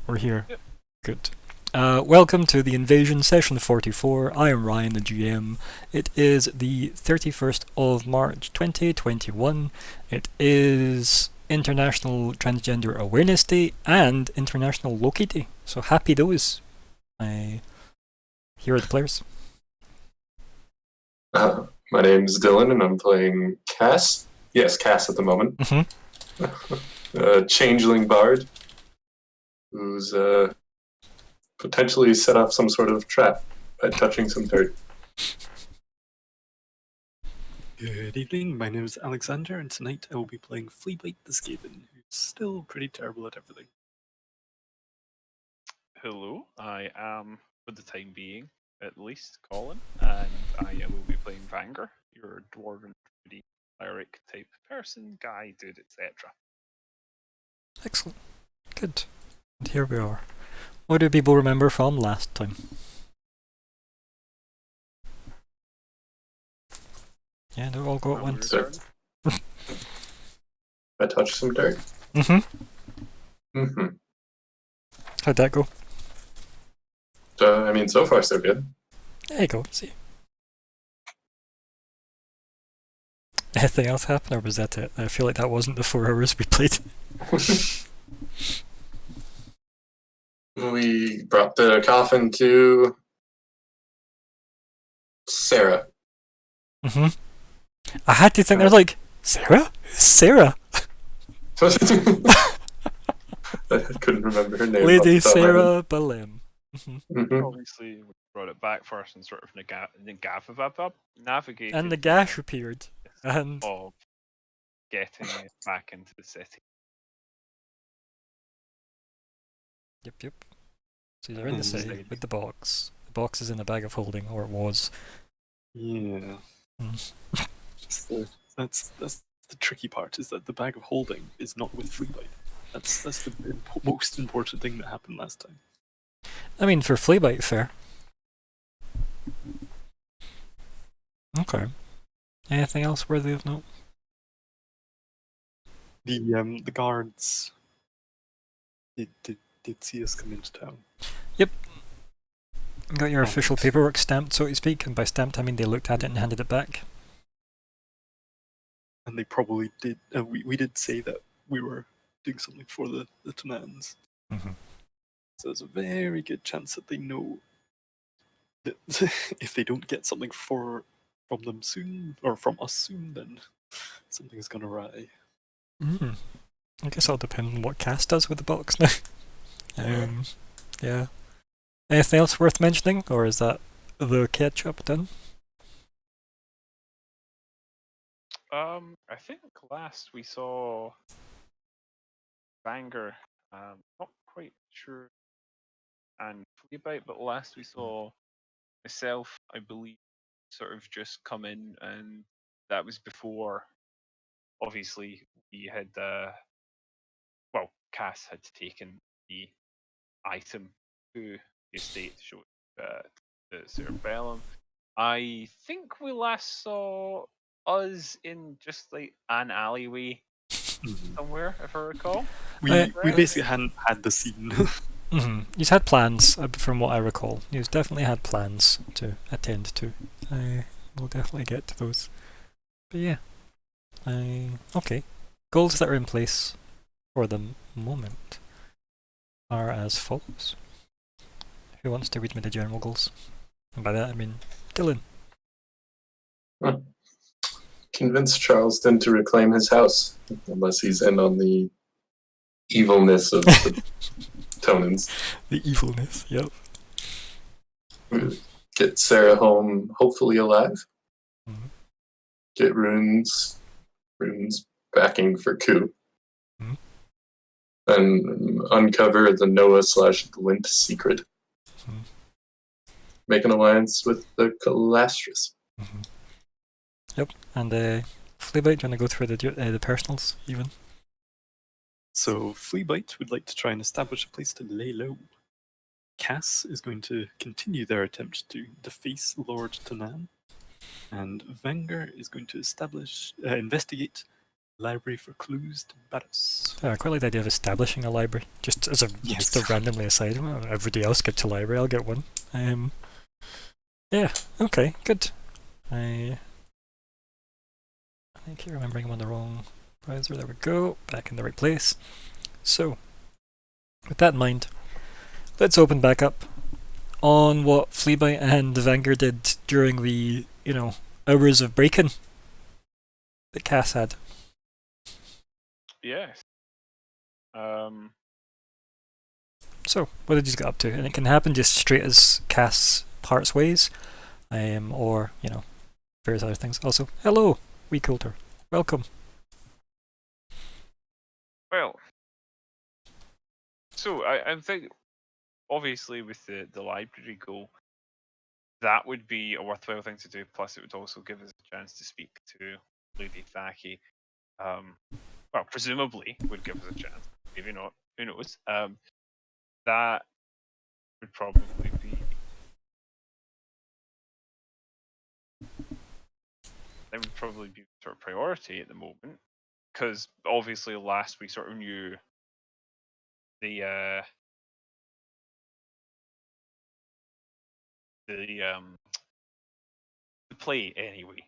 We're here. Yep. Good. Welcome to the Invasion Session 44. I am Ryan, the GM. It is the 31st of March 2021. It is International Transgender Awareness Day and International Loki Day. So happy those. Here are the players. My name's Dylan, and I'm playing Cass. Yes, Cass at the moment. Changeling Bard, who's potentially set off some sort of trap by touching some dirt. Good evening, my name is Alexander, and tonight I will be playing Fleabite the Skaven, who's still pretty terrible at everything. Hello, I am, for the time being, at least, Colin, and I will be playing Vanger, your dwarven druid cleric type person, guy, dude, etc. Excellent. Good. And here we are. What do people remember from last time? Yeah, they've all got one. I touched some dirt. How'd that go? I mean, so far so good. There you go. See. Anything else happen, or was that it? I feel like that wasn't the 4 hours we played. We brought the coffin to Sarah. I had to think, there's like, Sarah? Who's Sarah? I couldn't remember her name. Lady Sarah Boleyn. Obviously, we brought it back first and sort of navigated. And the gash appeared. And of getting it back into the city. Yep. So they're in the city with the box. The box is in the bag of holding, or it was. Yeah. That's the tricky part, is that the bag of holding is not with Fleabite. That's the most important thing that happened last time. I mean, for Fleabite, fair. Okay. Anything else worthy of note? The guards did see us come into town. Yep. Got your official paperwork stamped, so to speak, and by stamped I mean they looked at it and handed it back. And they probably did. We did say that we were doing something for the Tanans. So there's a very good chance that they know that if they don't get something from them soon, or from us soon, then something's gonna awry. I guess it'll depend on what Cass does with the box now. Yeah. Anything else worth mentioning, or is that the catch-up done? I think last we saw Banger, not quite sure, and Fleabite, but last we saw myself, I believe, sort of just come in, and that was before, obviously, we had, Cass had taken the item to the estate to show the cerebellum. I think we last saw us in just like an alleyway somewhere, if I recall. We basically hadn't had the scene. He's had plans, from what I recall. He's definitely had plans to attend to. We'll definitely get to those. But yeah. Okay. Goals that are in place for the moment are as follows. Who wants to read me the general goals? And by that I mean Dylan. Convince Charleston to reclaim his house, unless he's in on the evilness of the Tonans. The evilness, yep. Get Sarah home, hopefully alive. Get runes backing for coup. And uncover the Noah/Glint secret. Make an alliance with the Calastris. Yep, and Fleabite, do you want to go through the personals even? So Fleabite would like to try and establish a place to lay low. Cass is going to continue their attempt to deface Lord Tanan, and Vanger is going to investigate library for clues to Barris. Yeah, I quite like the idea of establishing a library, just as a Yes. just a randomly aside. Well, everybody else gets a library, I'll get one. Yeah, okay, good. I keep remembering I'm on the wrong browser. There we go, back in the right place. So, with that in mind, let's open back up on what Fleabite and Vanger did during the, hours of break-in that Cass had. Yes. So, what did you get up to? And it can happen just straight as Cass parts ways, or, various other things. Also, hello, wee Coulter. Welcome. Well, so I think obviously with the library goal, that would be a worthwhile thing to do. Plus, it would also give us a chance to speak to Lady Thaki. Well, presumably would give us a chance. Maybe not. Who knows? That would probably be. That would probably be sort of priority at the moment, because obviously last we sort of knew the play anyway,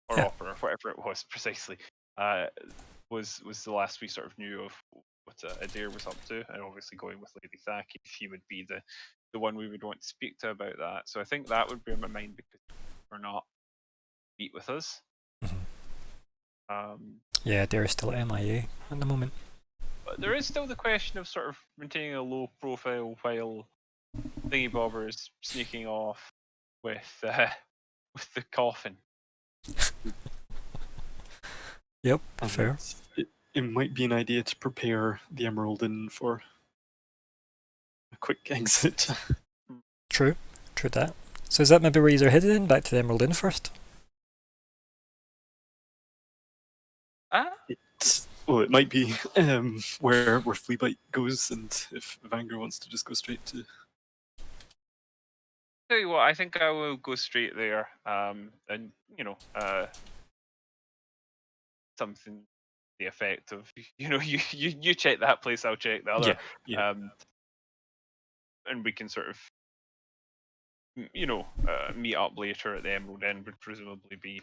or Yeah. opera, whatever it was precisely, was the last we sort of knew of what Adair was up to, and obviously going with Lady Thaki, she would be the one we would want to speak to about that. So I think that would be on my mind because we're not meet with us. Yeah, they're still MIA at the moment. But there is still the question of sort of maintaining a low profile while Thingy Bobber is sneaking off with the coffin. Yep, And fair. It might be an idea to prepare the Emerald Inn for a quick exit. True that. So is that maybe where you're headed in? Back to the Emerald Inn first? Well, it might be where Fleabite goes, and if Vanger wants to just go straight to. Tell you what, I think I will go straight there. And something the effect of you check that place, I'll check the other. Yeah. And we can sort of meet up later at the Emerald Inn would presumably be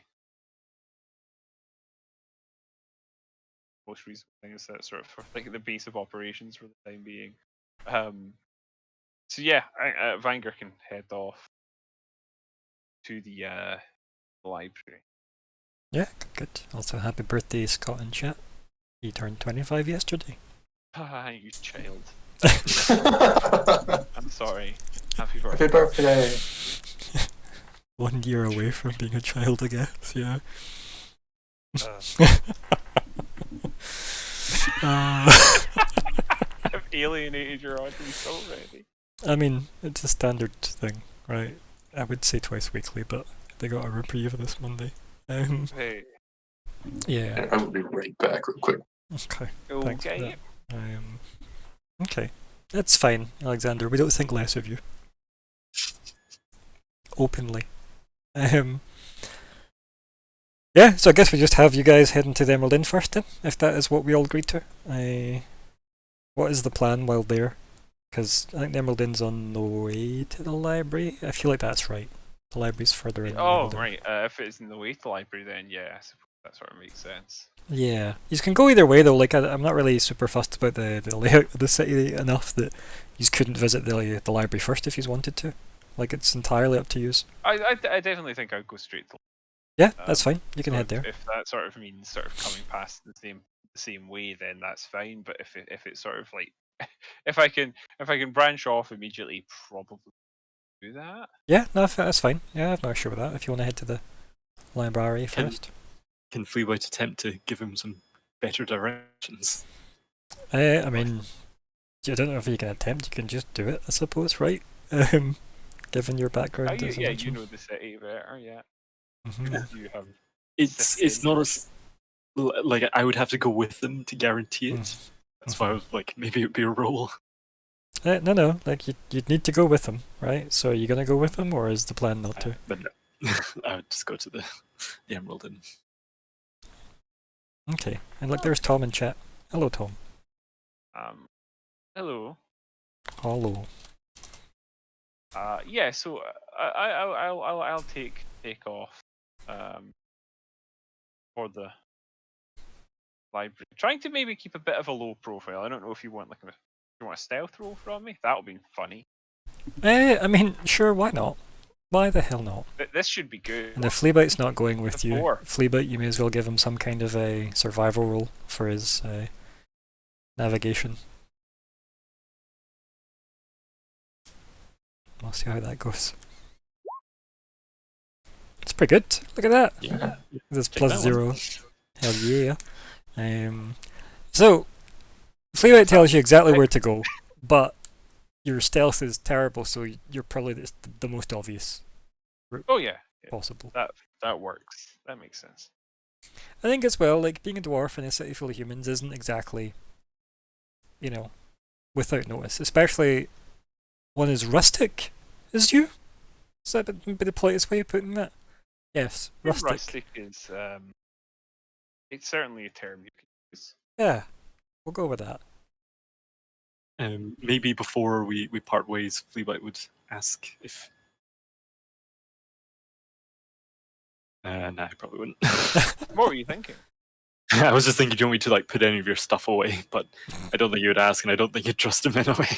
most reasonable thing. Is that sort of like the base of operations for the time being. So yeah, Vanger can head off to the library. Yeah, good. Also, happy birthday, Scott and chat. He turned 25 yesterday. Ah, you child. I'm sorry. Happy birthday. Happy birthday! 1 year away from being a child, I guess, yeah. I've alienated your audience already. I mean, it's a standard thing, right? I would say twice weekly, but they got a reprieve this Monday. Hey. Yeah. I will be right back real quick. Okay. Thanks for Okay. that. Okay. That's fine, Alexander. We don't think less of you. Openly. Yeah, so I guess we just have you guys heading to the Emerald Inn first then, if that is what we all agreed to. What is the plan while there? Because I think the Emerald Inn's on the way to the library. I feel like that's right. The library's further in. Oh, right. If it's in the way to the library, then yeah, I suppose that sort of makes sense. Yeah, you can go either way though. Like I'm not really super fussed about the layout of the city enough that you couldn't visit the library first if you wanted to. Like it's entirely up to you. I definitely think I'd go straight to. Yeah, that's fine. You can So head there. If that sort of means sort of coming past the same way, then that's fine. But if it's sort of like if I can branch off immediately, probably do that. Yeah, no, that's fine. Yeah, I'm not sure with that. If you want to head to the library first. Can Fleabite attempt to give him some better directions? I mean, I don't know if you can attempt. You can just do it, I suppose, right? Given your background. as a You legend. know the city better, yeah. Mhm. You have. It's not as like I would have to go with them to guarantee it. That's why I was like, maybe it'd be a roll. No. Like you'd need to go with them, right? So are you gonna go with them, or is the plan not to? But no, I would just go to the Emerald Inn. Okay, and look, there's Tom in chat. Hello, Tom. Hello. Hello. Yeah. So I'll take off. For the library, trying to maybe keep a bit of a low profile. I don't know if you want you want a stealth roll from me. That would be funny. I mean, sure, why not? Why the hell not? This should be good. And if Fleabite's not going with you, Before. Fleabite, you may as well give him some kind of a survival roll for his navigation. We'll see how that goes. It's pretty good. Look at that. Yeah. There's Check plus that 0. one. Hell yeah. So, Fleabite tells you exactly where to go, but your stealth is terrible, so you're probably the most obvious Oh yeah, possible. that works. That makes sense. I think as well, like, being a dwarf in a city full of humans isn't exactly, you know, without notice. Especially one as rustic as you. Is that the politest way of putting that? Yes, rustic. Rustic is it's certainly a term you can use. Yeah, we'll go with that. Maybe before we part ways, Fleabite would ask if. Nah, I probably wouldn't. What were you thinking? I was just thinking, do you want me to like put any of your stuff away? But I don't think you would ask, and I don't think you'd trust him anyway.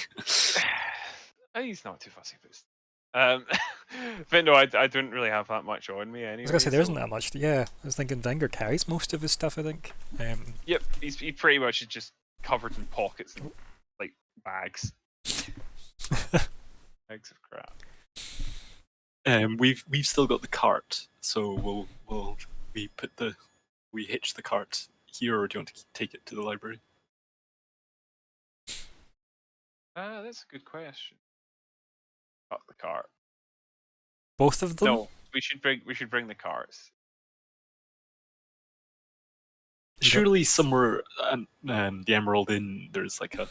He's not too fussy with but no, I don't really have that much on me anyway. I was gonna say there isn't so- that much. Yeah, I was thinking Wenger carries most of his stuff. I think. Yep, he pretty much is just covered in pockets and like bags. Bags of crap. We've still got the cart, so we hitch the cart here, or do you want to take it to the library? That's a good question. Up the cart. Both of them. No, we should bring the carts. You don't- Surely somewhere the Emerald Inn, there's like a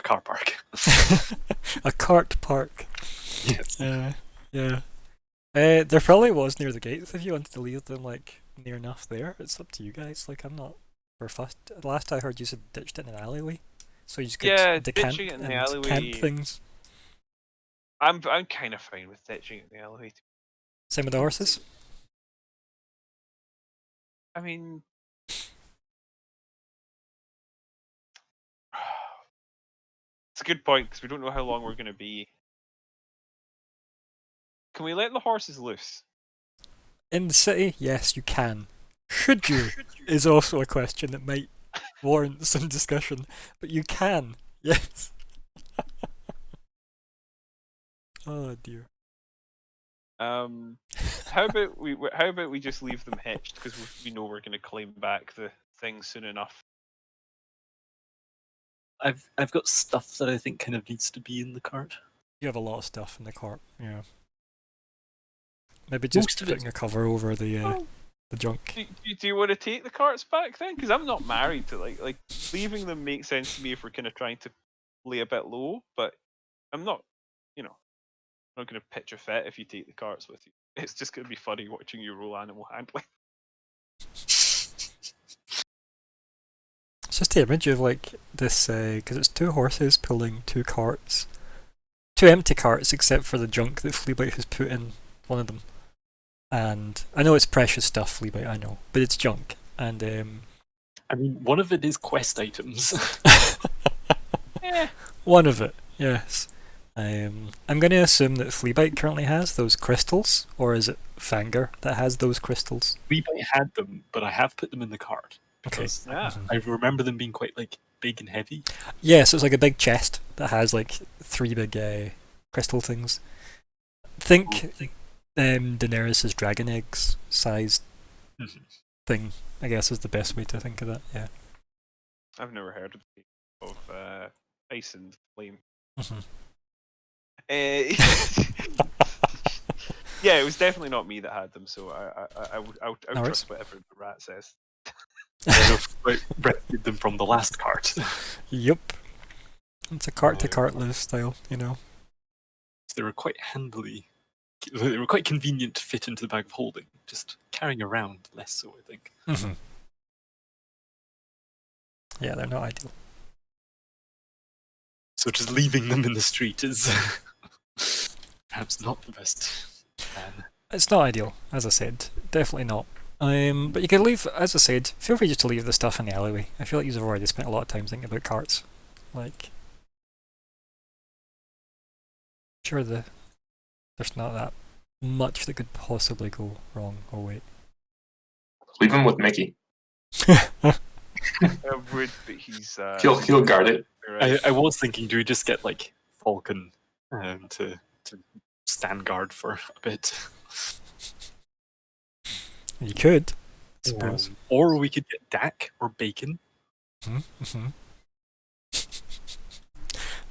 car park. A cart park. Yes. Yeah. There probably was near the gates if you wanted to leave them like near enough there. It's up to you guys. Like I'm not for fussed. Last I heard you said ditched it in an alleyway, so you just could Yeah, decant ditching it in the and alleyway. camp things. I'm kind of fine with ditching it in the alleyway. Same with the horses. I mean, it's a good point because we don't know how long we're going to be. Can we let the horses loose? In the city, yes, you can. Should you? Is also a question that might warrant some discussion, but you can. Yes. Oh dear. How about we just leave them hitched because we know we're going to claim back the thing soon enough. I've got stuff that I think kind of needs to be in the cart. You have a lot of stuff in the cart. Yeah. Maybe just Most of putting a cover over the junk. Do you want to take the carts back then? Because I'm not married to like leaving them makes sense to me if we're kind of trying to lay a bit low, but I'm not, I'm not going to pitch a fit if you take the carts with you. It's just going to be funny watching you roll animal handling. It's just the image of like this, because it's 2 horses pulling 2 carts. 2 empty carts except for the junk that Fleabite has put in one of them. And I know it's precious stuff, Fleabite, I know, but it's junk. And I mean, one of it is quest items. Eh, one of it, yes. I'm going to assume that Fleabite currently has those crystals, or is it Fanger that has those crystals? Fleabite had them, but I have put them in the cart Okay. because yeah. I remember them being quite like big and heavy. Yeah, so it's like a big chest that has like 3 big crystal things. Think Daenerys' dragon eggs sized Mhm. thing, I guess is the best way to think of that, yeah. I've never heard of Ice and Flame. Mhm. Yeah, it was definitely not me that had them, so I would No worries. trust whatever the rat says. I know Fleabite rescued them from the last cart. Yup. It's a cart-to-cart lifestyle, you know. They were quite handily. They were quite convenient to fit into the bag of holding. Just carrying around, less so, I think. Mhm. Yeah, they're not ideal. So just leaving them in the street is perhaps not the best plan. It's not ideal, as I said. Definitely not. But you could leave, as I said, feel free just to leave the stuff in the alleyway. I feel like you've already spent a lot of time thinking about carts. Like, sure, there's not that much that could possibly go wrong. Oh, wait. Leave him with Mickey. It would, but he's. He'll guard it. Right. I was thinking, do we just get like Falcon to stand guard for a bit? You could, I suppose. Or we could get Dak or Bacon. Mm-hmm.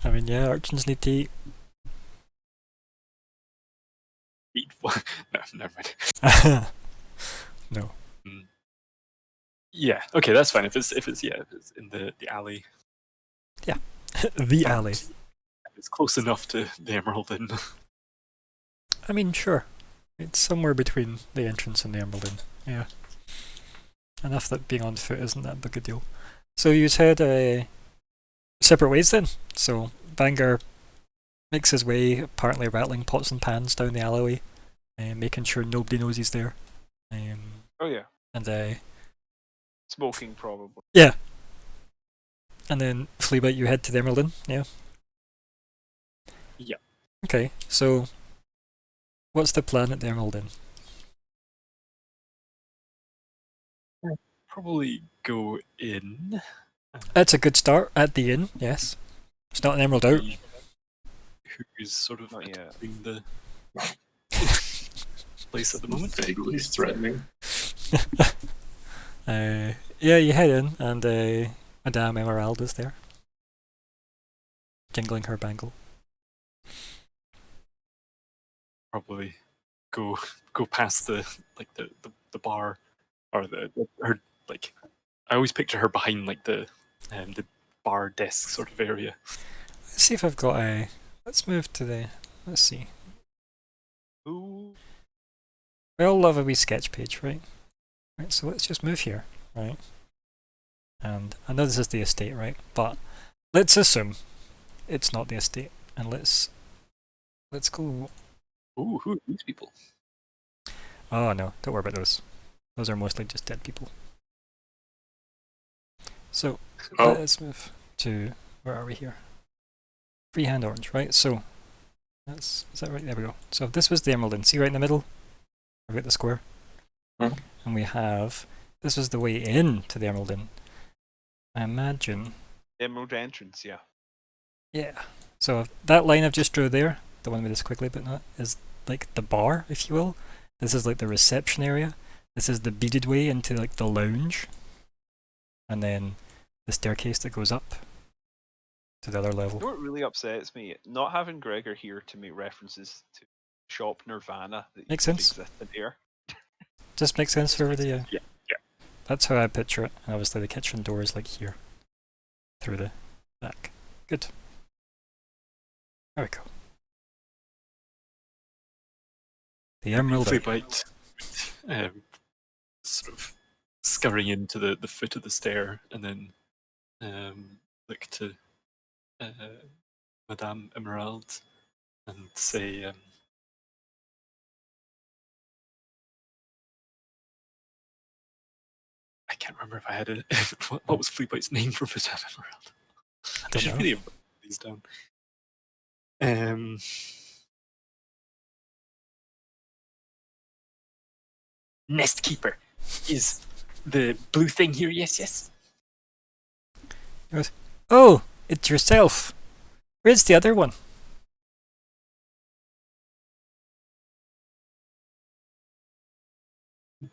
I mean, yeah, urchins need to eat. Eat one. No, never mind. No. Yeah, okay, that's fine. If it's in the alley, The alley. it's close enough to the Emerald Inn. I mean, sure. It's somewhere between the entrance and the Emerald Inn. Yeah. Enough that being on foot isn't that big a deal. So you head separate ways then. So Vanguard makes his way, apparently rattling pots and pans down the alleyway, making sure nobody knows he's there. Oh yeah, And smoking probably. and then Fleabite, you head to the Emerald Inn, yeah? Yeah. Okay, so what's the plan at the Emerald Inn? Probably go in. That's a good start at the inn, yes. It's not an Emerald Out. Who's sort of Not yet. in the place at the moment. Vaguely threatening. Yeah, you head in, and Madame Emerald is there, jingling her bangle. Probably go past the bar or her like. I always picture her behind like the bar desk sort of area. Let's see if I've got a. Let's move to the. Let's see. Ooh. We all love a wee sketch page, right? Right, so let's just move here, right? And I know this is the estate, right? But let's assume it's not the estate, and let's go. Ooh, who are these people? Oh no, don't worry about those. Those are mostly just dead people. So Oh, let's move to where are we here? Freehand Orange, right? So is that right? There we go. So if this was the Emerald Inn, see right in the middle? I've got the square. Mhm. And we have this was the way in to the Emerald Inn. I imagine. Emerald entrance, yeah. Yeah. So if that line I've just drew there, the one with this quickly but not, is like the bar, if you will. This is like the reception area. This is the beaded way into like the lounge. And then the staircase that goes up to the other You know level. what really upsets me? Not having Gregor here to make references to Shop Nirvana that Makes used to sense. exist in here. Just makes sense for the Yeah. That's how I picture it. And obviously the kitchen door is like here. Through the back. Good. There we go. The Emerald Inn. Fleabite, sort of scurrying into the foot of the stair, and then look to Madame Emerald and say, I can't remember if I had a. What was Fleabite's name for Madame Emerald? I should know. really have written these down. Nest Keeper is the blue thing here. Yes, yes. Oh, it's yourself. Where's the other one?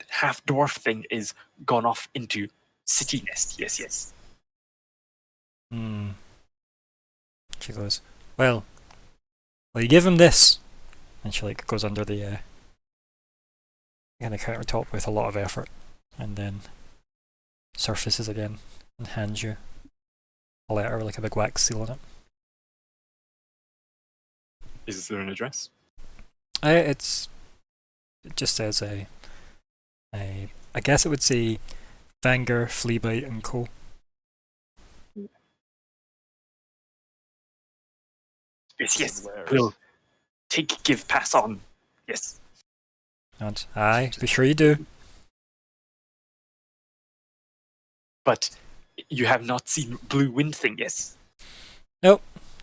Half dwarf thing is gone off into City Nest. Yes, yes. She goes, well, you give him this. And she like goes under the kind of countertop with a lot of effort, and then surfaces again and hands you a letter with like a big wax seal on it. Is there an address? It just says I guess it would say Vanger, Fleabite and Co. Yes. Wares. We'll take, give, pass on. Yes. And aye, be sure you do. But you have not seen Blue Wind thing, yes?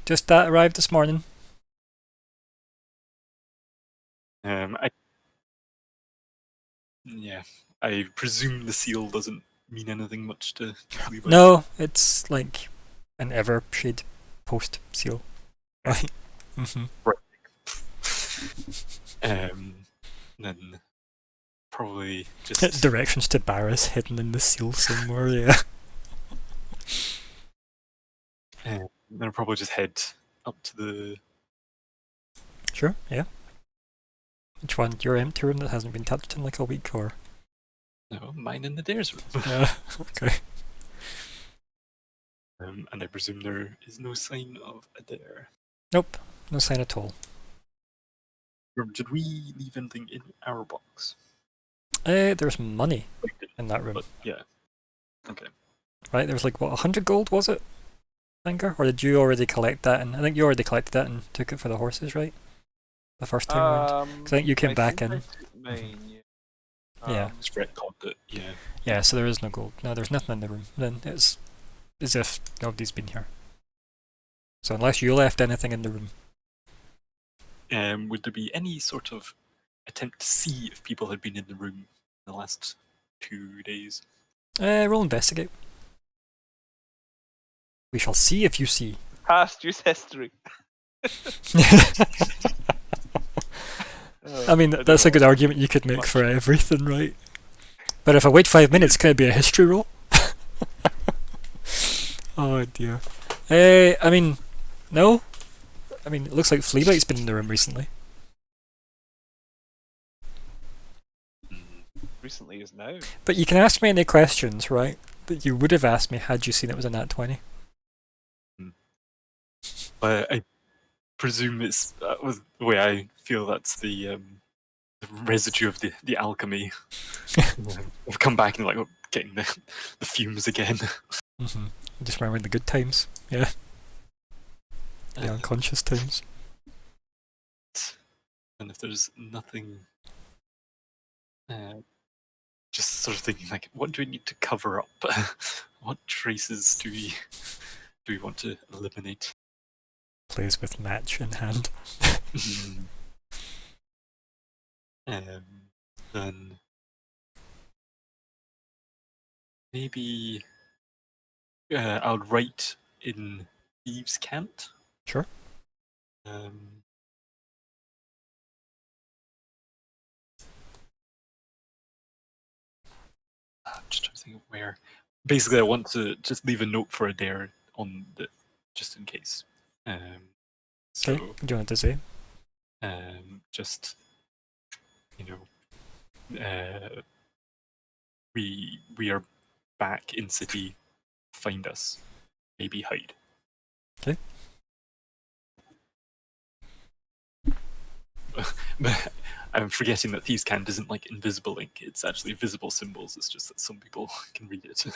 Just that arrived this morning. I presume the seal doesn't mean anything much to Levi. No, it's like an Evershade post seal. Right. Then probably just Directions to Barris hidden in the seal somewhere, yeah. then I'll probably just head up to the Sure, yeah. Which one? Your empty room that hasn't been touched in like a week, or? mine in the Dares room. Yeah, okay. And I presume there is no sign of a Dare. Nope, no sign at all. Did we leave anything in our box? There's money in that room, But yeah. Okay. right? There's like, what, 100 gold, was it? Finger? Or did you already collect that? And I think you already collected that and took it for the horses, right? The first time around. 'Cause I think you came back think in. I took mine, yeah. Yeah. Just retconned it, yeah. Yeah, so there is no gold. No, there's nothing in the room. Then it's as if nobody's been here. So unless you left anything in the room. Would there be any sort of attempt to see if people had been in the room in the last 2 days? Roll investigate. We shall see if you see. Past use history. I mean, don't that's a know. good argument you could make for everything, right? But if I wait 5 minutes, can it be a history roll? Oh dear. I mean, no. I mean, it looks like Fleabite's been in the room recently. Recently is now. But you can ask me any questions, right? That you would have asked me had you seen it was a nat 20. But I presume that was the way I feel that's the residue of the alchemy. I've come back and like getting the fumes again. Mm-hmm. Just remembering the good times. Yeah. The unconscious times. And if there's nothing, just sort of thinking like, what do we need to cover up? What traces do we want to eliminate? Plays with match in hand. Then maybe I'll write in Thieves' Cant. Sure. I'm just trying to think of where. Basically, I want to just leave a note for Adair on the, just in case. So Okay, what do you want to say? just we are back in city. Find us, maybe hide. Okay. But I'm forgetting that Thieves' Cant isn't like invisible ink. It's actually visible symbols. It's just that some people can read it.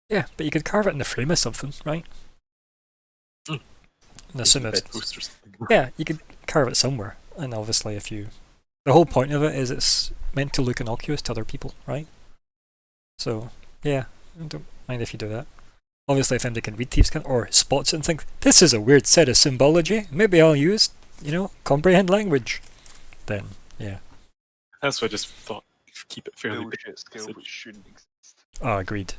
Yeah, but you could carve it in the frame of something, right? Mm. And assume it's... Bedpost or something. Yeah, you could carve it somewhere. And obviously if you... The whole point of it is it's meant to look innocuous to other people, right? So, yeah, I don't mind if you do that. Obviously if anybody can read Thieves' Cant or spots it and thinks, this is a weird set of symbology, maybe I'll use, comprehend language. Then, yeah. That's why I just thought keep it fairly Bullshit skill basic. which shouldn't exist. Oh, agreed.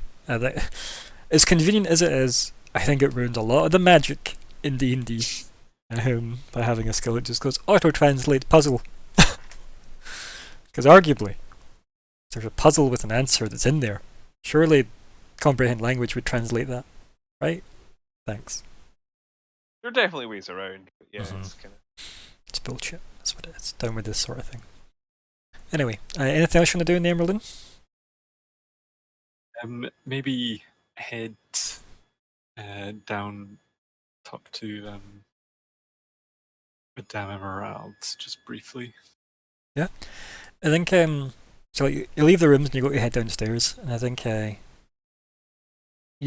As convenient as it is, I think it ruins a lot of the magic in D&D by having a skill that just goes auto-translate puzzle. Because arguably, if there's a puzzle with an answer that's in there, surely comprehend language would translate that, right? Thanks. There are definitely ways around, but yeah, Mhm. it's kind of... It's bullshit. That's what it is. Down with this sort of thing. Anyway, anything else you want to do in the Emerald Inn? Maybe head down, talk to Madame Emerald just briefly. I think, so you leave the rooms and you go to head downstairs, and I think you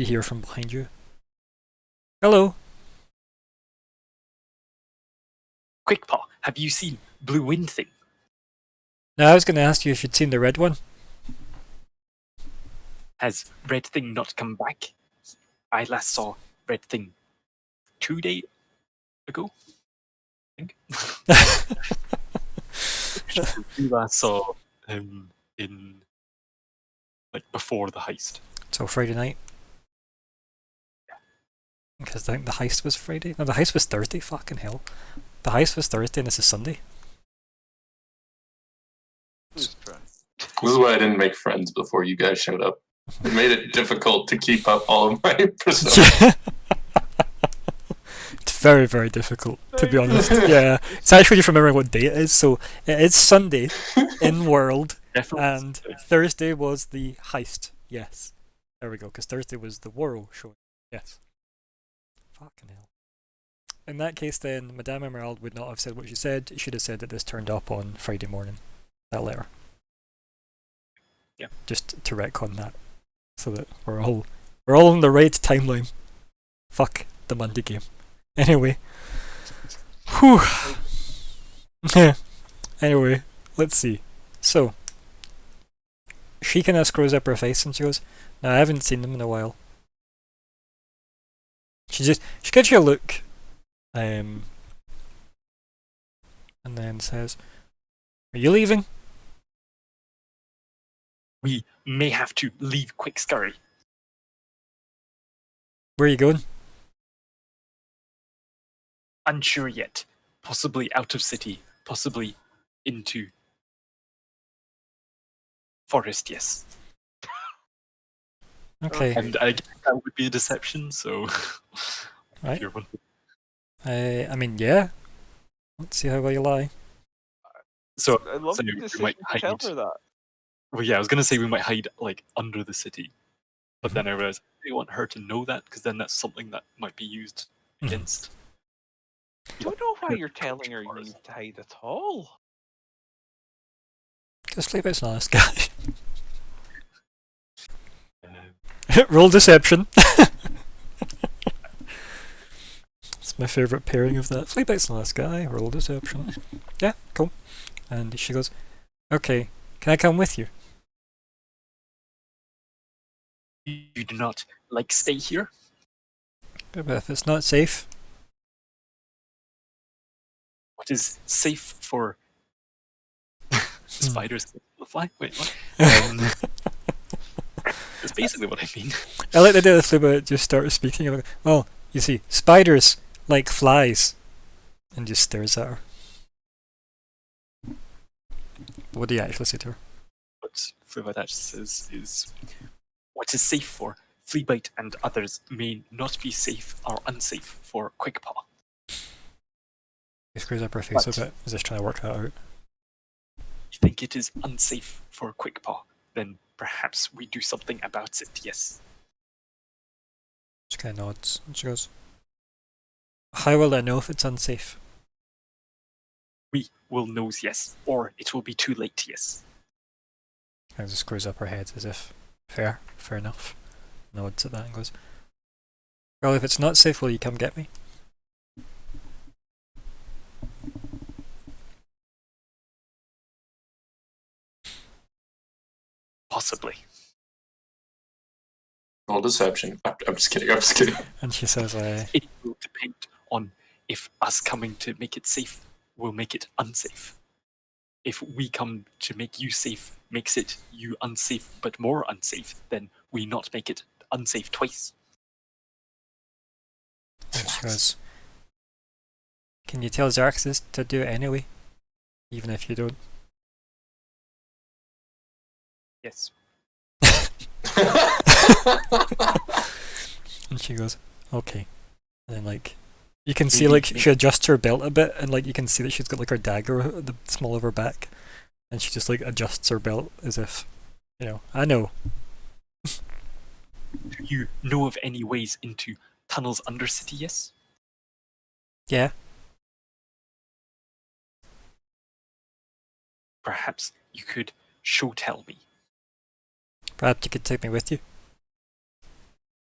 hear from behind you. Hello. Quickpaw, have you seen Blue Wind Thing? Now I was going to ask you if you'd seen the red one. Has Red Thing not come back? I last saw Red Thing 2 days ago, I think. We last saw him in, like, before the heist. So Friday night. Because I think the heist was Friday. No, the heist was Thursday. Fucking hell. The heist was Thursday and this is Sunday. Who's trying? This is why I didn't make friends before you guys showed up. It made it difficult to keep up all of my personas. It's very, very difficult, to be honest. Yeah. It's actually just remembering what day it is. So it is Sunday in world, and Thursday was the heist. Yes. There we go, because Thursday was the Worrell show. Yes. Fucking hell. In that case, then, Madame Emerald would not have said what she said. She should have said that this turned up on Friday morning. That letter. Yeah. Just to retcon that, so that we're all on the right timeline. Fuck the Monday game. Anyway. Whew. Anyway, let's see. So, she kind of screws up her face and she goes, "No, I haven't seen them in a while." She gives you a look, and then says, "Are you leaving?" We may have to leave quick scurry. "Where are you going?" Unsure yet. Possibly out of city. Possibly into forest, yes. Okay. And I guess that would be a deception, so... Right. If you're wondering. I mean, yeah. Let's see how well you lie. So, I love so the we decision might to tell hide... her that. Well, yeah, I was going to say we might hide, like, under the city. But then I realized I don't want her to know that, because then that's something that might be used against... I don't know why you're telling her you need to hide at all. Because Fleabag's an honest guy. Uh, Roll deception. It's my favourite pairing of that. Fleabag's an honest guy. Roll deception. Yeah, cool. And she goes, "Okay, can I come with you?" you do not, like, stay here? But if it's not safe, What is safe for spiders to fly? Wait, what? That's basically what I mean. I like the idea that Fleabag just started speaking about, well, you see, spiders like flies, and just stares at her. What do you actually say to her? What Fleabite actually says is, what is safe for Fleabite and others may not be safe or unsafe for Quickpaw. She screws up her face What? a bit, is just trying to work that out. You think it is unsafe for Quickpaw? Then perhaps we do something about it, yes. She kind of nods, and she goes, "How will I know if it's unsafe?" We will know, yes. Or it will be too late, yes. Kind of just screws up her head as if, fair enough. Nods at that and goes, "Well, if it's not safe, will you come get me?" Possibly. Roll deception. I'm just kidding. I'm just kidding. And she says, It will depend on if us coming to make it safe will make it unsafe. If we come to make you safe makes it you unsafe but more unsafe, then we not make it unsafe twice. and she goes, "Can you tell Xerxes to do it anyway? Even if you don't?" Yes. And she goes, "Okay." And then, like, you can see, like, she adjusts her belt a bit, and, like, you can see that she's got, like, her dagger at the small of her back. And she just, like, adjusts her belt as if, you know, I know. Do you know of any ways into tunnels under city, yes? Yeah. Perhaps you could show tell me. Perhaps you could take me with you.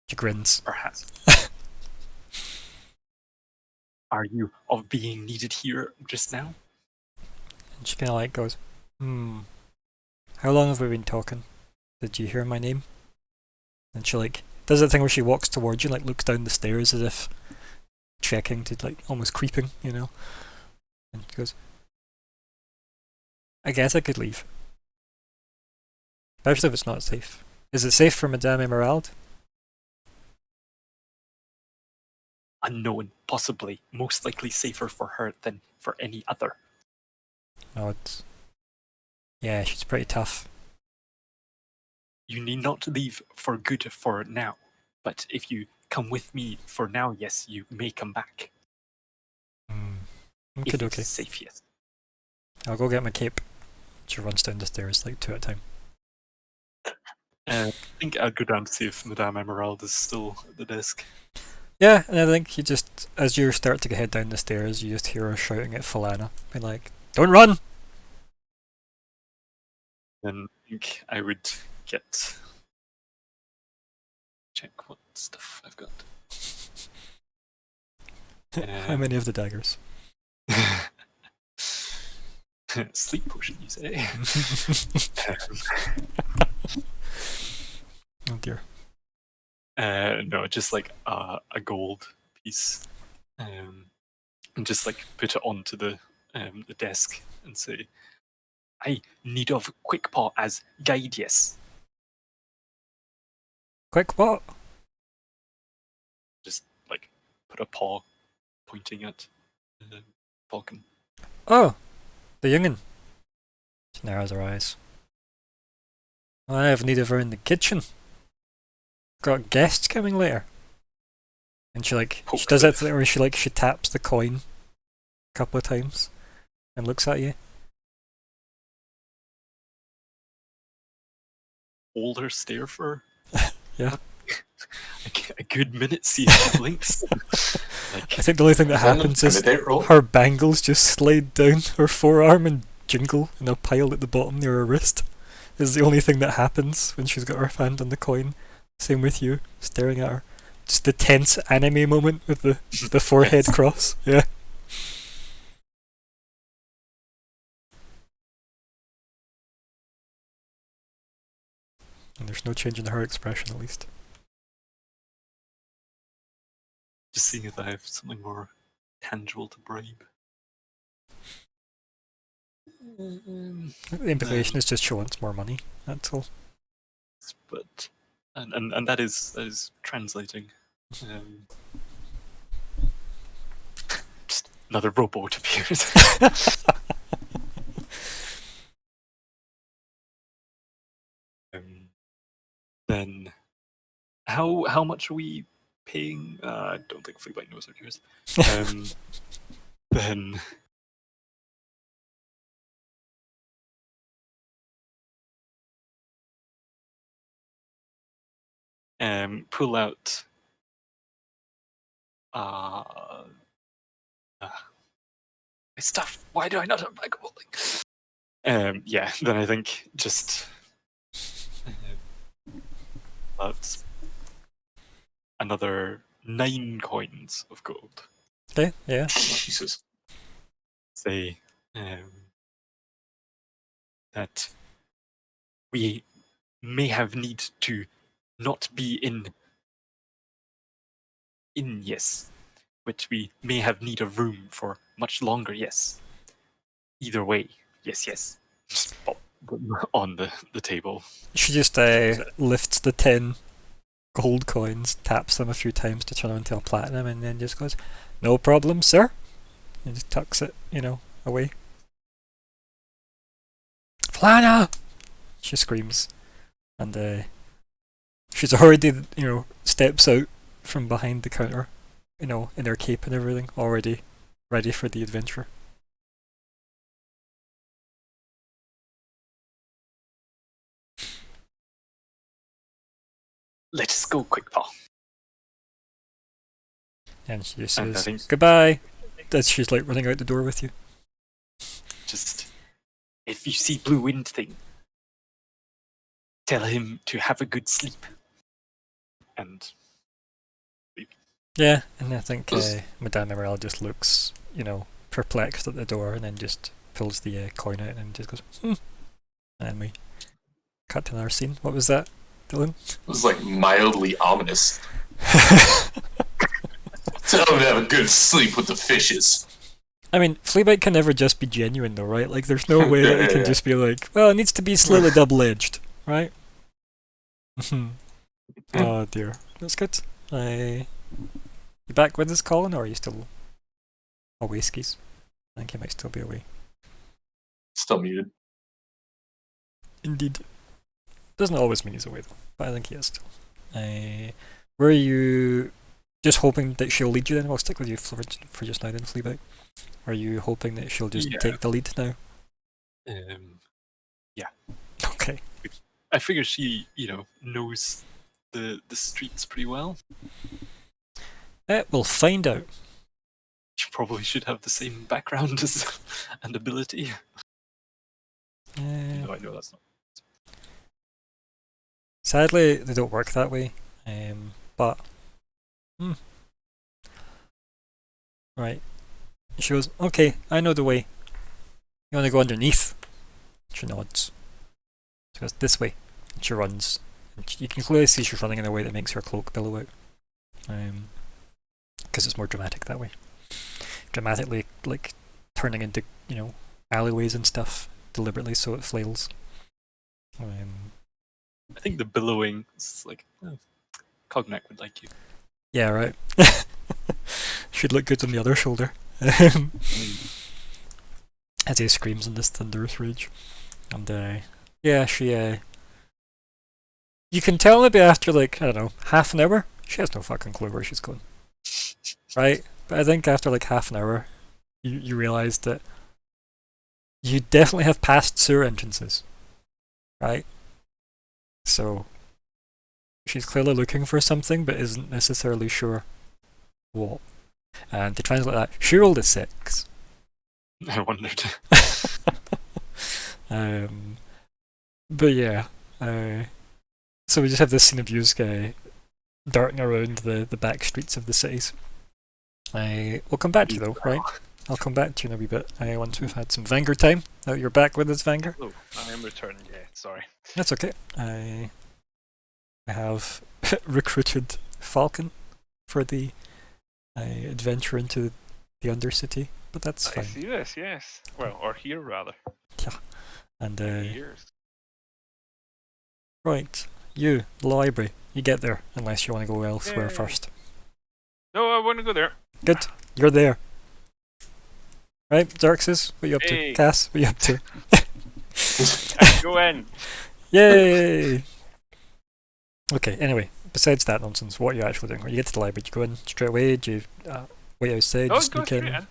She grins. Perhaps. are you of being needed here just now? And she kind of like goes, how long have we been talking? Did you hear my name? And she like does that thing where she walks towards you, like looks down the stairs as if checking to like almost creeping, you know. And she goes, I guess I could leave. Especially if it's not safe. Is it safe for Madame Emerald? Unknown, possibly, most likely safer for her than for any other. No, it's... Yeah, she's pretty tough. You need not leave for good for now, but if you come with me for now, yes, you may come back. If Okay, it's okay. safe, yes. I'll go get my cape. She runs down the stairs like 2 at a time. I think I'd go down to see if Madame Emerald is still at the desk. Yeah, and I think you just, as you start to head down the stairs, you just hear her shouting at Falana, being like, don't run! Then I think I would check what stuff I've got. How many of the daggers? Sleep potion, you say? Oh dear. No, just like a gold piece, and just like put it onto the desk and say, "I need of quick paw as guide." Yes, Quick, what? just like put a paw pointing at Falcon. Oh, the young'un. She narrows her eyes. I have need of her in the kitchen. Got guests coming later. And she like, she does that thing where she taps the coin a couple of times and looks at you. Hold her stare for Yeah. a good minute, see if she blinks. I think the only thing that Is that an happens is intimidate roll? her bangles just slide down her forearm and jingle in a pile at the bottom near her wrist. Is the only thing that happens when she's got her hand on the coin. Same with you, staring at her. Just the tense anime moment with the forehead Yes. cross. Yeah. And there's no change in her expression, at least. Just seeing if I have something more tangible to bribe. The implication is just she wants more money. That's all. But and that is translating. Just another rowboat appears. Then how much are we paying? I don't think Fleabite knows how to use. Then pull out my stuff. Why do I not have my holding? Yeah, then I think just that's another 9 coins of gold. Okay, yeah. Jesus. Say that we may have need to not be in yes, but we may have need of room for much longer, yes. Either way, yes. Just pop them on the table. She just lifts the 10 gold coins, taps them a few times to turn them into a platinum, and then just goes, "No problem, sir." And just tucks it, away. Flana! She screams. And she's already, steps out from behind the counter, in her cape and everything, already ready for the adventure. Let us go, quick, Paul. And she just And I says, think- goodbye, as she's like running out the door with you. Just, if you see Blue Wind thing, tell him to have a good sleep. And Yeah, and I think Was- Madame Morel just looks, perplexed at the door, and then just pulls the coin out and just goes, And we cut to another scene. What was that, Dylan? It was like mildly ominous. Tell him to have a good sleep with the fishes. I mean, Fleabite can never just be genuine, though, right? Like, there's no way that it can Yeah. just be like, well, it needs to be slightly double-edged, right? Oh dear, that's good. You back with us, Colin, or are you still away skis? I think you might still be away. Still muted. Indeed. Doesn't always mean he's away though, but I think he is still. Were you just hoping that she'll lead you then? I'll stick with you for just now then, Fleabite. Are you hoping that she'll just Yeah. take the lead now? Okay. I figure she, knows the streets pretty well. We'll find out. She probably should have the same background as and ability. No, I know that's not. Sadly, they don't work that way. But right. She goes, okay, I know the way. You want to go underneath? She nods. She goes, this way. And she runs. And you can clearly see she's running in a way that makes her cloak billow out. Because it's more dramatic that way. Dramatically, like, turning into, alleyways and stuff deliberately so it flails. I think the billowing is like, Cognac would like you. Yeah, right. Should look good on the other shoulder. As he screams in this thunderous rage. And yeah, she you can tell maybe after like, I don't know, half an hour, she has no fucking clue where she's going. Right? But I think after like half an hour, you realise that you definitely have passed sewer entrances. Right? So she's clearly looking for something but isn't necessarily sure what. And to translate that, she rolled a 6. I wondered. But yeah, so we just have this scene of Yu's guy darting around the back streets of the cities. We'll come back to you though, right? I'll come back to you in a wee bit once we've had some Vanger time. Now you're back with us, Vanger. Oh, I am returning. Yeah, sorry. That's okay. I have recruited Falcon for the adventure into the Undercity, but that's I fine. see this, yes. Well, or here rather. And Years. right, you, the library, you get there unless you want to go elsewhere Yay. first. No, I want to go there. Good, you're there. Right, Xerxes, what you up Hey. to? Cass, what you up to? Go in. Yay! Okay, anyway, besides that nonsense, what are you actually doing? When you get to the library, do you go in straight away? Do you wait outside? Oh, Do you go sneak straight in? in.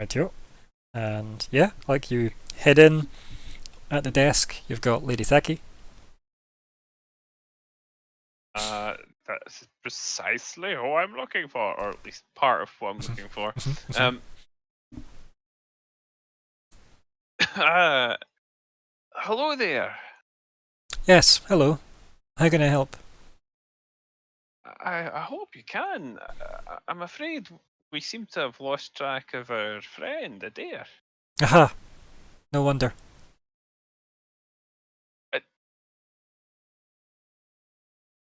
Rightio. And yeah, like you head in at the desk, you've got Lady Thaki. That's precisely who I'm looking for, or at least part of what I'm looking for. Hello there. Yes, hello. How can I help? I hope you can. I'm afraid we seem to have lost track of our friend, Adair. Aha! No wonder.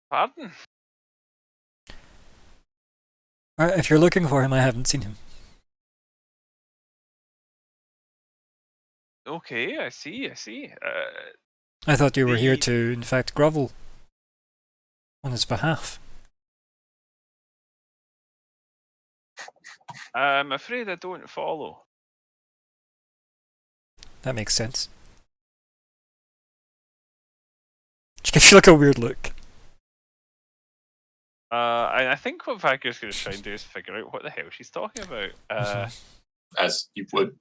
Pardon? If you're looking for him, I haven't seen him. Okay, I see. I thought you were here The- to, in fact, grovel on his behalf. I'm afraid I don't follow. That makes sense. She gives you like a weird look. I think what Vager's going to try and do is figure out what the hell she's talking about. As you would.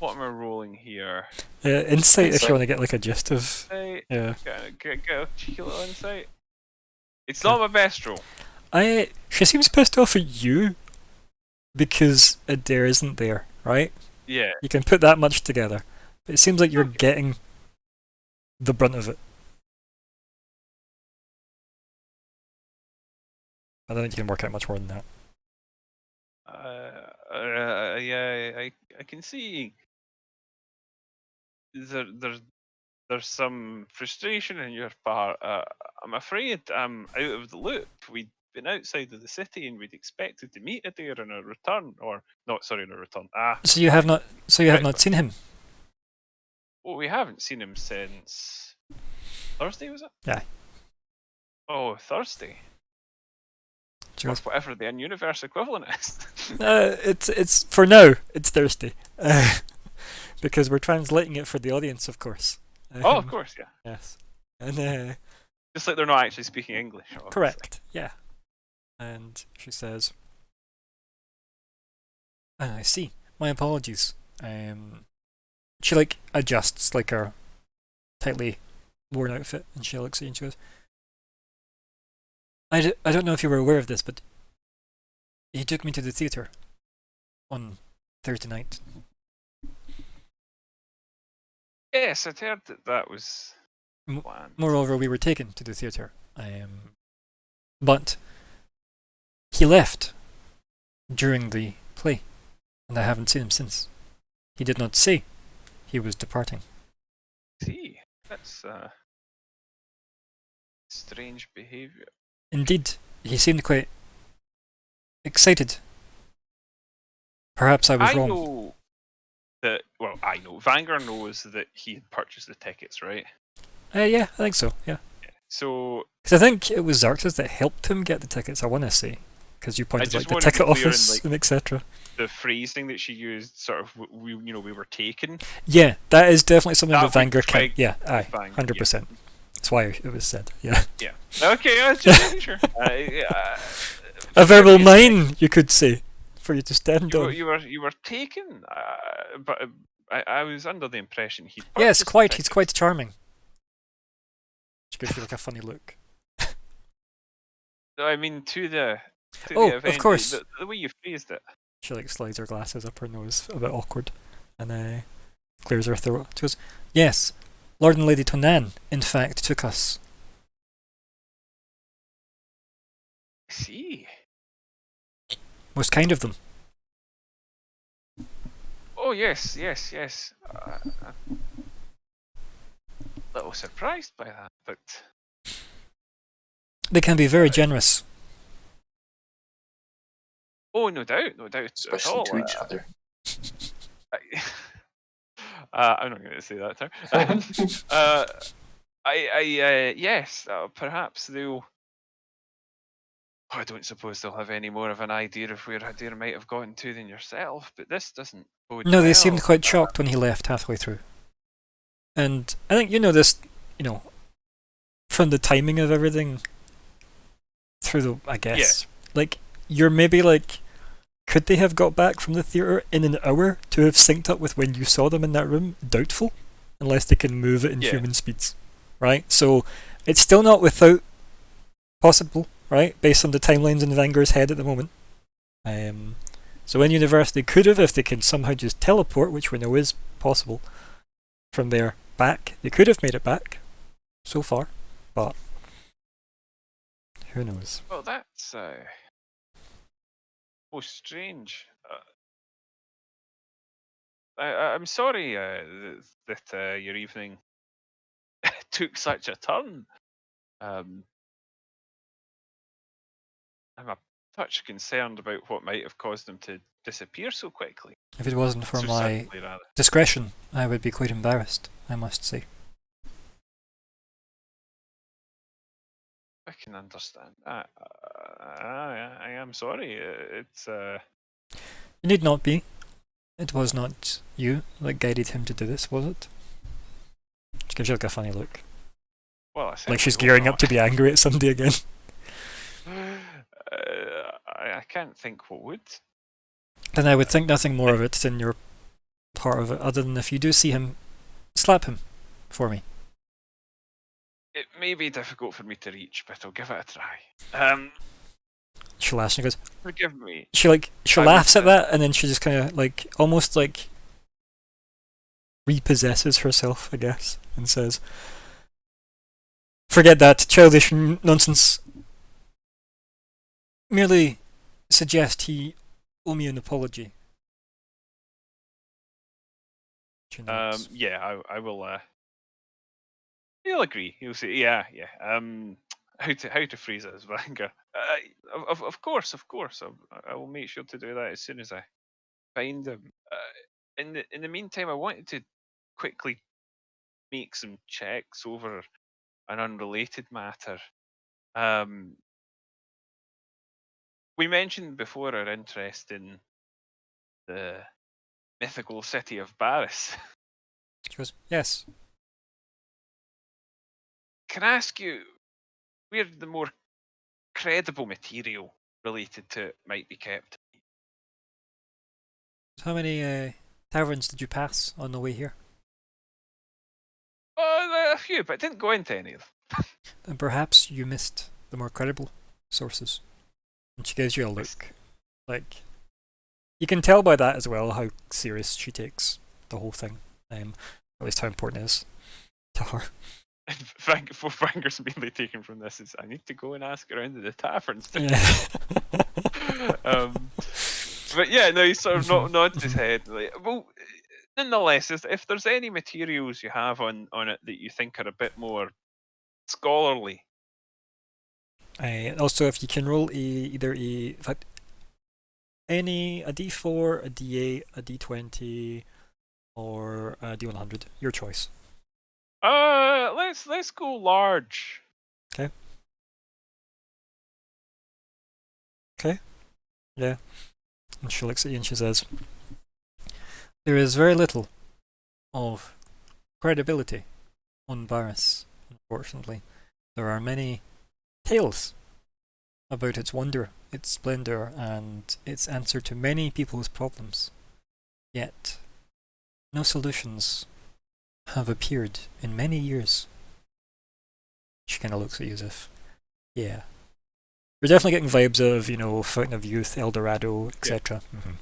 What am I rolling here? Insight if Insight. you want to get like a gist of. Say, Yeah. get a cheeky little insight. It's not my best roll. She seems pissed off at you because Adair isn't there, right? Yeah. You can put that much together. But it seems like you're Okay. getting the brunt of it. I don't think you can work out much more than that. Yeah, I can see there's some frustration on your part. I'm afraid I'm out of the loop. We'd been outside of the city and we'd expected to meet Adair on a return, or not, sorry, on a return. So you have not. So you have Right, not but- seen him. Well, we haven't seen him since Thursday, was it? Yeah. Oh, Thursday. She Or goes, whatever the in-universe equivalent is. it's for now. It's Thursday, because we're translating it for the audience, of course. Oh, of course, yeah. Yes, and Just like they're not actually speaking English. Obviously. correct. Yeah, and she says, "Ah, I see. My apologies." She like adjusts like her tightly worn outfit, and she looks at you and she goes, I don't know if you were aware of this, but he took me to the theatre on Thursday night. Yes, I'd heard that was M- planned. Moreover, we were taken to the theatre. But he left during the play, and I haven't seen him since. He did not say he was departing. See, that's strange behaviour. Indeed, he seemed quite excited. Perhaps I was wrong. know that. Well, I know Vanguard knows that he had purchased the tickets, right? Yeah, I think so. Yeah, So because I think it was Xerxes that helped him get the tickets. I want to say, because you pointed just like the wanna be ticket clear in, office like- and etc. the phrasing that she used, sort of, we were taken. Yeah, that is definitely something That that would Vanguard can. flag Yeah, aye, Vanguard, 100%. That's why it was said. Yeah, Okay, I was just making sure. a verbal Yes, mine, you could say, for you to stand on. You were taken, but I was under the impression he. Yes, quite. He's quite charming. She gives you like a funny look. I mean, to the Oh, of event, course. the way you phrased it. She like slides her glasses up her nose, a bit awkward, and clears her throat. She goes, "Yes, Lord and Lady Tonan, in fact, took us." I see. Most kind of them. Oh yes. A little surprised by that, but They can be very generous. oh, no doubt at Especially all. to each other. I'm not going to say that term. Yes, perhaps they'll. I don't suppose they'll have any more of an idea of where Adair might have gotten to than yourself, but this doesn't bode No, they well. seemed quite shocked when he left halfway through. And I think you know this, from the timing of everything through the, I guess. Like, you're maybe like, could they have got back from the theatre in an hour to have synced up with when you saw them in that room? Doubtful. Unless they can move it in Yeah. human speeds. Right? So, it's still not without possible, right? Based on the timelines in Vanguard's head at the moment. So in universe they could have, if they can somehow just teleport, which we know is possible, from there back. They could have made it back so far, but who knows? Well, that's most strange. I'm sorry that your evening took such a turn. I'm a touch concerned about what might have caused them to disappear so quickly. If it wasn't for So my suddenly, rather. discretion, I would be quite embarrassed, I must say. I can understand that. I am sorry. It's You need not be. It was not you that guided him to do this, was it? She gives you like a funny look. well, I Like she's certainly gearing hope up to be angry at somebody again. not. I can't think what would. Then I would think nothing more of it than your part of it, other than if you do see him, slap him for me. It may be difficult for me to reach, but I'll give it a try. She laughs and goes, Forgive me. she I laughs would, at that, and then she just kind of like almost like repossesses herself, I guess, and says, "Forget that childish nonsense. merely suggest he owe me an apology. She nods. Yeah, I will. He'll agree. He'll say, yeah. How to phrase it as Vanger? Of course. I will make sure to do that as soon as I find him. In the meantime, I wanted to quickly make some checks over an unrelated matter. We mentioned before our interest in the mythical city of Barris. She goes, yes. Can I ask you where the more credible material related to it might be kept? How many taverns did you pass on the way here? A few, but I didn't go into any of them. And perhaps you missed the more credible sources. And she gives you a look. Like, you can tell by that as well how serious she takes the whole thing. At least how important it is to her. What Franker's mainly taken from this is I need to go and ask around at the taverns. Yeah. But yeah, no, he sort of nods his head. Like, well, nonetheless, if there's any materials you have on it that you think are a bit more scholarly. Also, if you can roll either a D4, a D8, a D20, or a D100, your choice. Let's go large. Okay. Yeah. And she looks at you and she says, there is very little of credibility on Barris, unfortunately. There are many tales about its wonder, its splendour, and its answer to many people's problems. Yet, no solutions have appeared in many years. She kind of looks at you as if, yeah. You're definitely getting vibes of, Fountain of Youth, El Dorado, etc. Yeah. Mm-hmm.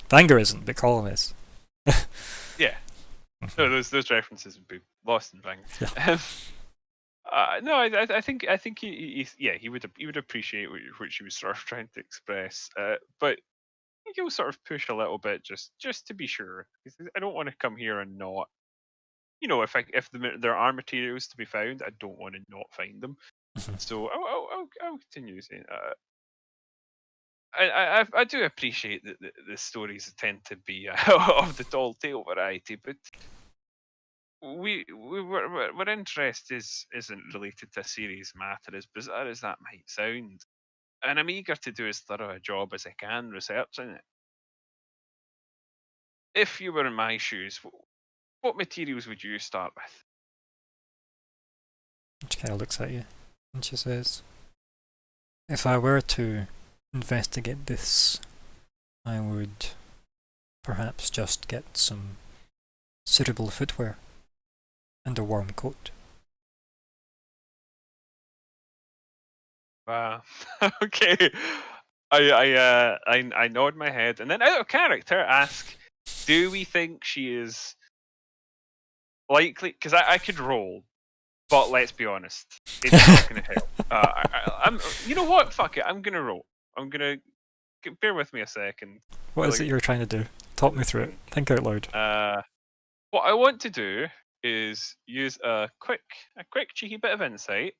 Vanger isn't, but Colin is. Yeah. No, those references would be lost in Vanger. Yeah. No, I think he would appreciate what she was sort of trying to express. But I think he'll sort of push a little bit just to be sure. I don't want to come here and not. If there are materials to be found, I don't want to not find them. So I'll continue saying. I do appreciate that the stories tend to be of the tall tale variety, but our interest isn't related to a serious matter, as bizarre as that might sound. And I'm eager to do as thorough a job as I can researching it. If you were in my shoes, what materials would you start with? She kind of looks at you and she says, if I were to investigate this, I would perhaps just get some suitable footwear and a warm coat. Okay. I nod my head and then out of character ask, do we think she is likely? Because I could roll, but let's be honest, it's not going to help. You know what? Fuck it. I'm going to roll. I'm going to bear with me a second. What is it you're trying to do? Talk me through it. Think out loud. What I want to do is use a quick cheeky bit of insight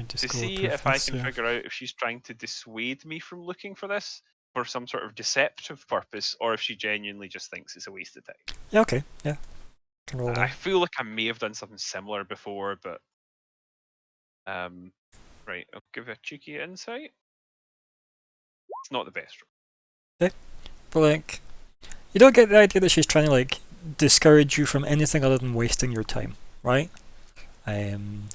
to see if I can figure out if she's trying to dissuade me from looking for this for some sort of deceptive purpose, or if she genuinely just thinks it's a waste of time. Yeah, okay, yeah. Can roll I feel like I may have done something similar before, but right, I'll give a cheeky insight. It's not the best roll. Okay, but you don't get the idea that she's trying to discourage you from anything other than wasting your time, right? And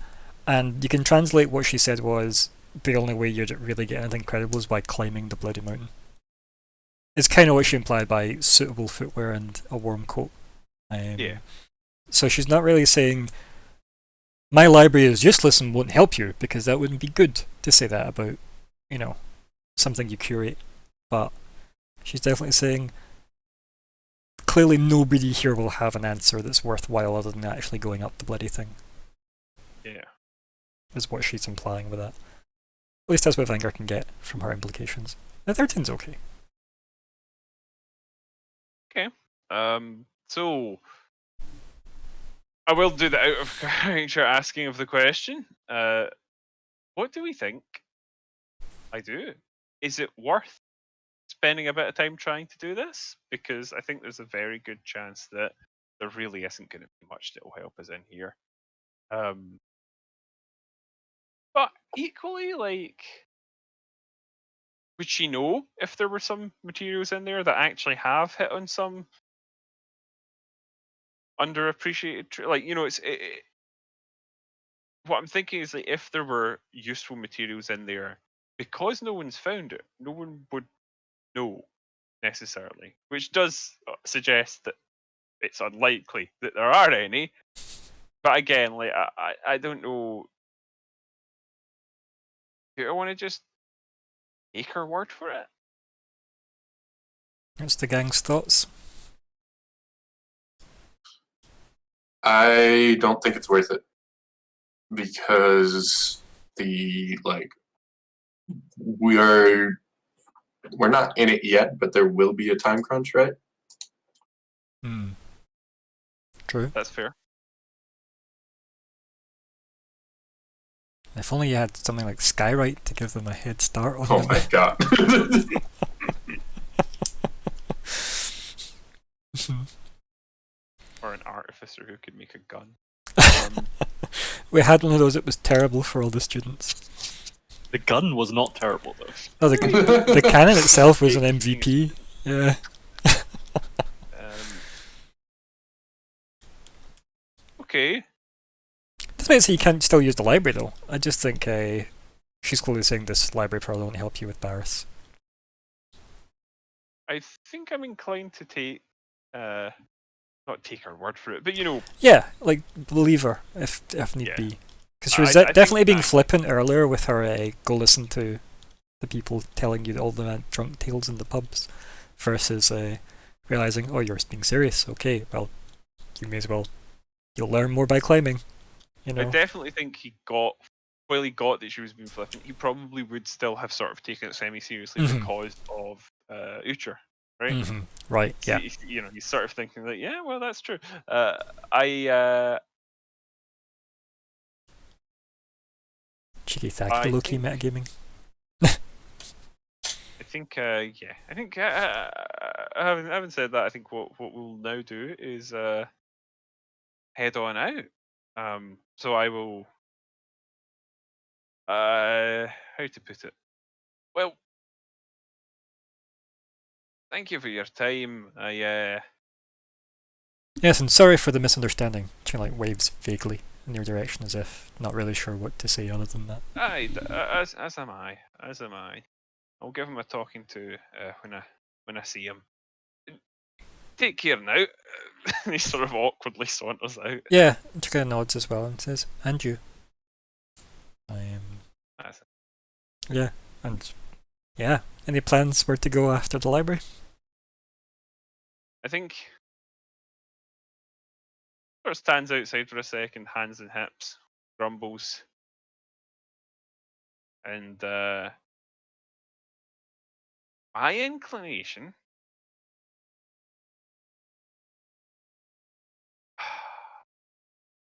you can translate what she said was the only way you'd really get anything credible is by climbing the bloody mountain. It's kind of what she implied by suitable footwear and a warm coat. Yeah. So she's not really saying my library is useless and won't help you, because that wouldn't be good to say that about, something you curate. But she's definitely saying clearly nobody here will have an answer that's worthwhile other than actually going up the bloody thing. Yeah. Is what she's implying with that. least that's what Vanguard can get from her implications. The 13's okay. So I will do that out of character asking of the question. What do we think? I do. Is it worth spending a bit of time trying to do this? Because I think there's a very good chance that there really isn't going to be much that will help us in here. But equally, like, would she know if there were some materials in there that actually have hit on some underappreciated, like, you know, what I'm thinking is that if there were useful materials in there, because no one's found it, no one would know necessarily, which does suggest that it's unlikely that there are any. But again, like, I don't know. Do I want to just take her word for it? That's the gang's thoughts. I don't think it's worth it because we're not in it yet, but there will be a time crunch, right? True. That's fair. If only you had something like Skywrite to give them a head start on Oh them. my god. Or an artificer who could make a gun. We had one of those, it was terrible for all the students. The gun was not terrible though. Oh, the cannon itself was an MVP. Yeah. Okay. Doesn't mean so you can't still use the library though. I just think she's clearly saying this library probably won't help you with Barris. I think I'm inclined to take, not take her word for it, but you know. Yeah, like believe her if need Yeah. be. Because she was I think definitely being that- flippant earlier with her go listen to the people telling you all the drunk tales in the pubs, versus realizing, oh, you're being serious. Okay, well, you may as well. You'll learn more by climbing. You I know. definitely think while he got that she was being flippant, he probably would still have sort of taken it semi-seriously Mhm. because of Uther, right? Mhm. Right. So Yeah. you know, he's sort of thinking like, yeah, well, that's true. Cheeky tactical low-key think- metagaming. I think, yeah, I think, having said that, I think what we'll now do is head on out. So I will, how to put it? Well, thank you for your time. Yes, and sorry for the misunderstanding. She like waves vaguely in your direction as if not really sure what to say other than that. As am I. As am I. I'll give him a talking to when I see him. Take care now. And he sort of awkwardly saunters out. Yeah, and she kind of nods as well and says, "And you." That's it. Yeah, and yeah. Any plans where to go after the library? I think sort of stands outside for a second, hands and hips, grumbles, and my inclination.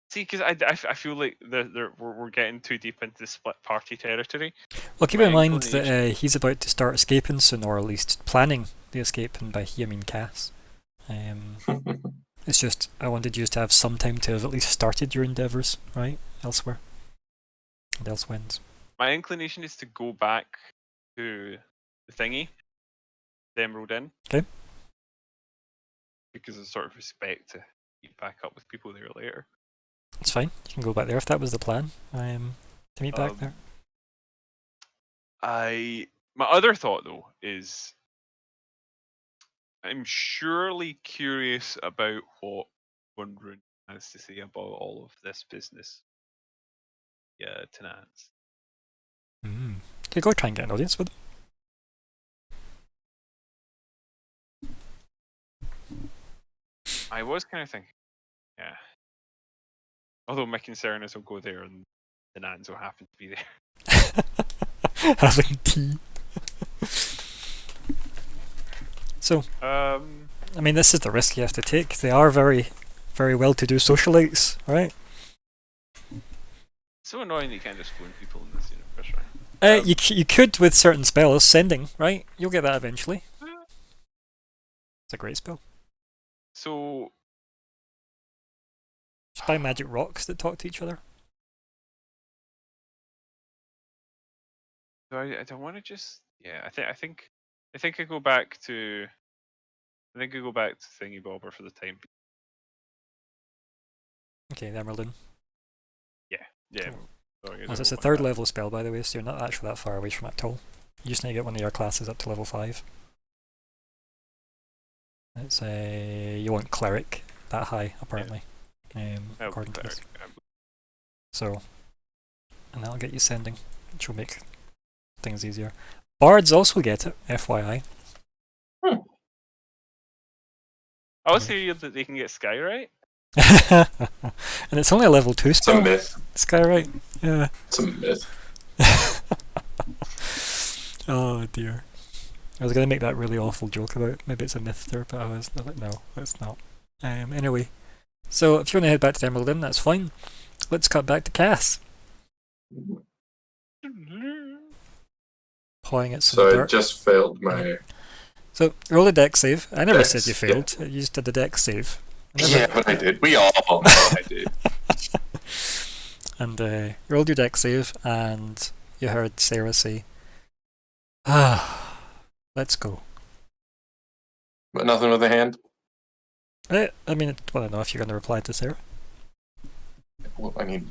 See, because I feel like we're getting too deep into split party territory. Well, keep My in mind that inclination- he's about to start escaping soon, or at least planning the escape, and by he I mean Cass. It's just I wanted you to have some time to have at least started your endeavours, right? Elsewhere. And elsewhen's. My inclination is to go back to the thingy, the Emerald Inn. Okay. Because of sort of respect to meet back up with people there later. It's fine. You can go back there if that was the plan. To meet back there. My other thought though is I'm surely curious about what Wundrun has to say about all of this business. Yeah, Tenants. Okay, go try and get an audience with them. I was kind of thinking, yeah. Although my concern is I'll go there and the Nans will happen to be there. having tea. So, I mean, this is the risk you have to take. They are very, very well-to-do socialites, right? So annoying that you can't just phone people in this universe, right? You could with certain spells, sending, right? You'll get that eventually. It's a great spell. So Just buy magic rocks that talk to each other. I don't want to just. Yeah, I think I go back to. I think I go back to Thingy Bobber for the time. Okay, Emeraldine. Yeah. Cool. Sorry, I Well, don't it's a know third about level spell, by the way, so you're not actually that far away from it at all. You just need to get one of your classes up to level 5. It's a... you want cleric that high, apparently, that. according to this. So, and that'll get you sending, which will make things easier. Bards also get it, FYI. I also hear that they can get Skywrite. And it's only a level 2 It's a spell. myth. Skywrite. Yeah. It's a myth. Oh dear. I was going to make that really awful joke about maybe it's a myth there, but I was like, no, it's not. Anyway, so if you want to head back to Emeraldine, that's fine. Let's cut back to Cass. Pawing at some So I dirt. just failed my. So roll a dex save. I never Dex, said you failed. You just did a dex save. Yeah, but I did. We all know I did. And you rolled your dex save, and you heard Sarah say, "Ah, let's go." But nothing with a hand. I mean, I don't know if you're going to reply to Sarah. Well, I mean,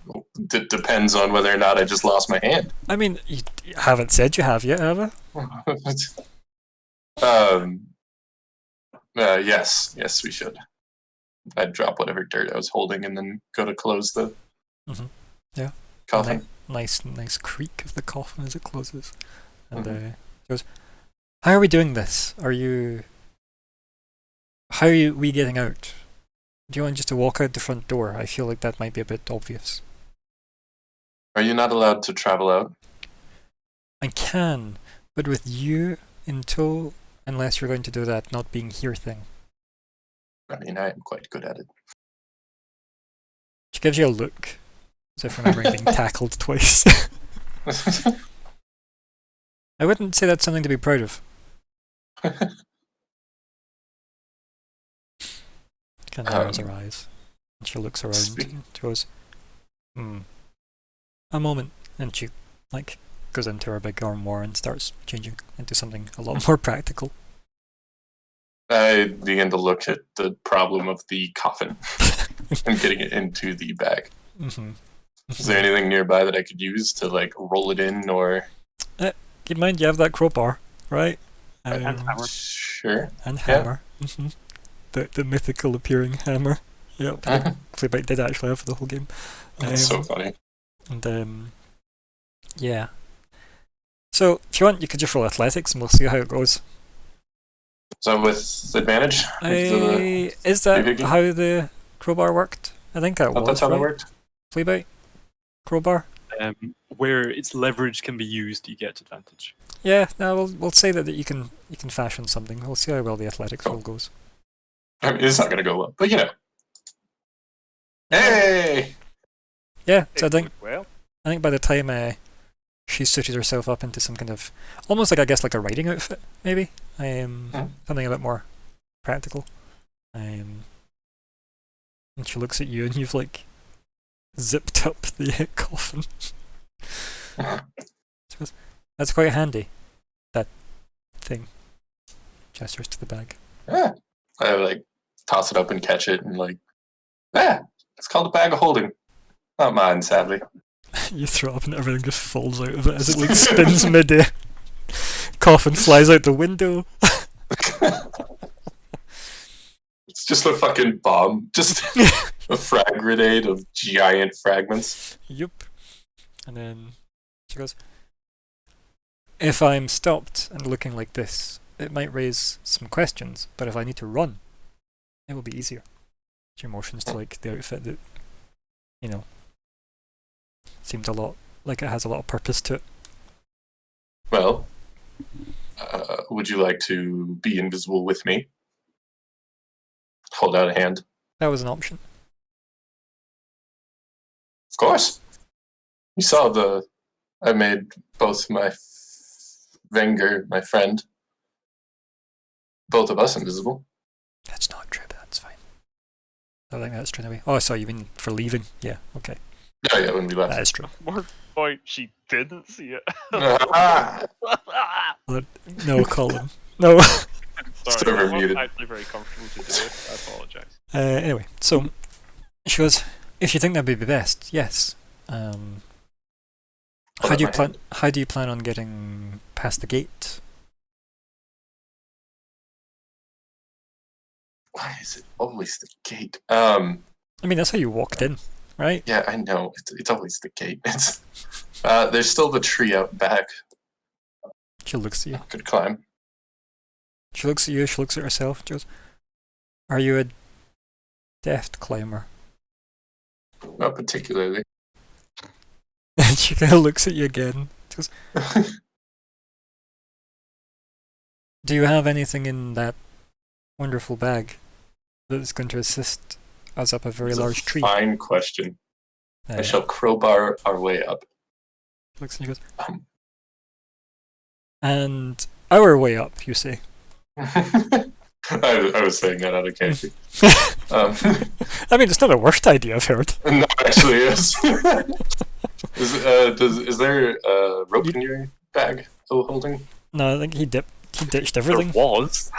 it depends on whether or not I just lost my hand. I mean, you haven't said you have yet, have you? Yes, we should. I'd drop whatever dirt I was holding and then go to close the Yeah. coffin. Nice creak of the coffin as it closes. And she goes, "How are we doing this? How are we getting out? Do you want just to walk out the front door? I feel like that might be a bit obvious." Are you not allowed to travel out? I can, but with you in tow, unless you're going to do that not being here thing. I mean, I am quite good at it. She gives you a look, as if remembering being tackled twice. I wouldn't say that's something to be proud of. Kind of narrows her eyes. And she looks around and she goes, a moment. And she, goes into her big armoire and starts changing into something a lot more practical. I begin to look at the problem of the coffin and getting it into the bag. Mm-hmm. Is there anything nearby that I could use to, roll it in or... Keep in mind you have that crowbar, right? And hammer. Sure. And hammer. Mm-hmm. The mythical appearing hammer. Yep. Fleabite did actually have for the whole game. That's so funny. And yeah. So if you want, you could just roll athletics and we'll see how it goes. So with advantage? Is that how the crowbar worked? I think that was. That's how right? that worked. Fleabite? Crowbar? Where its leverage can be used, you get advantage. Yeah, no, we'll say that you can fashion something. We'll see how well the athletics roll goes. I mean, it's not going to go well, but Hey! Yeah, so I think Well, by the time she suited herself up into some kind of almost like a riding outfit, maybe. Something a bit more practical. And she looks at you and you've zipped up the coffin. She goes, "That's quite handy. That thing." Gestures to the bag. Yeah. I toss it up and catch it and it's called a bag of holding. Not mine, sadly. You throw it up and everything just falls out of it as it spins mid-air. Coffin flies out the window. It's just a fucking bomb. Just a frag grenade of giant fragments. Yup. And then she goes, "If I'm stopped and looking like this, it might raise some questions, but if I need to run, it will be easier." She motions to the outfit that, seemed a lot like it has a lot of purpose to it. Well, would you like to be invisible with me? Hold out a hand. That was an option. Of course. You saw I made both my Wenger, my friend, both of us invisible. That's not true, but that's fine. I think that's true anyway. Oh, I saw you mean for leaving. Yeah, okay. Yeah, when we left. That is true. More point, she didn't see it. Ah, No, Colin. No. Sorry, Server I'm not muted. actually very comfortable to do it. I apologise. Anyway, so she goes, if you think that would be best, yes. How Hold do you up my plan? hand. How do you plan on getting past the gate? Why is it always the gate? I mean, that's how you walked in, right? Yeah, I know. It's always the gate. It's there's still the tree out back. She looks at you. Could climb. She looks at you. She looks at herself. She goes, "Are you a deft climber?" Not particularly. And she kind of looks at you again. She goes, "Do you have anything in that wonderful bag that's going to assist us up a very It's large a tree?" Fine question. I Uh, shall crowbar our way up. looks and she goes, Um, "And our way up," you say. I was saying that out of character. I mean, it's not the worst idea I've heard. No, actually, is. Is there a rope in your bag holding? No, I think he ditched There everything. was.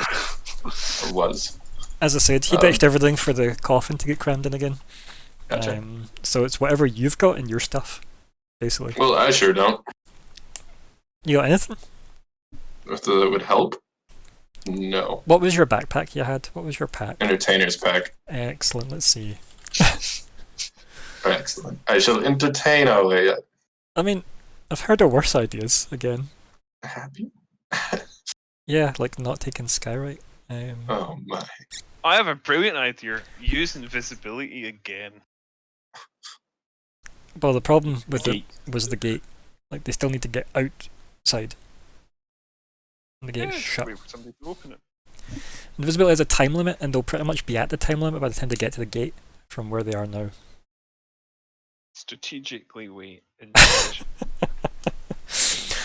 Or was? As I said, he ditched everything for the coffin to get crammed in again. Gotcha. So it's whatever you've got in your stuff, basically. Well, I sure don't. You got anything? If that would help? No. What was your backpack you had? What was your pack? Entertainer's pack. Excellent, let's see. Excellent. I shall entertain our way up. I mean, I've heard of worse ideas, again. Happy? Yeah, like not taking Skyrite. Oh my. I have a brilliant idea. Use invisibility again. Well, the problem with it Gate. was the gate. Like, they still need to get outside. And the gate's Yeah, shut. wait for somebody to open it. Invisibility has a time limit, and they'll pretty much be at the time limit by the time they get to the gate from where they are now. Strategically wait.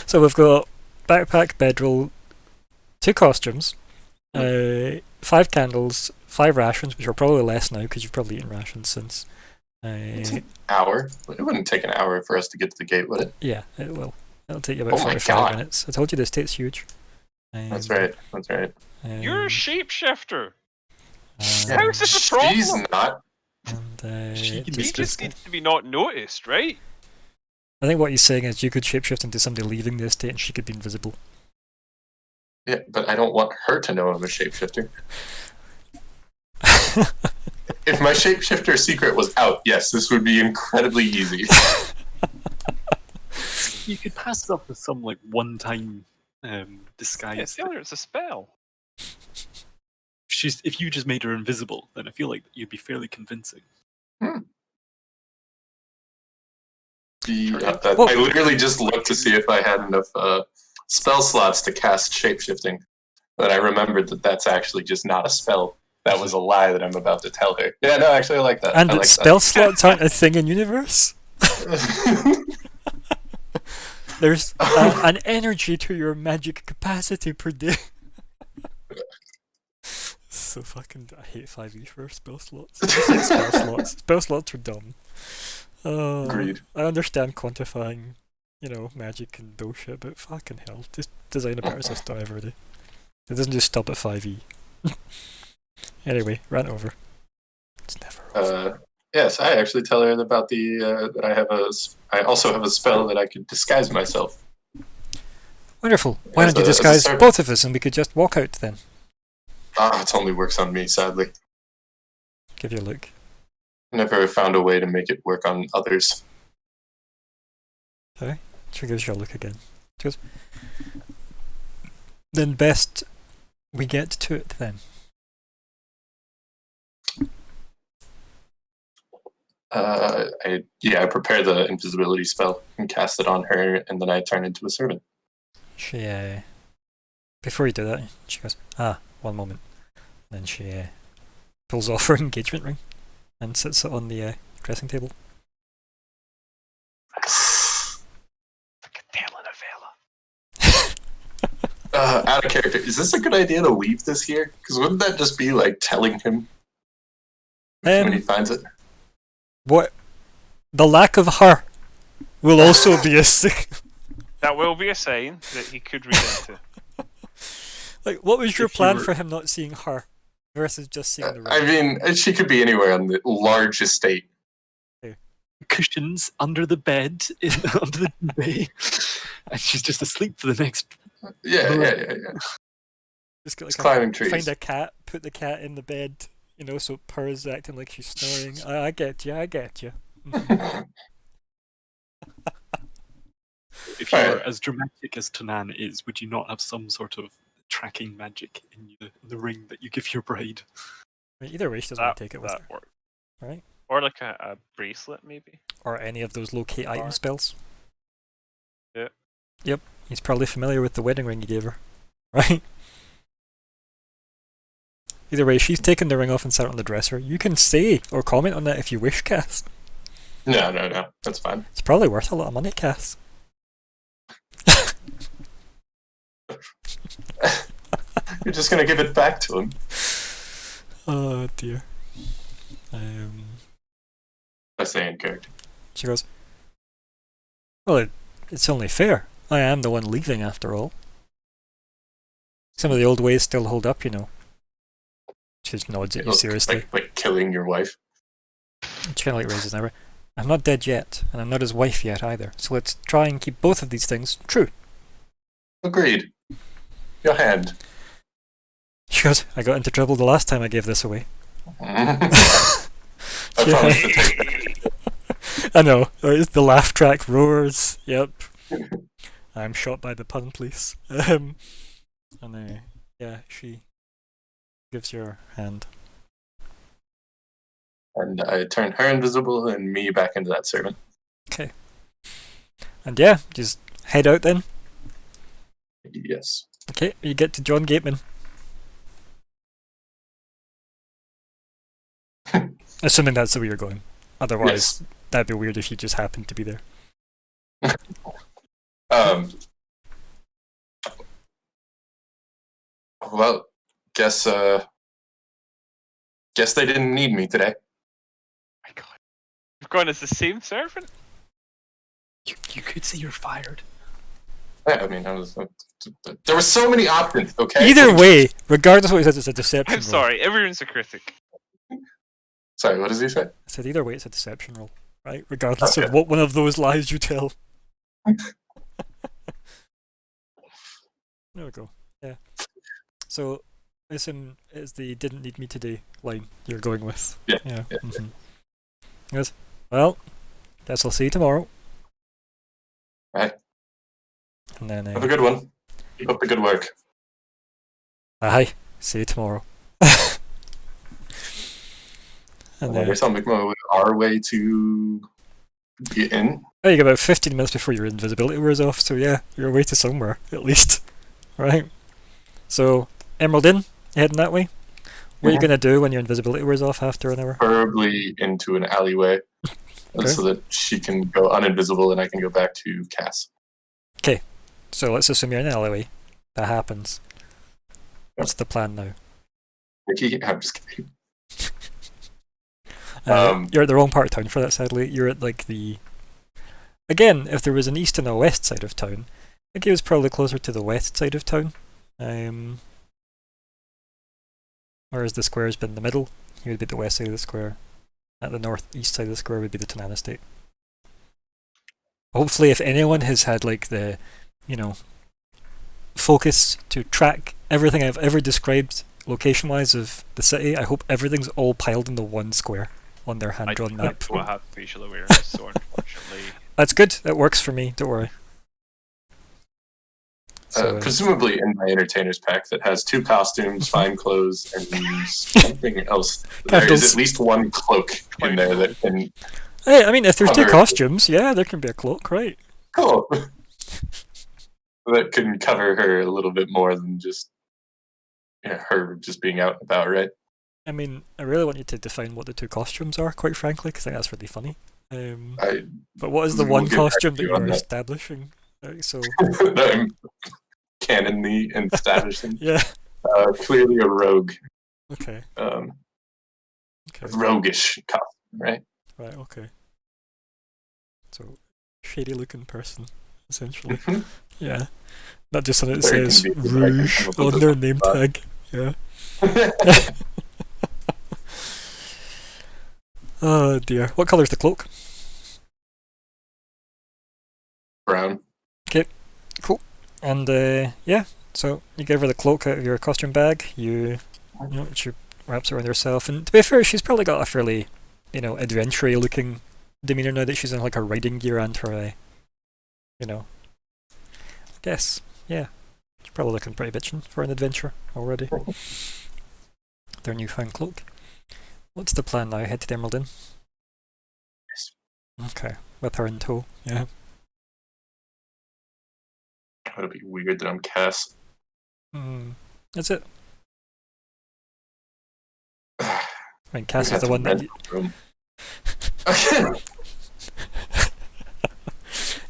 So we've got backpack, bedroll, 2 costumes, 5 candles, 5 rations, which are probably less now because you've probably eaten rations since. It's an hour. It wouldn't take an hour for us to get to the gate, would it? Yeah, it will. It'll take you about Oh my 45 God. minutes. I told you this state's huge. That's right. That's right. You're a Um, shapeshifter. um, How is this a problem? She's not. and, She can He It's just needs to be not noticed, right? I think what he's saying is you could shapeshift into somebody leaving the estate and she could be invisible. Yeah, but I don't want her to know I'm a shapeshifter. If my shapeshifter secret was out, yes, this would be incredibly easy. You could pass it up with some like one-time Yeah, disguise. failure, it's a spell. If you just made her invisible, then I feel like you'd be fairly convincing. Yeah, Well- I literally just looked to see if I had enough spell slots to cast shapeshifting. But I remembered that that's actually just not a spell. That was a lie that I'm about to tell her. Yeah, no, actually, I like that. And I that like spell slots aren't a thing in universe? that. There's an energy to your magic capacity per day. So fucking, I hate 5e for spell slots. I hate spell slots. Spell slots are dumb. Agreed. I understand quantifying, magic and bullshit, but fucking hell, just design a better system every day. It doesn't just stop at 5e. Anyway, rant over. It's never over. Yes, I actually tell her about that I also have a spell that I could disguise myself. Wonderful. Why as don't you a- as a disguise servant. both of us and we could just walk out then? It only works on me, sadly. Give you a look. Never found a way to make it work on others. She gives you a look again. She goes, then best we get to it then. I prepare the invisibility spell and cast it on her, and then I turn into a servant. she before you do that, she goes, "Ah, one moment." Then she pulls off her engagement ring and sits it on the dressing table. Like a telenovela. Out of character, is this a good idea to leave this here? Because wouldn't that just be like telling him when he finds it? What? The lack of her will also be a That will be a sign that he could read into. Like, what was your If you plan were- for him not seeing her versus just seeing the ring? I mean, she could be anywhere on the large estate. Cushions under the bed, under the duvet, and she's just asleep for the next. Yeah. Just get, It's like, climbing trees. find a cat, put the cat in the bed, you know, so it purrs, acting like she's snoring. I get you. If you Right. were as dramatic as Tanan is, would you not have some sort of tracking magic in the ring that you give your bride? I mean, either way, she doesn't want That, to take it with her, that works. right? Or like a bracelet, maybe. Or any of those locate item Or- spells. Yeah. Yep, he's probably familiar with the wedding ring you gave her, right? Either way, she's taken the ring off and sat it on the dresser. You can say or comment on that if you wish, Cass. No, that's fine. It's probably worth a lot of money, Cass. You're just gonna give it back to him. Oh dear. I say in character. She goes, "Well, it's only fair. I am the one leaving after all. Some of the old ways still hold up, you know." She just nods at you seriously. Like killing your wife. She kind of like raises an eyebrow. "I'm not dead yet, and I'm not his wife yet either. So let's try and keep both of these things true." Agreed. Your hand. She goes, "I got into trouble the last time I gave this away." I promise to take that. I know. The laugh track roars. Yep. I'm shot by the pun police. And yeah, she gives your hand. And I turn her invisible and me back into that servant. And yeah, just head out then. Yes. Okay, you get to John Gateman. Assuming that's the way you're going. Otherwise, that'd be weird if you just happened to be there. Well, guess they didn't need me today. My God. You've gone as the same servant? You could say you're fired. Yeah, I mean, there were so many options. Okay. Either way, regardless of what he says, it's a deception I'm roll. sorry, everyone's a critic. Sorry, what does he say? I said either way, it's a deception roll, right? Regardless of Okay. what one of those lies you tell. There we go. Yeah. So, I assume it's the "didn't need me today" line you're going with. Yeah. Yeah. Mm-hmm. Yes. Well, guess I'll see you tomorrow. Right. And then, Have a good one. Keep up the good work. aye, see you tomorrow. And I guess I'll make our way to get in. oh, you got about 15 minutes before your invisibility wears off, so yeah, you're away to somewhere, at least. Right? So, Emerald Inn, you heading that way? What are you Mhm. going to do when your invisibility wears off after an hour? Preferably into an alleyway. Okay. So that she can go uninvisible and I can go back to Cass. So let's assume you're in an alleyway. That happens. What's the plan now? Ricky, I'm just kidding. You're at the wrong part of town for that, sadly. You're at like the... Again, if there was an east and a west side of town, I think it was probably closer to the west side of town. Whereas the square's been in the middle, he would be at the west side of the square. At the northeast side of the square would be the Tanan estate. Hopefully, if anyone has had like the, focus to track everything I've ever described location-wise of the city, I hope everything's all piled in the one square on their hand-drawn map. I have facial awareness, so unfortunately... That's good. That works for me. Don't worry. So, Presumably in my entertainer's pack that has 2 costumes, fine clothes, and something else. There Candles. is at least 1 cloak in there that can... hey, I mean, if there's 2 Cover. costumes, yeah, there can be a cloak, right? Cool. that can cover her a little bit more than just her just being out and about, right? I mean, I really want you to define what the two costumes are, quite frankly, because I think that's really funny. But what is the we'll one get back costume to that you on you're that. establishing? So that I'm canonly establishing. yeah, Clearly a rogue, okay, okay. okay, Roguish costume, right? right, okay. So shady looking person, essentially. Mhm. Yeah, not just something that Very says convenient that I can Rouge come up with on this their on the name spot. tag. Yeah. Oh dear. What colour's the cloak? Brown. And yeah, so you give her the cloak out of your costume bag. She wraps it around herself. And to be fair, she's probably got a fairly, adventure looking demeanor now that she's in like her riding gear and her, I guess, yeah, she's probably looking pretty bitchin' for an adventure already. Their newfound cloak. What's the plan now? Head to the Emerald Inn? Yes. Okay, with her in tow. Yeah. That'd be weird that I'm Cass. Is it? I mean, We Cass is have the to one that. rent a room.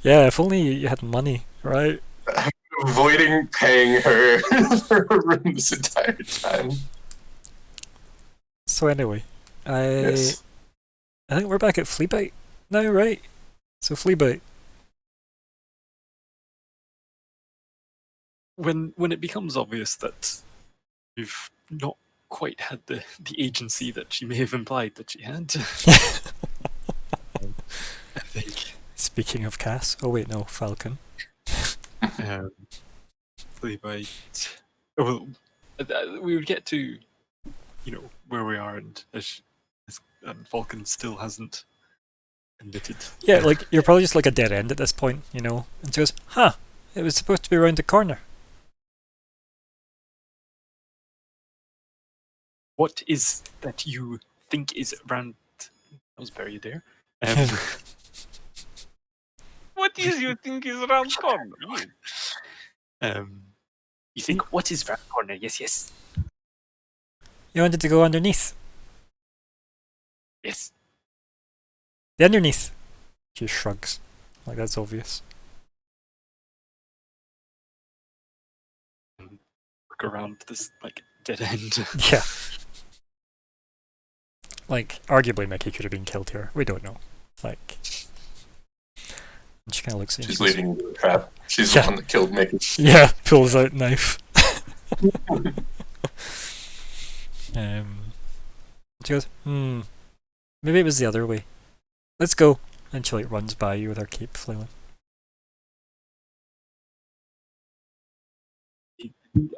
Yeah, if only you had money, right? Avoiding paying her for a room this entire time. So anyway, Yes. I think we're back at Fleabite now, right? So Fleabite. When it becomes obvious that we've not quite had the agency that she may have implied that she had, I think Speaking of Cass, oh wait, no, Falcon. Fleabite. Well, we would get to, where we are, and as Falcon still hasn't admitted. Yeah, like you're probably just like a dead end at this point, And she goes, "Huh? It was supposed to be around the corner." What is that you think is around? That was buried there. What is you think is around corner? You think what is around the corner? Yes, yes, You wanted to go underneath. yes. The underneath. She shrugs. Like that's obvious. Look around this like dead end. Yeah. Like, arguably Mickey could have been killed here. We don't know. Like, and she kind of looks at you. She's leading into the trap. She's Yeah. the one that killed Mickey. Yeah, pulls out knife. She goes, maybe it was the other way. Let's go. And she like runs by you with her cape flailing.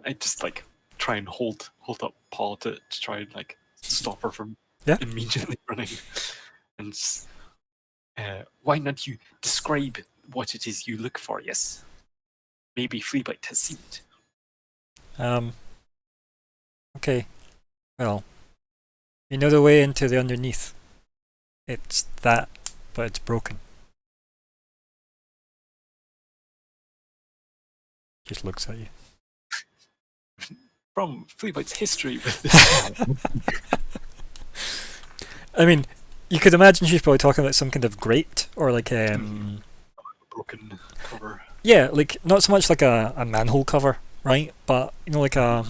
I just like try and hold up Paul to try and like stop her from immediately running. And why not you describe what it is you look for? Yes, maybe Fleabite has seen it. Okay. Well, you know the way into the underneath. It's that, but it's broken. Just looks at you. From Fleabite's history with this, I mean, you could imagine she's probably talking about some kind of grate or like broken cover. yeah, like not so much like a manhole cover, right? But like a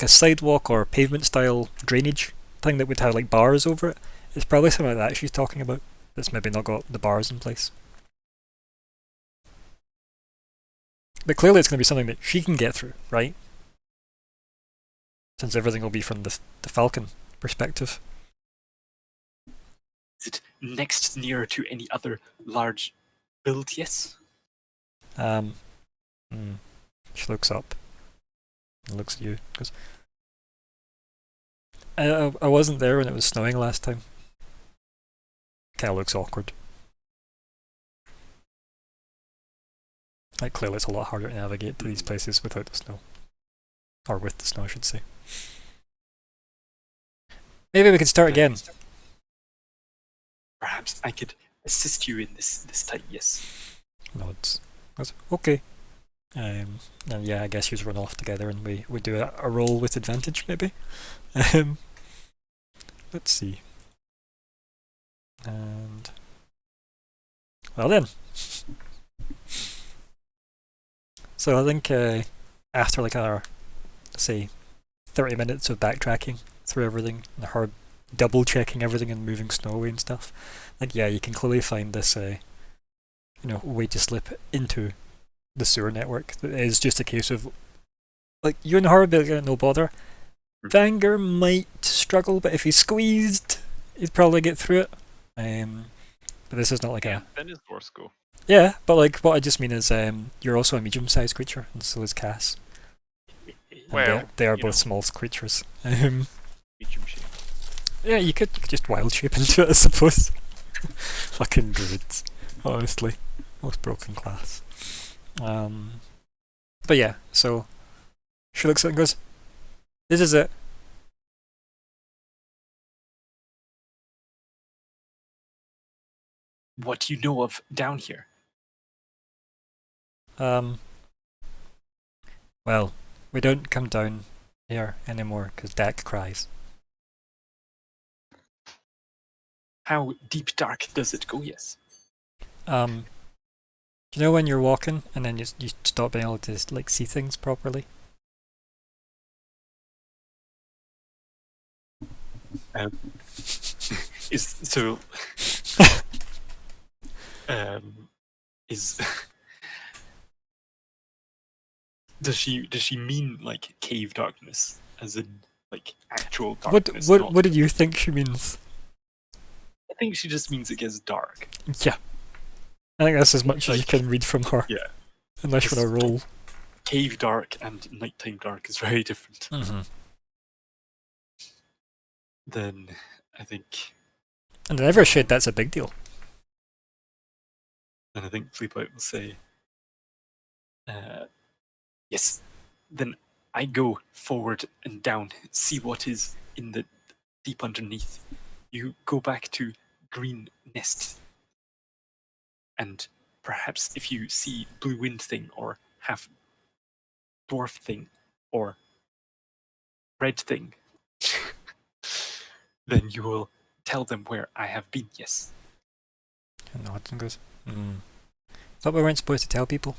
sidewalk or pavement style drainage thing that would have like bars over it. It's probably something like that she's talking about. That's maybe not got the bars in place. But clearly it's going to be something that she can get through, right? Since everything will be from the Falcon perspective. Is it next near to any other large build? Yes. She looks up and looks at you. Goes, I wasn't there when it was snowing last time. Kind of looks awkward. Like clearly it's a lot harder to navigate to these places without the snow. Or with the snow, I should say. Maybe we could start again. Perhaps I could assist you in this time. Yes. Nods. Goes, okay. And yeah, I guess you run off together and we do a roll with advantage, maybe. Um, let's see. And well then. So I think after like our, say, 30 minutes of backtracking through everything and her double checking everything and moving snow away and stuff, like yeah, you can clearly find this way to slip into the sewer network. It is just a case of like you and her will get no bother. Vanger might struggle, but if he's squeezed, he'd probably get through it. But this is not like a Then is Vorsko. yeah. But like what I just mean is, you're also a medium-sized creature, and so is Cass. And Well, they are you both know. small creatures. Medium shape. Yeah, you could just wild shape into it, I suppose. Fucking druids, honestly, most broken class. But yeah, so she looks at it and goes, "This is it." What do you know of down here? Well, we don't come down here anymore because Dak cries. How deep dark does it go? Yes. You know when you're walking and then you stop being able to like see things properly? Is so. Is does she mean like cave darkness, as in like actual darkness? What did you think she means? I think she just means it gets dark. Yeah, I think that's as much as you Like- can read from her. Yeah. Unless you're gonna roll. Cave dark and nighttime dark is very different. Mm-hmm. Then I think, And in Evershade, that's a big deal. and I think Fleetwood will say, yes. Then I go forward and down, see what is in the deep underneath. You go back to Green Nest, and perhaps if you see Blue Wind thing or half dwarf thing or red thing, then you will tell them where I have been. Yes. And nods and goes, Thought we weren't supposed to tell people.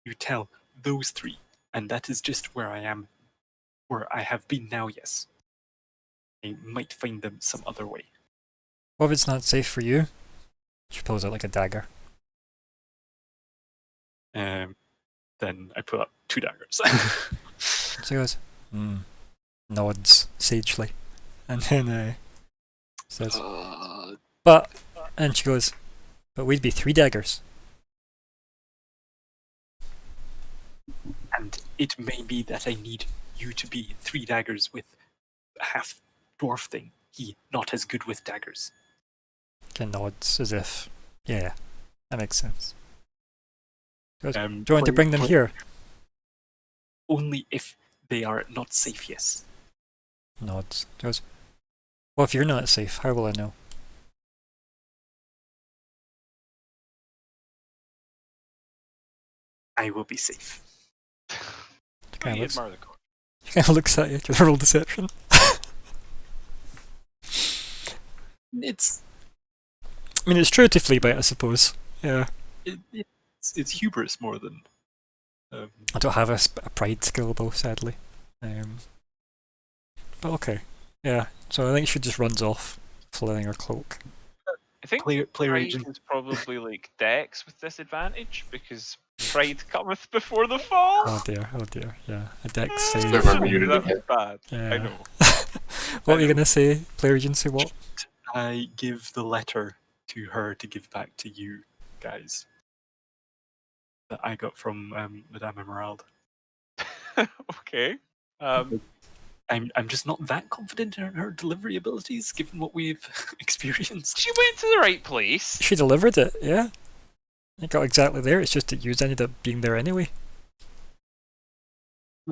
You tell those three, and that is just where I am, where I have been now. Yes. I might find them some other way. What if it's not safe for you? She pulls out like a dagger. Then I pull up 2 daggers. So he goes, nods sagely. And then says, but, and she goes, but we'd be 3 daggers. And it may be that I need you to be 3 daggers with a half dwarf thing. He not as good with daggers. Kind of nods as if, yeah, that makes sense. Goes, do you want to Play- bring them play- here? Only if they are not safe, yes. Nods. Goes, well, if you're not safe, how will I know? I will be safe. Kinda You looks- admire the card. She kind of looks at you. Do you want to roll deception? It's I mean, it's true to Fleabite, I suppose. Yeah. it's hubris more than. I don't have a pride skill though, sadly. But okay. Yeah. So I think she just runs off, flailing her cloak. I think Player Pride agent. is probably like Dex with disadvantage because Pride cometh before the fall. Oh dear. Yeah. A dex They're save. very muted That again. was bad. Yeah. I know. What were you gonna say? Player agency? What? I give the letter to her to give back to you guys that I got from Madame Emerald. Okay. I'm just not that confident in her delivery abilities, given what we've experienced. She went to the right place. She delivered it. Yeah. It got exactly there. It's just that you ended up being there anyway.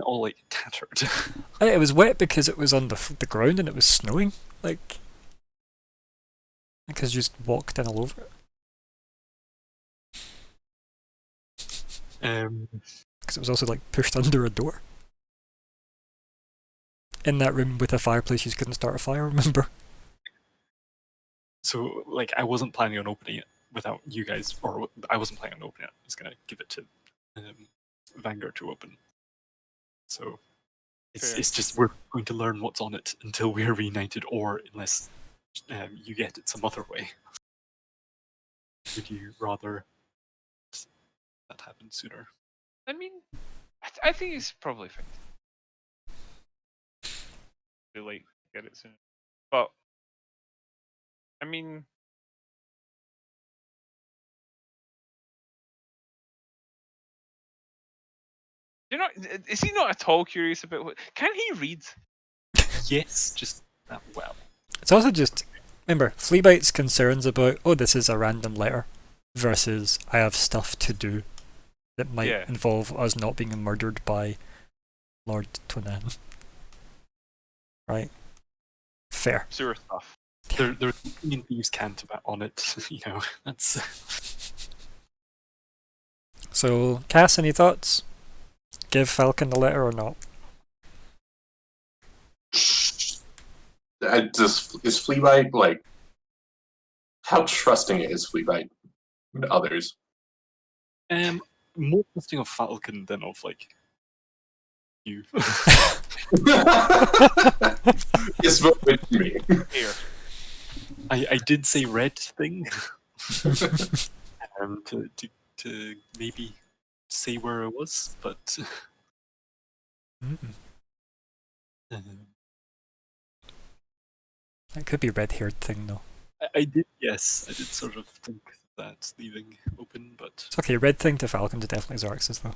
All like tattered. And it was wet because it was on the ground and it was snowing. Like, because you just walked in all over it. Because it was also like pushed under a door. In that room with a fireplace, you couldn't start a fire, remember? So, like, I wasn't planning on opening it without you guys, or I wasn't planning on opening it. I was gonna give it to Vanguard to open. So, Fair. it's just we're going to learn what's on it until we're reunited, or unless you get it some other way. Would you rather that happen sooner? I mean, I think it's probably fine. Too late to get it soon. But I mean, you're not. Is he not at all curious about what? Can he read? Yes, just that well. It's also just, remember, Fleabite's concerns about, oh, this is a random letter, versus I have stuff to do that might Yeah. involve us not being murdered by Lord Tonan. Right? Fair. Sewer stuff. There are million thieves can't on it. You know, that's. So, Cass, any thoughts? Give Falcon the letter or not? Is Fleabite like? How trusting is Fleabite with others? More trusting of Falcon than of like you. It's both with me. Here. I did say red thing. To maybe say where I was, but That could be a red-haired thing, though. I did sort of think that leaving open, but It's okay, red thing to Falcon to definitely Xerxes, though.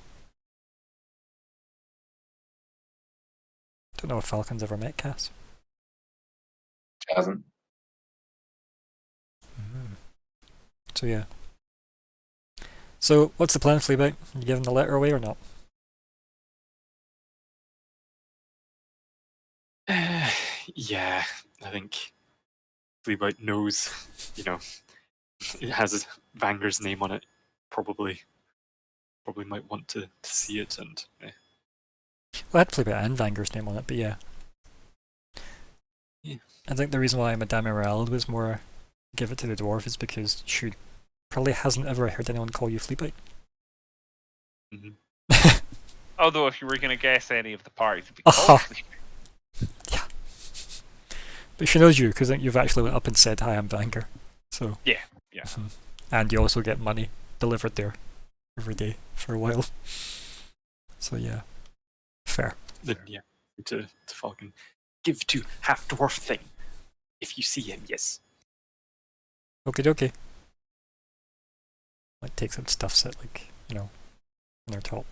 Don't know if Falcon's ever met Cass. Hasn't. So yeah. So what's the plan, Fleabite? You giving the letter away or not? yeah, I think Fleabite knows, you know, it has Vanger's name on it. Probably might want to see it, and Well, I had Fleabite and Vanger's name on it, but yeah. Yeah. I think the reason why Madame Emerald was more give it to the dwarf is because she probably hasn't ever heard anyone call you Fleabite. Although, if you were going to guess any of the parties, it'd be Uh-huh. called Yeah. But she knows you because you've actually went up and said, hi, I'm Vanger. So. Yeah. And you also get money delivered there every day for a while. So yeah. Fair. then yeah, to Falcon, give to half dwarf thing. If you see him, yes. Okie dokie. Like takes out stuffs at like, you know, on their top.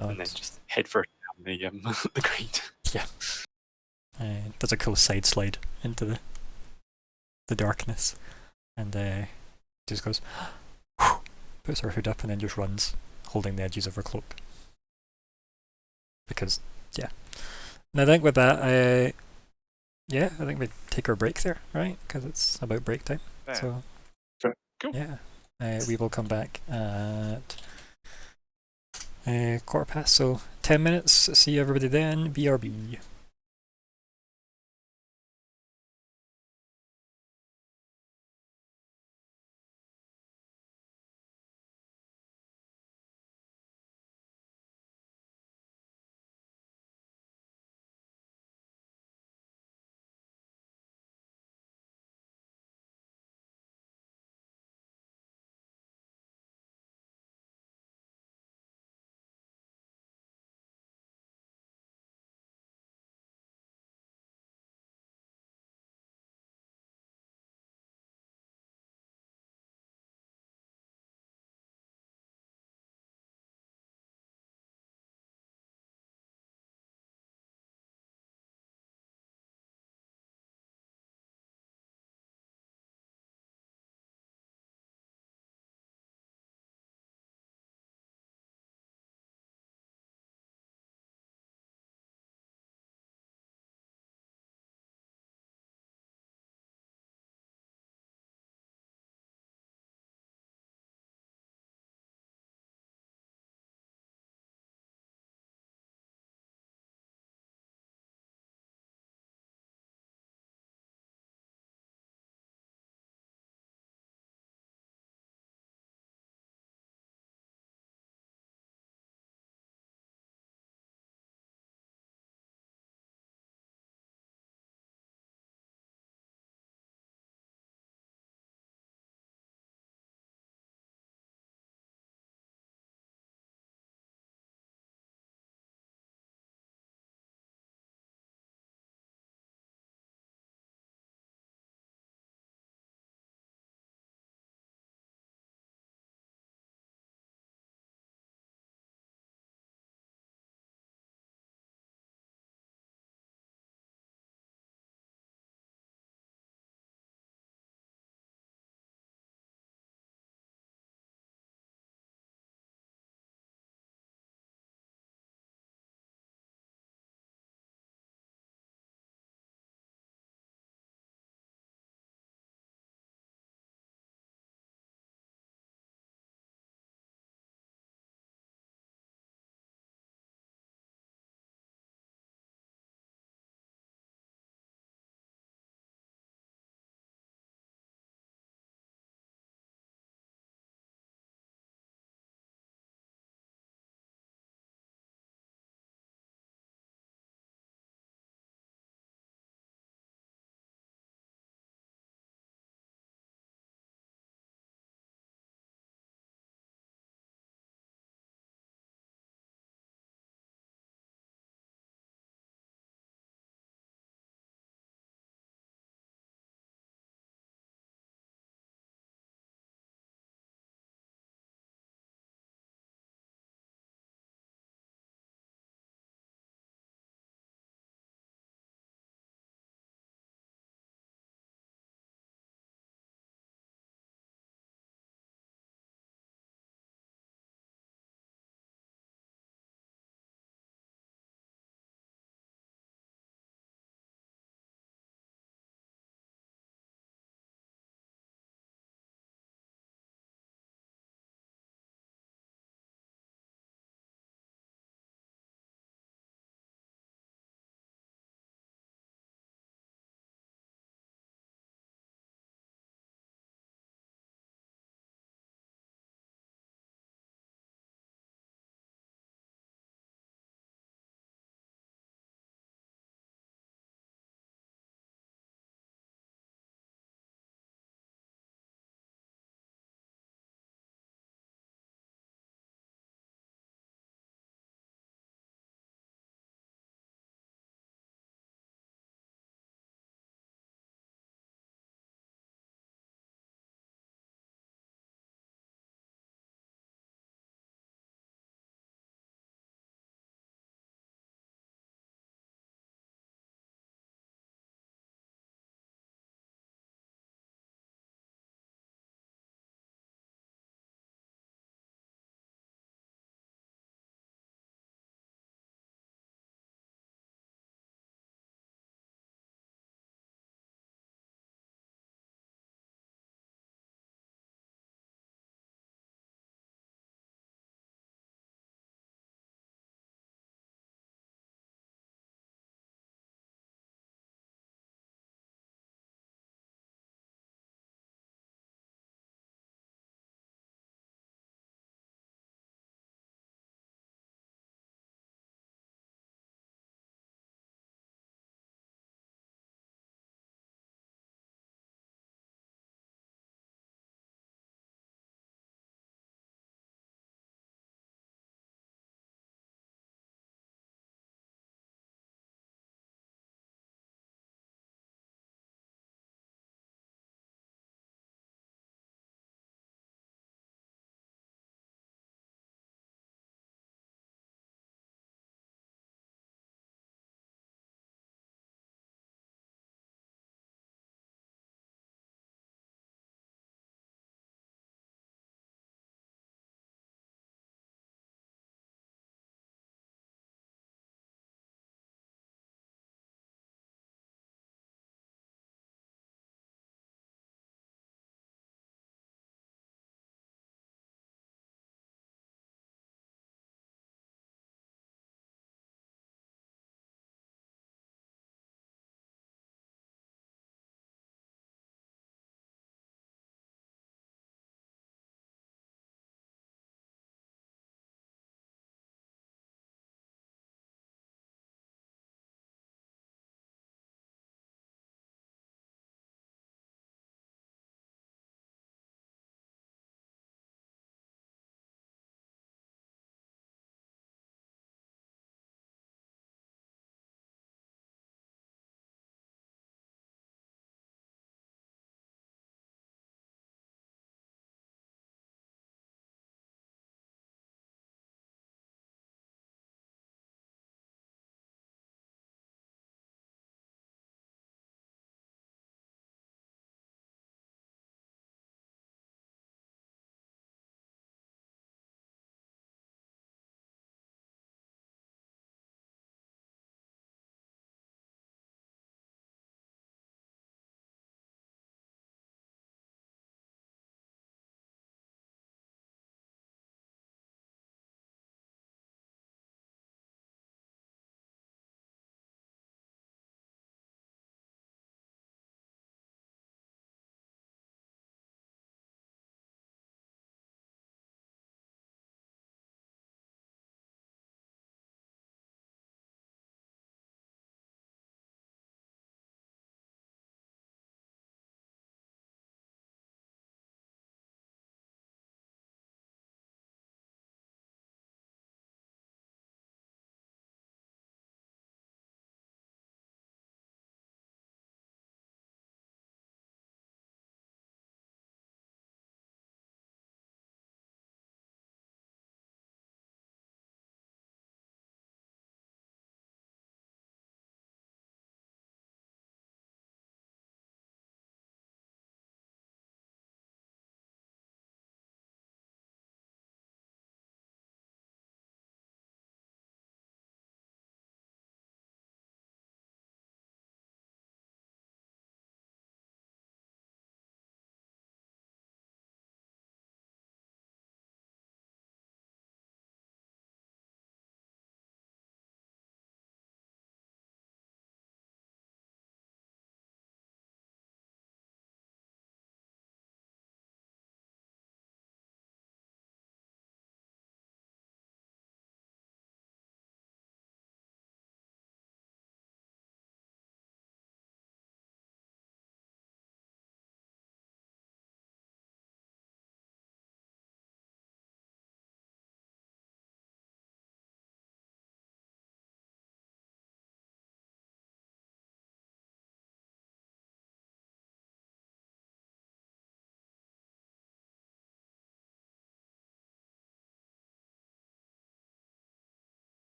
And then just head first down the the grate. Does a cool side slide into the darkness, and just goes, puts her hood up, and then just runs, holding the edges of her cloak. Because yeah, and I think with that, I think we take our break there, right? Because it's about break time. Yeah. So Sure. Cool. Yeah, we will come back at 1:15. So 10 minutes. See everybody then. BRB.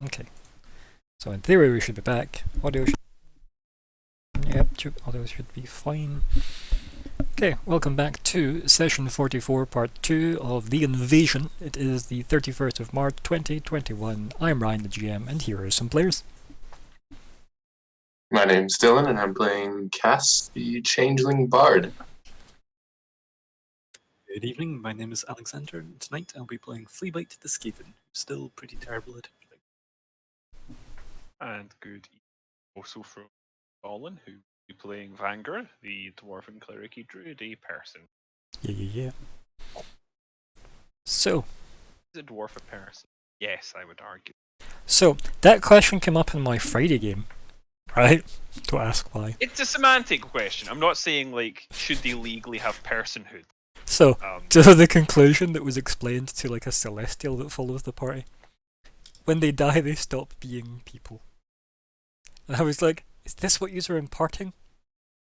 Okay. So in theory we should be back. Audio should... Yep, audio should be fine. Okay, welcome back to session 44, part 2 of The Invasion. It is the 31st of March 2021. I'm Ryan, the GM, and here are some players. My name's Dylan, and I'm playing Cass, the Changeling Bard. Good evening, my name is Alexander, and tonight I'll be playing Fleabite the Skaven, who's still pretty terrible at everything. And good evening also from Colin, who will be playing Vanguard, the Dwarven Clericy Druidy person. Yeah. So, Is a dwarf a person? Yes, I would argue. So, that question came up in my Friday game, right? Don't ask why. It's a semantic question. I'm not saying, like, should they legally have personhood? So, to the conclusion that was explained to like a celestial that follows the party. When they die, they stop being people. And I was like, is this what you're imparting?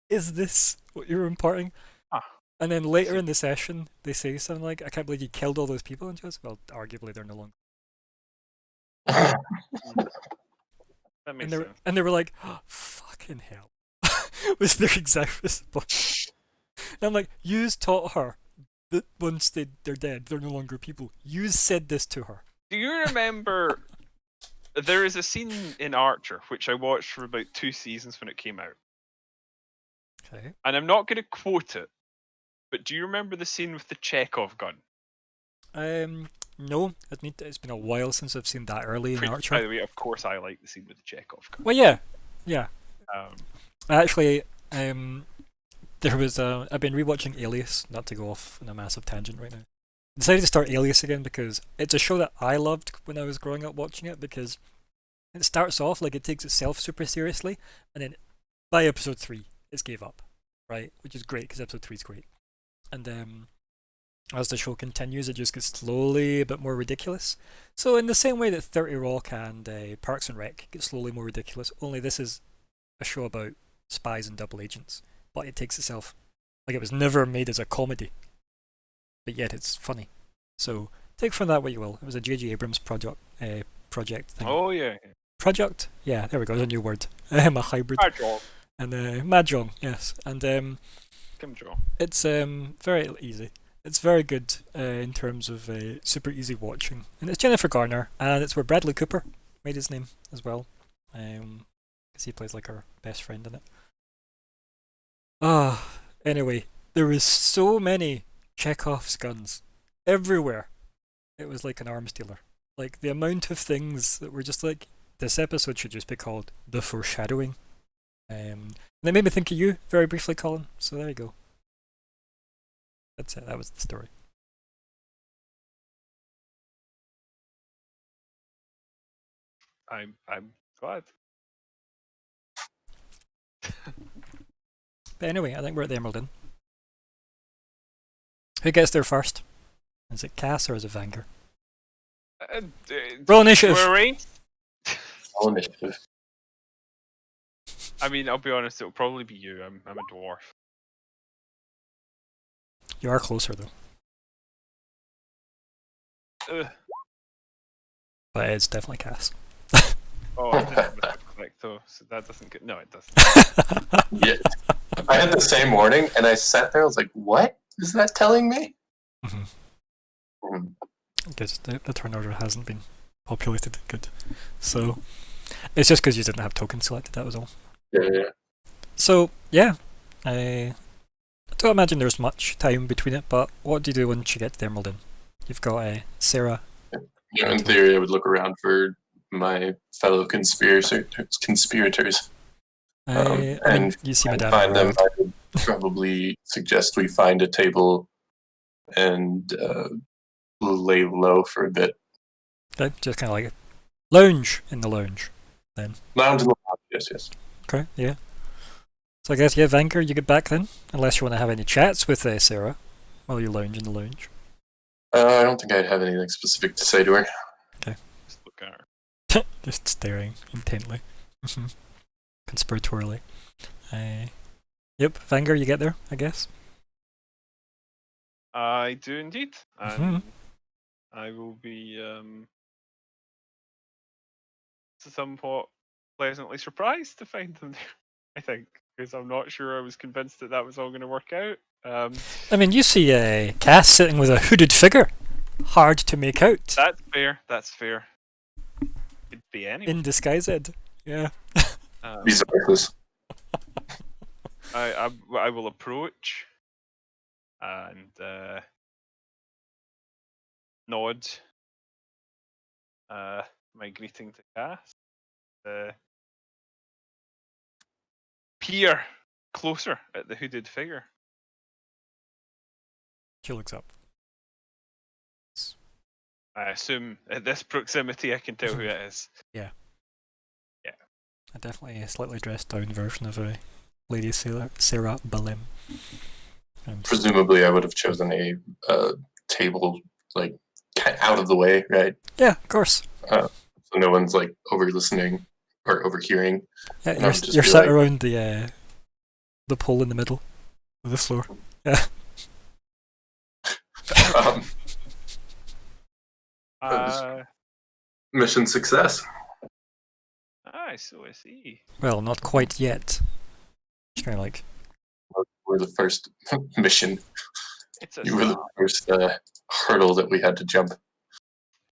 Is this what you're imparting? Ah. And then later in the session, they say something like, I can't believe you killed all those people. And she goes, well, arguably they're no longer. That makes sense. And they were like, oh, fucking hell. Was their exact response. And I'm like, yous taught her that once they're dead, they're no longer people. Yous said this to her. Do you remember there is a scene in Archer which I watched for about 2 seasons when it came out, Okay. and I'm not going to quote it, but do you remember the scene with the Chekhov gun? No, it's been a while since I've seen that early in By Archer. the way, of course I like the scene with the Chekhov gun. Well, yeah. Um, Actually, there was I've been rewatching Alias, not to go off on a massive tangent right now. Decided to start Alias again because it's a show that I loved when I was growing up watching it, because it starts off like it takes itself super seriously, and then by episode 3 it's gave up, right? Which is great because episode 3 is great. And as the show continues, it just gets slowly a bit more ridiculous. So in the same way that 30 Rock and Parks and Rec get slowly more ridiculous, only this is a show about spies and double agents, but it takes itself like it was never made as a comedy, but yet it's funny. So take from that what you will. It was a J.J. Abrams project thing. oh yeah, Project? Yeah, there we go. There's a new word. I'm a hybrid. Mahjong. And Mahjong, yes. And Kim Jong. it's very easy. It's very good in terms of super easy watching. And it's Jennifer Garner, and it's where Bradley Cooper made his name as well. Because he plays like her best friend in it. Anyway, there was so many Chekhov's guns everywhere. It was like an arms dealer. Like the amount of things that were just like, this episode should just be called The Foreshadowing. And it made me think of you very briefly, Colin. So there you go. That's it. That was the story. I'm glad. But anyway, I think we're at the Emerald Inn. Who gets there first? Is it Cass or is it Vanguard? Roll initiative! We're arranged. All initiative. I mean, I'll be honest, it'll probably be you. I'm a dwarf. You are closer though. Ugh. But it's definitely Cass. Oh, I didn't click though, so that doesn't get. No, it doesn't. Yeah. I had the same warning, and I sat there. I was like, "What is that telling me?" I guess the turn order hasn't been populated good. So it's just because you didn't have tokens selected, that was all. Yeah. So yeah, I don't imagine there's much time between it, but what do you do once you get to the Emerald Inn? You've got Sarah. You know, in theory, I would look around for my fellow conspirators. I mean, And you see and Madame find them. around. I would probably suggest we find a table and lay low for a bit. Okay, just kind of like lounge in the lounge. Lounge in the lounge, yes. Okay, yeah. So I guess, yeah, Vanguard, you get back then, unless you want to have any chats with Sarah while you lounge in the lounge. I don't think I'd have anything specific to say to her. Just look at her. Just staring intently. Conspiratorially. Yep, Vanguard, you get there, I guess. I do indeed, and I will be somewhat pleasantly surprised to find them there. I think because I'm not sure I was convinced that that was all going to work out. I mean, you see Cass sitting with a hooded figure. Hard to make out. That's fair. That's fair. Could be anyone. Indisguised. Yeah. These are reckless. I will approach and nod my greeting to Cass. Peer closer at the hooded figure. She looks up. I assume at this proximity I can tell who it is. Definitely a slightly dressed down version of a Lady Sarah Balim. Presumably, I would have chosen a table like out of the way, right? Yeah, of course. So no one's like over listening or overhearing. Yeah, And you're, I would just you're be sat like- around the pole in the middle of the floor. Yeah. Mission success. So I see. Well, not quite yet. It's kind of like, We're the first mission. It's a You were the first hurdle that we had to jump.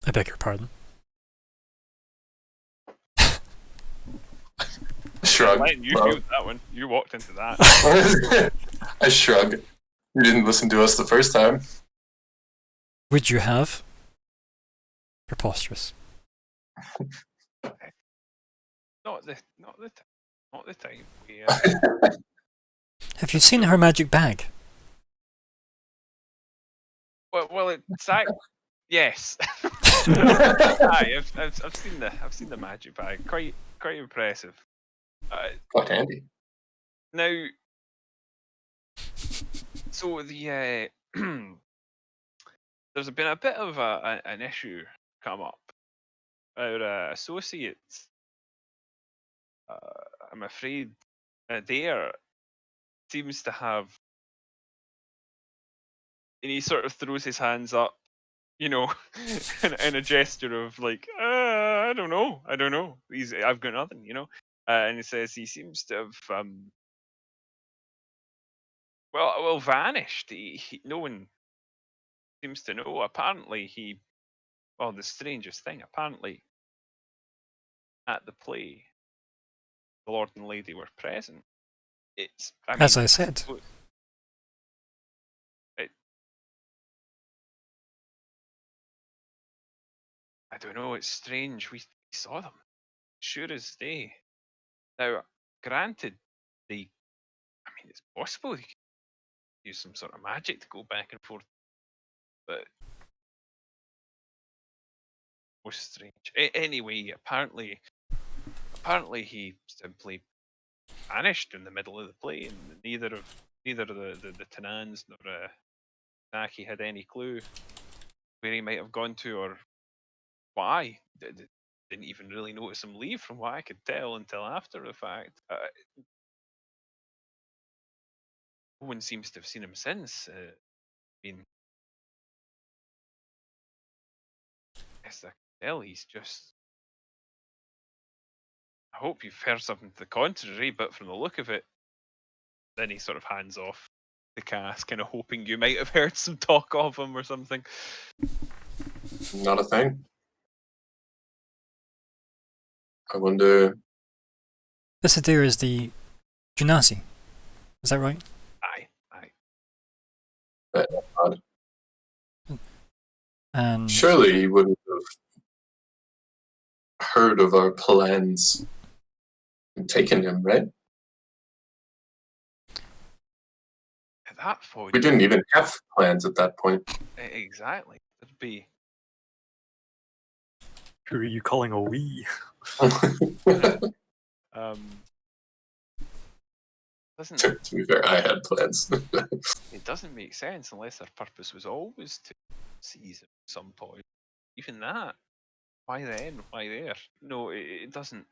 I beg your pardon. Shrug. Len, you Well, knew that one. You walked into that. I shrug. You didn't listen to us the first time. Would you have? Preposterous. Not the time. We, Have you seen her magic bag? well, yes. Aye, I've seen the magic bag. Quite impressive. Quite handy. Now, so the there's been a bit of an issue come up. Our associates, I'm afraid, there seems to have. And he sort of throws his hands up, in a gesture of like, I don't know. I've got nothing, and he says he seems to have, vanished. No one seems to know. Apparently, the strangest thing. Apparently, at the play, the Lord and Lady were present. As I said. I don't know. It's strange. We saw them, sure as day. Now, granted, it's possible they could use some sort of magic to go back and forth, but most strange. Anyway, apparently he simply vanished in the middle of the play, and neither of the Tanans nor Naki had any clue where he might have gone to or why. Didn't even really notice him leave, from what I could tell, until after the fact. No one seems to have seen him since. Yes, I can tell he's just. I hope you've heard something to the contrary, but from the look of it, then he sort of hands off the Cass, kind of hoping you might have heard some talk of him or something. Not a thing. I wonder. This there is the Genasi. Is that right? Aye. Odd. And Surely he wouldn't have heard of our plans and taken him, right? At that point, We didn't even have plans at that point. exactly. It'd be. Who are you calling a we? Doesn't To be fair, I had plans. it doesn't make sense unless their purpose was always to seize him at some point. Even that, why then? Why there? No, it doesn't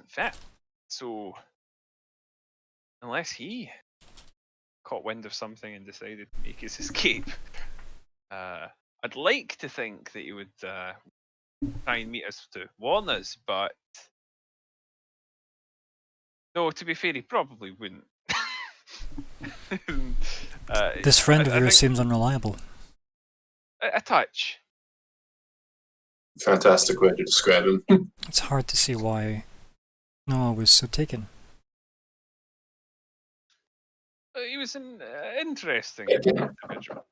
fit. So unless he caught wind of something and decided to make his escape, I'd like to think that he would try and meet us to warn us, but no, to be fair, he probably wouldn't. This friend of I yours think seems unreliable. a touch. Fantastic way to describe him. It's hard to see why Noah was so taken. He was an interesting individual.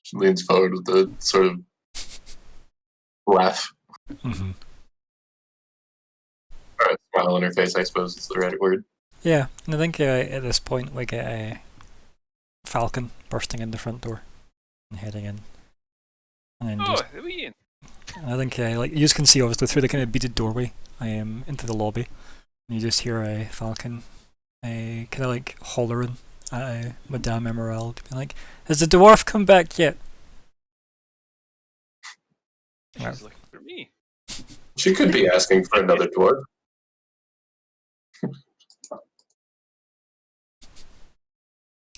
She leans forward with a sort of laugh. Mm-hmm. Or a smile on her face, I suppose is the right word. Yeah, and I think at this point we get a Falcon bursting in the front door and heading in. And then Oh, just, the wee Ian. I think like you can see obviously through the kind of beaded doorway into the lobby. And you just hear a Falcon kind of like hollering at Madame Emerald, being like, "Has the dwarf come back yet?" She's looking for me. She could be asking for another dwarf.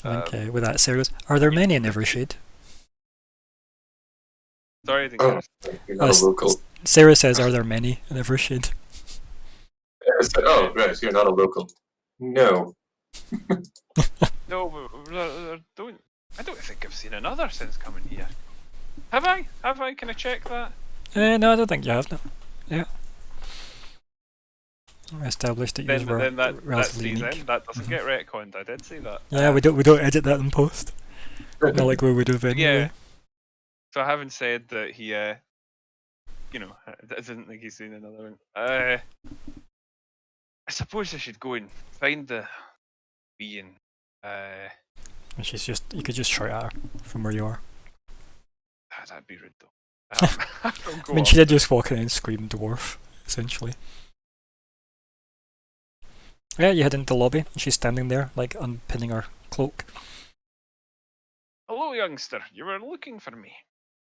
I think with that, Sarah goes, "Are there many in Evershade?" Sorry, I didn't Oh, get it. you're not a local. Sarah says, "Are there many in Evershade?" I said, oh, right, you're not a local. No. No, I don't think I've seen another since coming here. Have I? Have I? Can I check that? No, I don't think you have. No. Yeah. I established that you Then, were then that relatively stays unique. in. That doesn't get retconned. I did see that. Yeah, we don't edit that in post. Not like we would have anyway. Yeah. So I haven't said that he, you know, doesn't think he's seen another one. I suppose I should go and find the wee and And she's just, you could just shout at her from where you are. that'd be rude though. I'll go I mean, she up. did just walk in and scream dwarf, essentially. Yeah, you head into the lobby, and she's standing there, like, unpinning her cloak. Hello, youngster. You were looking for me.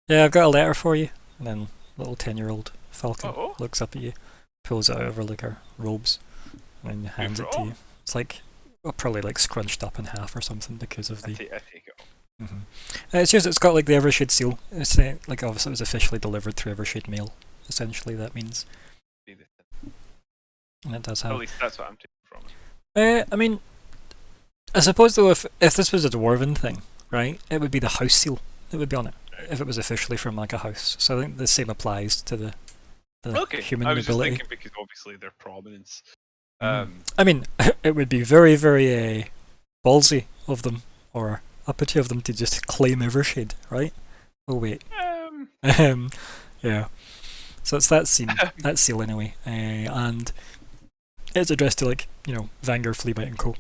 Yeah, I've got a letter for you. And then little 10-year-old Falcon Uh-oh. looks up at you, pulls it out of her, like, her robes, and then hands it to you. It's like, probably like scrunched up in half or something because of I the... take it off. It's just, it's got like the Evershade seal. It's like, obviously it was officially delivered through Evershade mail, essentially, that means. And it does At have... least that's what I'm taking from it. I mean, I suppose though, if this was a dwarven thing, right, it would be the house seal that would be on it, if it was officially from like a house. So I think the same applies to the Okay, human I was nobility. just thinking because obviously their prominence. I mean, it would be very, very ballsy of them, or uppity of them, to just claim Evershade, right? Oh wait, yeah. So it's that scene, that seal anyway, and it's addressed to, like, you know, Vanguard, Fleabite and Co.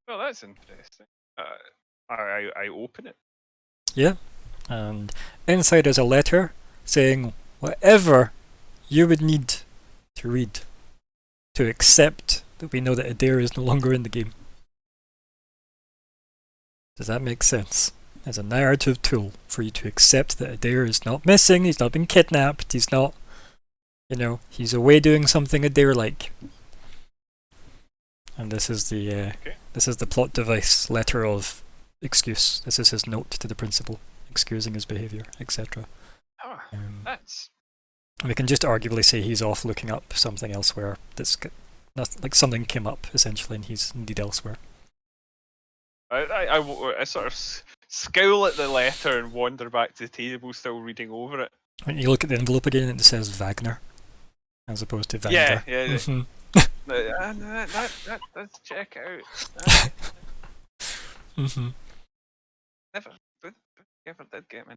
Well, that's interesting. I open it. Yeah, and inside is a letter saying whatever you would need to read to accept that we know that Adair is no longer in the game. Does that make sense? As a narrative tool for you to accept that Adair is not missing, he's not been kidnapped, he's not, you know, he's away doing something Adair-like. And this is the this is the plot device letter of excuse. This is his note to the principal, excusing his behaviour, etc. Oh, that's... We can just arguably say he's off looking up something elsewhere. That's like something came up essentially, and he's indeed elsewhere. I sort of scowl at the letter and wander back to the table, still reading over it. When you look at the envelope again, it says Wagner, as opposed to Wagner. Yeah. Mhm. Let's check it out. Mhm. Never did get me.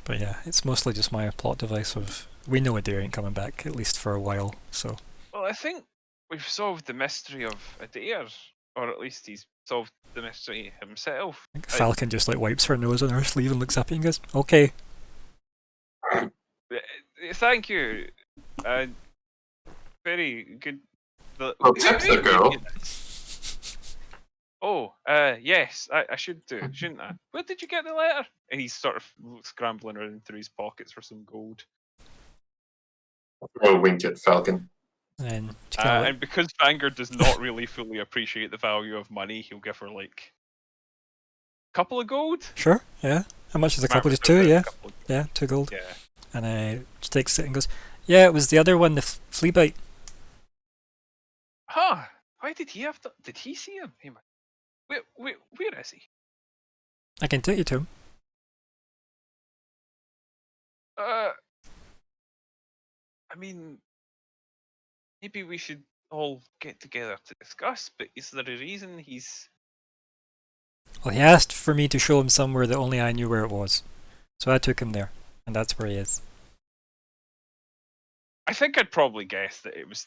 But yeah, it's mostly just my plot device of we know Adair ain't coming back, at least for a while. So Well, I think we've solved the mystery of Adair, or at least he's solved the mystery himself. I think Falcon just like wipes her nose on her sleeve and looks up at you and goes, "Okay." Thank you. Very good. Well, tip the girl. Oh, yes, I should do, shouldn't I? Where did you get the letter? And he's sort of scrambling around through his pockets for some gold. Oh, wink at Falcon. And And because Vanguard does not really fully appreciate the value of money, he'll give her like couple of gold. Sure, yeah. How much is a couple? Might Just have two, a yeah. couple of- Yeah, 2 gold. Yeah. And she takes it and goes, yeah, it was the other one, the flea bite. Huh? Why did he have to? Did he see him? Where is he? I can take you to him. I mean, maybe we should all get together to discuss. But is there a reason he's? Well, he asked for me to show him somewhere that only I knew where it was. So I took him there, and that's where he is. I think I'd probably guess that it was.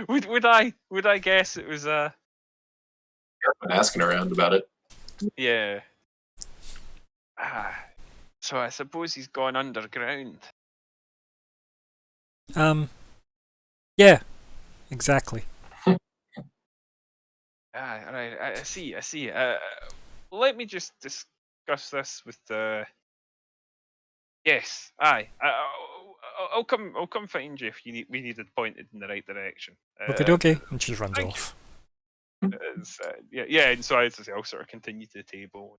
would I? Would I guess it was? I've been asking around about it. Yeah. So I suppose he's gone underground. Yeah, exactly. Right. I see. I see. Let me just discuss this with the. Yes. Aye. I'll come. I'll come find you if you need. We needed pointed in the right direction. Okay, and she runs thank off. Yeah. And so I say I'll sort of continue to the table.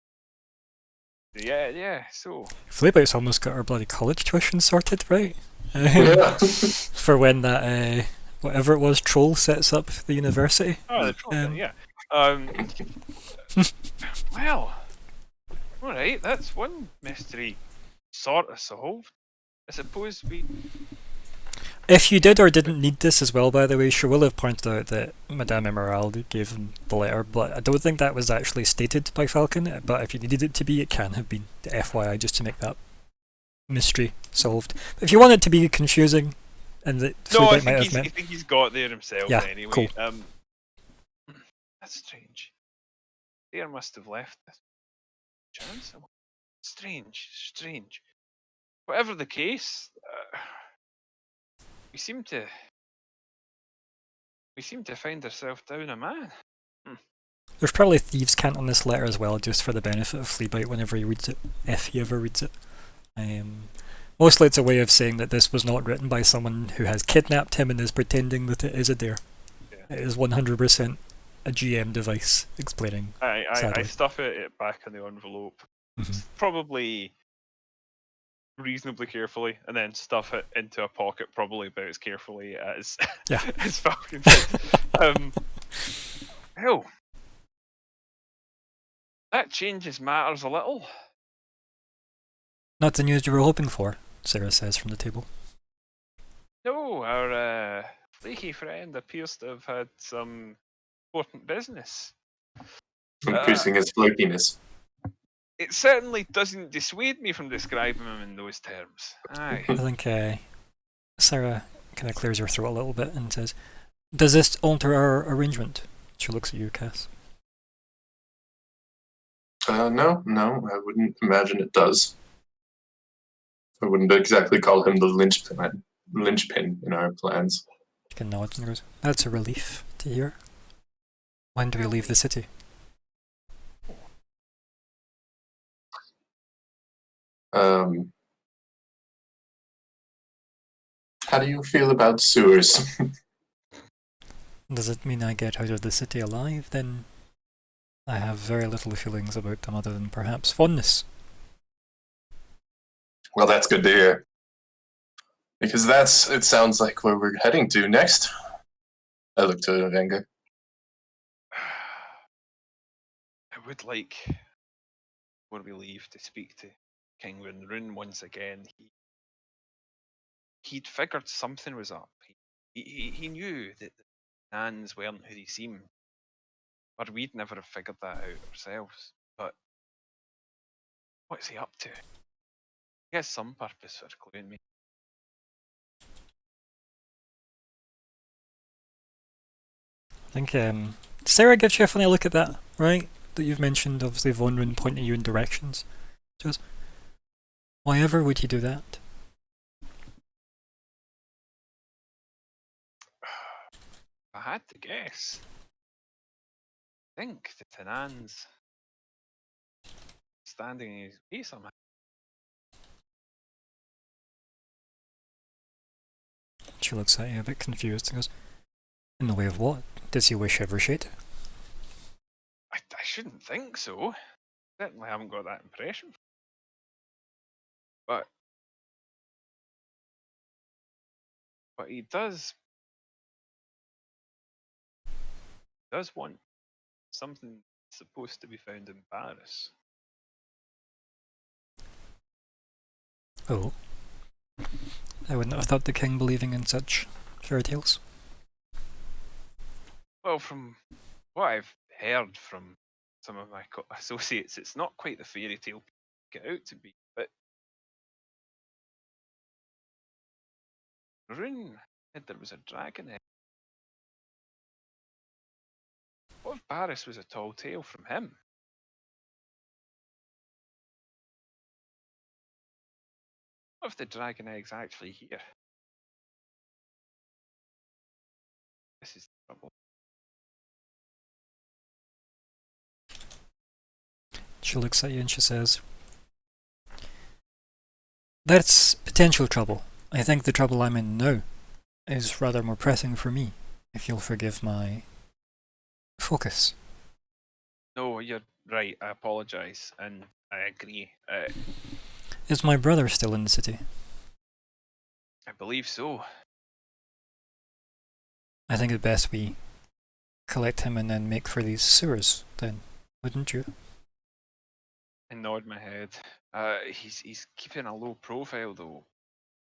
Yeah. So. Fleabite's almost got her bloody college tuition sorted, right? Yeah. For when that whatever it was troll sets up the university. Oh, the troll, yeah. Well, all right. That's one mystery sort of solved. I suppose we. If you did or didn't need this as well, by the way, she will have pointed out that Madame Emerald gave him the letter, but I don't think that was actually stated by Falcon, but if you needed it to be, it can have been, the FYI, just to make that mystery solved. But if you want it to be confusing, and that No, I Fleabite might have meant... think he's got there himself Yeah, anyway. cool. That's strange. There must have left this chance. Strange. Whatever the case, we seem to find ourselves down a man. There's probably thieves' cant on this letter as well, just for the benefit of Fleabite whenever he reads it, if he ever reads it. Mostly it's a way of saying that this was not written by someone who has kidnapped him and is pretending that it is a dare. Yeah. It is 100% a GM device explaining. I Sadly. stuff it back in the envelope, probably reasonably carefully, and then stuff it into a pocket probably about as carefully as as Falcon said. Hell, that changes matters a little. Not the news you were hoping for, Sarah says from the table. No, our flaky friend appears to have had some important business. Increasing his flakiness. It certainly doesn't dissuade me from describing him in those terms. Aye. I think Sarah kind of clears her throat a little bit and says, does this alter our arrangement? She looks at you, Cass. No, I wouldn't imagine it does. I wouldn't exactly call him the linchpin in our plans. She can nod and goes, that's a relief to hear. When do we leave the city? How do you feel about sewers? Does it mean I get out of the city alive? Then I have very little feelings about them other than perhaps fondness. Well, that's good to hear. Because it sounds like where we're heading to next. I look to Venga. I would like, before we leave, to speak to King Runrun once again. He'd figured something was up. He knew that the Nans weren't who they seemed. Or we'd never have figured that out ourselves. But what's he up to? He has some purpose for cluing me. I think Sarah gives you a funny look at that, right? That you've mentioned, obviously Vonrin pointing you in directions. She goes, why ever would he do that? If I had to guess, I think the Tanans standing in his way somehow. She looks at you a bit confused and goes, in the way of what? Does he wish ever shade? I shouldn't think so. certainly haven't got that impression. But he does want something supposed to be found in Paris. Oh. I wouldn't have thought the king believing in such fairy tales. Well, from what I've heard from some of my associates, it's not quite the fairy tale get out to be, but Rune said there was a dragon in it. What if Paris was a tall tale from him? What if the dragon egg's actually here? This is the trouble. She looks at you and she says, "That's potential trouble. I think the trouble I'm in now is rather more pressing for me, if you'll forgive my focus." No, you're right. I apologise, and I agree. Is my brother still in the city? I believe so. I think it's best we collect him and then make for these sewers, then, wouldn't you? I nod my head. He's keeping a low profile though.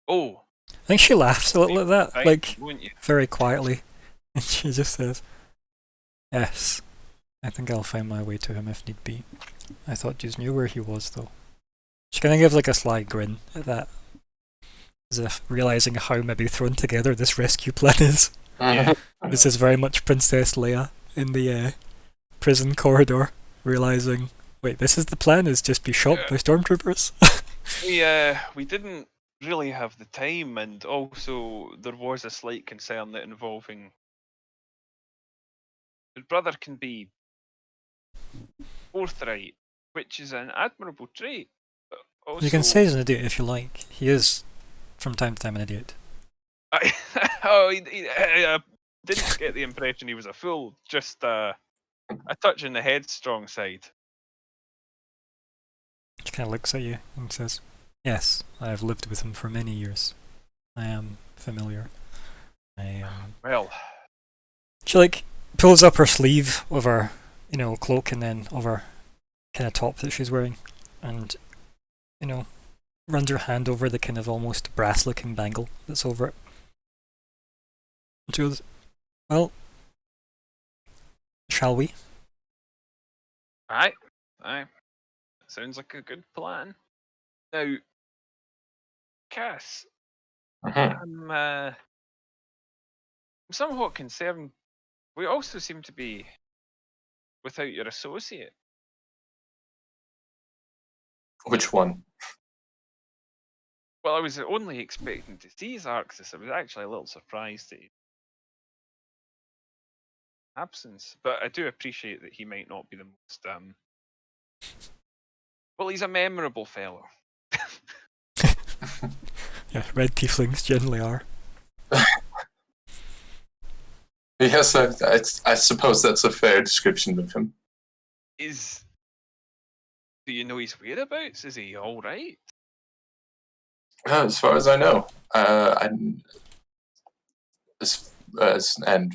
Oh, I think she laughs a little at that, right, like, won't you? very quietly, and she just says, "Yes, I think I'll find my way to him if need be. I thought you knew where he was, though." She kind of gives like a sly grin at that, as if realising how maybe thrown together this rescue plan is. Yeah. This is very much Princess Leia in the prison corridor, realising, wait, this is the plan, is just be shot by stormtroopers? We didn't really have the time, and also there was a slight concern that involving his brother can be forthright, which is an admirable trait. But also, You can say he's an idiot if you like. He is, from time to time, an idiot. I didn't get the impression he was a fool. Just a touch in the headstrong side. She kind of looks at you and says, "Yes, I have lived with him for many years. I am familiar." Well, She like pulls up her sleeve of her, cloak, and then of her kind of top that she's wearing, and runs her hand over the kind of almost brass-looking bangle that's over it. And she goes, "Well, shall we?" aye. Sounds like a good plan. Now, Cass, Mhm. I'm somewhat concerned. We also seem to be without your associate. Which one? Well, I was only expecting to see Zarxus. I was actually a little surprised at his absence, but I do appreciate that he might not be the most. Well, he's a memorable fellow. Yeah, red tieflings generally are. Yes, I suppose that's a fair description of him. Do you know his whereabouts? Is he all right? As far as I know, and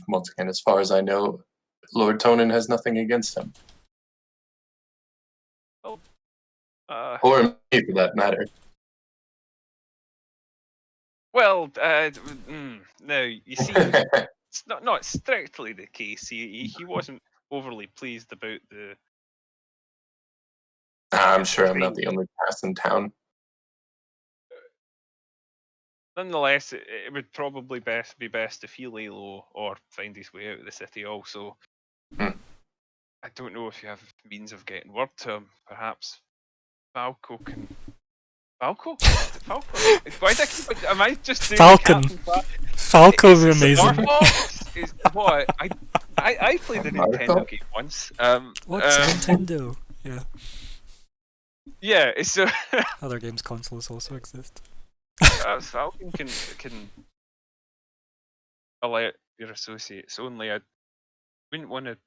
once again, as far as I know, Lord Tonin has nothing against him, or me for that matter. Well, no, you see, it's not strictly the case. He wasn't overly pleased about the. I'm sure I'm not the only pass in town. Nonetheless, it would probably be best if he lay low or find his way out of the city. Also, Hmm. I don't know if you have means of getting word to him. Perhaps Falco can. Falco? Falco? Why did I keep? Am I just doing Falcon. Captain Falco's Is it amazing. Star Fox? What? I played a Nintendo Marco? game once. What's Nintendo? Yeah, Yeah, it's other games consoles also exist. Falcon can alert your associates. Only I wouldn't want to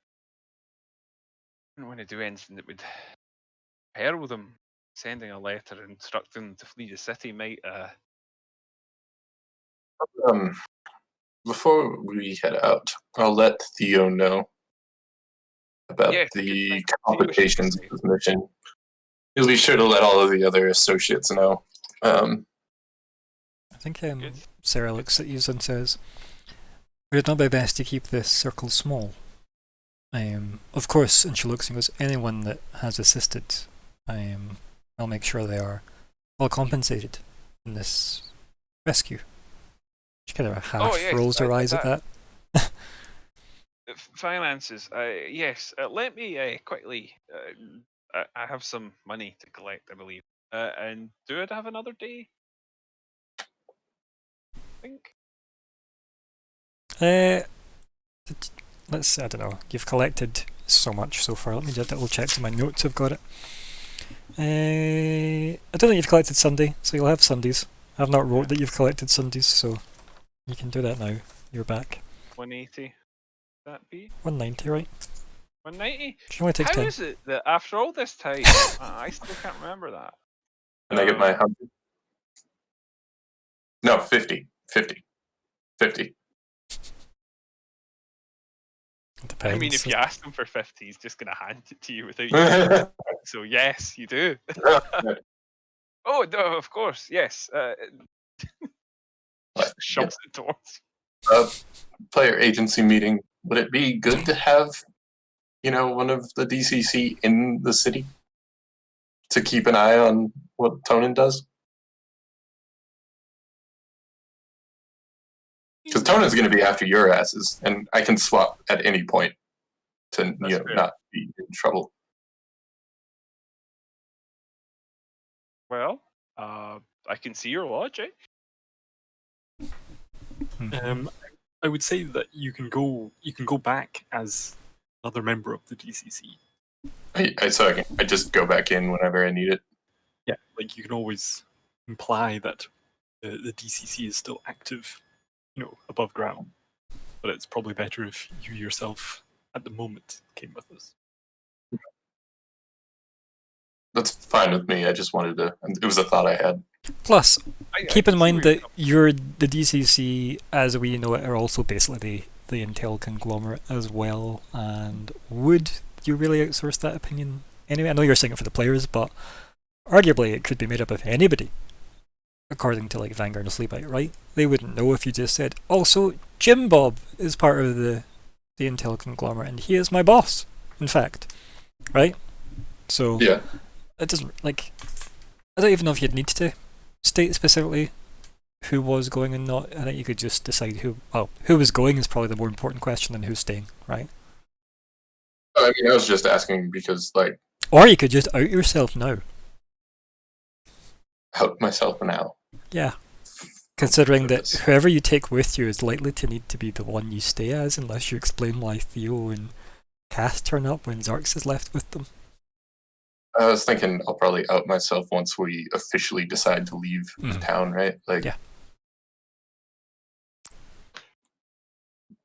do anything that would herald them sending a letter instructing them to flee the city might Before we head out, I'll let Theo know about yes, good the thing. See what she complications of says. this mission. He'll be sure to let all of the other associates know. I think Good. Sarah looks at you and says, "Would it not be best to keep this circle small? Of course," and she looks and goes, "anyone that has assisted, I'll make sure they are well compensated in this rescue." She kind of half yes, rolls her eyes at that. Finances. Yes. Let me quickly. I have some money to collect, I believe. And do it have another day? I think. Let's. I don't know. You've collected so much so far. Let me just double check to my notes. I've got it. I don't think you've collected Sunday, so you'll have Sundays. I've not wrote that you've collected Sundays, so you can do that now. You're back. 180. That be 190, right? 190. She only takes How 10. is it that after all this time, I still can't remember that? Can I get my 100? No, 50. 50. 50. It depends. I mean, if you ask him for 50, he's just going to hand it to you without you. So yes, you do. Oh no, of course, yes. Shoves it towards. Player agency meeting. Would it be good to have, one of the DCC in the city to keep an eye on what Tonin does? Because Tonin's going to be after your asses, and I can swap at any point to That's fair. not be in trouble. Well, I can see your logic. I would say that you can go back as another member of the DCC. I just go back in whenever I need it. Yeah, like you can always imply that the DCC is still active, above ground. But it's probably better if you yourself, at the moment, came with us. That's fine with me. I just wanted to. It was a thought I had. Plus, keep in see mind where that you're the DCC, as we know it, are also basically the Intel conglomerate as well. And would you really outsource that opinion anyway? I know you're saying it for the players, but arguably it could be made up of anybody, according to like Vanguard and Sleepite, right? They wouldn't know if you just said, "Also, Jim Bob is part of the Intel conglomerate, and he is my boss." In fact, right? So Yeah. it doesn't like. I don't even know if you'd need to state specifically who was going and not. I think you could just decide who. Well, who was going is probably the more important question than who's staying, right? I mean, I was just asking because, Or you could just out yourself now. help myself now. Yeah. Considering that whoever you take with you is likely to need to be the one you stay as, unless you explain why Theo and Cass turn up when Zarx is left with them. I was thinking I'll probably out myself once we officially decide to leave town, right? Yeah.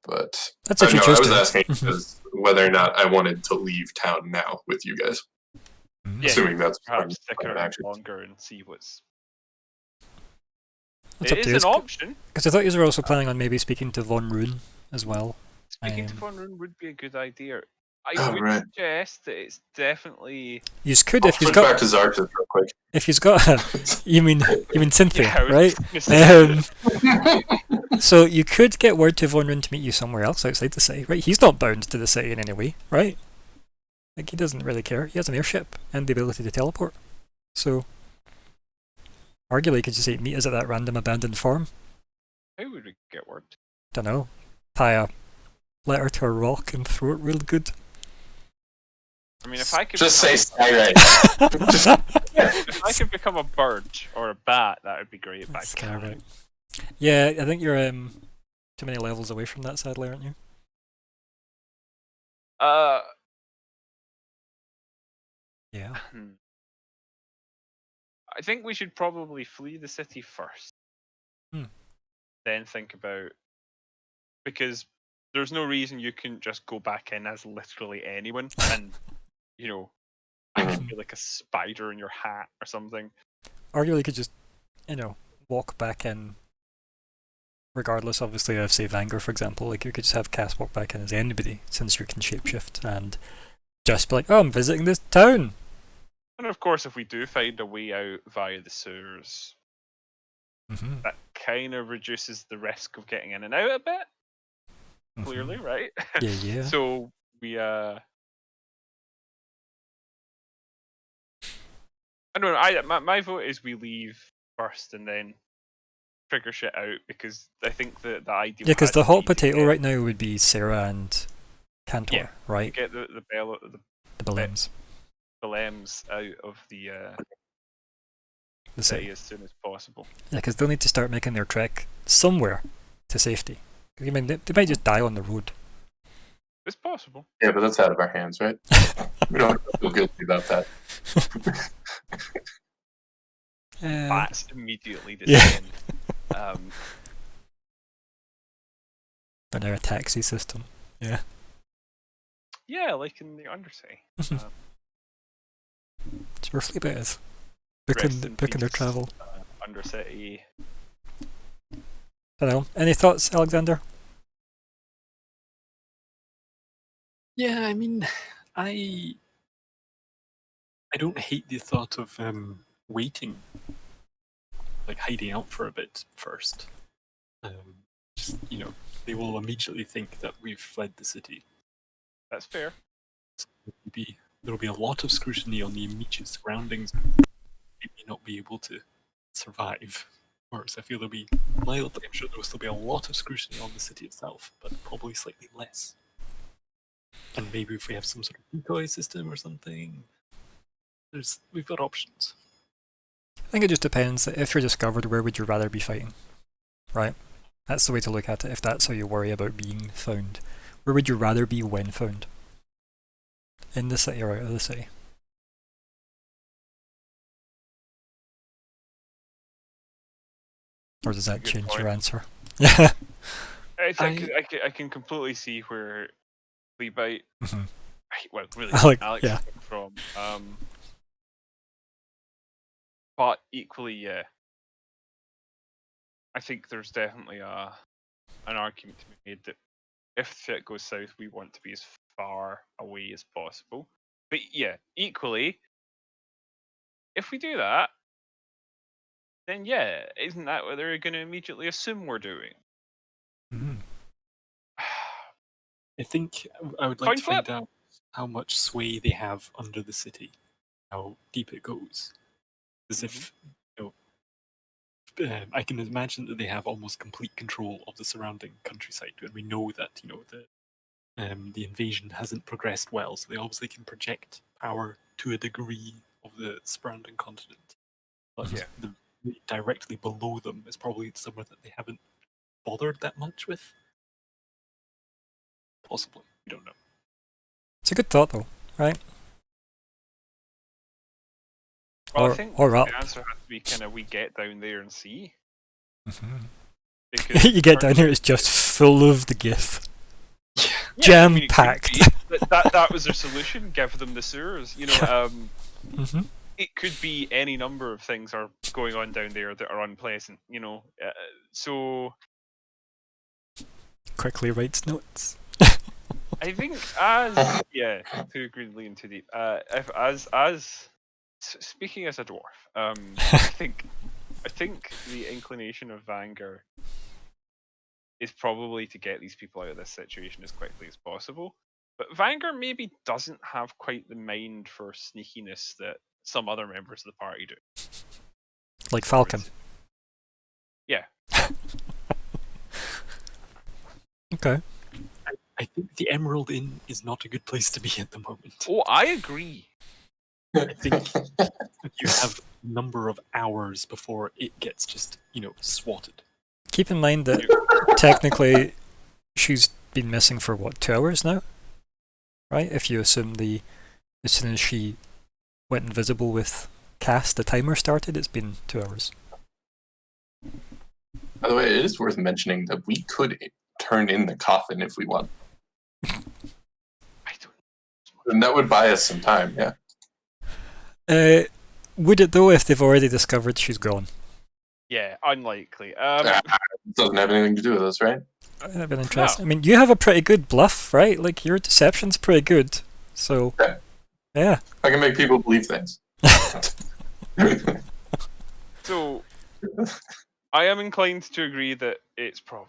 But That's if you no, choose I was to. asking because whether or not I wanted to leave town now with you guys. Mm. Yeah, Assuming that's perhaps stick plan of around action. longer and see what's. It's It up to is you. an option. Because I thought you were also planning on maybe speaking to Von Rune as well. Speaking to Von Rune would be a good idea. I Oh, would right. suggest that it's definitely. You could I'll if you've switch back got to Zark's real quick. if you've got you mean Cynthia, Yeah, I was right? gonna say So you could get word to Von Rune to meet you somewhere else outside the city, right? He's not bound to the city in any way, right? Like he doesn't really care. He has an airship and the ability to teleport. So arguably you could just say meet us at that random abandoned farm. How would we get word? Don't know. Tie a letter to a rock and throw it real good. I mean, if I could Just say become, Skyrite. if I could become a bird or a bat, that would be great. But I That's can't. right. Yeah, I think you're too many levels away from that, sadly, aren't you? Yeah. I think we should probably flee the city first. Then think about, because there's no reason you couldn't just go back in as literally anyone and I Mhm. could be like a spider in your hat or something. Or you could just, walk back in. Regardless, obviously, of say Vanguard, for example, like you could just have Cass walk back in as anybody, since you can shapeshift, and just be like, "Oh, I'm visiting this town." And of course, if we do find a way out via the sewers, Mm-hmm. that kind of reduces the risk of getting in and out a bit. Clearly, right? Yeah. So we I don't know. My vote is we leave first and then figure shit out, because I think that the ideal. Yeah, because has the to hot be to potato get- right now would be Sarah and Cantor, Yeah, right? get the The Belems out of the the city city. as soon as possible. Yeah, because they'll need to start making their trek somewhere to safety. I mean, they might just die on the road. It's possible. Yeah, but that's out of our hands, right? We don't have to feel guilty about that. That's immediately the yeah. same. And they're a taxi system. Yeah. Yeah, like in the Undersea. It's where Fleabit is. Rest in Booking their peace, travel. Undercity. I don't know. Any thoughts, Alexander? Yeah, I mean, I don't hate the thought of waiting, like hiding out for a bit first. Just, they will immediately think that we've fled the city. That's fair. So there'll be a lot of scrutiny on the immediate surroundings. They may not be able to survive. Whereas I feel there'll be mildly, I'm sure there'll still be a lot of scrutiny on the city itself, but probably slightly less. And maybe if we have some sort of decoy system or something, we've got options. I think it just depends. If you're discovered, where would you rather be fighting? Right? That's the way to look at it, if that's how you worry about being found. Where would you rather be when found? In the city or out of the city? Or does that Good change your point. answer? Yeah. I can completely see where Fleabite, Mhm. well, really, Alex, Alex yeah. is coming from. But equally, yeah, I think there's definitely an argument to be made that if shit goes south, we want to be as far away as possible. But yeah, equally, if we do that, then yeah, isn't that what they're going to immediately assume we're doing? Mhm. I think I would like Coin to flip. find out how much sway they have under the city, how deep it goes. As if, I can imagine that they have almost complete control of the surrounding countryside, and we know that the invasion hasn't progressed well, so they obviously can project power to a degree of the surrounding continent. But Yeah. directly below them is probably somewhere that they haven't bothered that much with. Possibly, we don't know. It's a good thought, though, right? Well, or I think or up. the answer has to be kind of we get down there and see. Mhm. Because You get down here, it's just full of the GIF. Yeah, Jam I mean, it could packed. be that was their solution. Give them the sewers. Mhm. It could be any number of things are going on down there that are unpleasant. So Quickly writes notes. I think to agree with Liam too deep. Speaking as a dwarf, I think the inclination of Vanguard is probably to get these people out of this situation as quickly as possible. But Vanguard maybe doesn't have quite the mind for sneakiness that some other members of the party do. Like Falcon. Yeah. Okay. I think the Emerald Inn is not a good place to be at the moment. Oh, I agree. I think you have a number of hours before it gets just, swatted. Keep in mind that technically she's been missing for what, 2 hours now? Right? If you assume as soon as she went invisible with Cass, the timer started, it's been 2 hours. By the way, it is worth mentioning that we could turn in the coffin if we want. I don't. And that would buy us some time, yeah. Would it though if they've already discovered she's gone? Yeah, unlikely. Doesn't have anything to do with us, right? That'd been interesting. I mean, you have a pretty good bluff, right? Like your deception's pretty good. So, Yeah. yeah. I can make people believe things. So, I am inclined to agree that it's probably.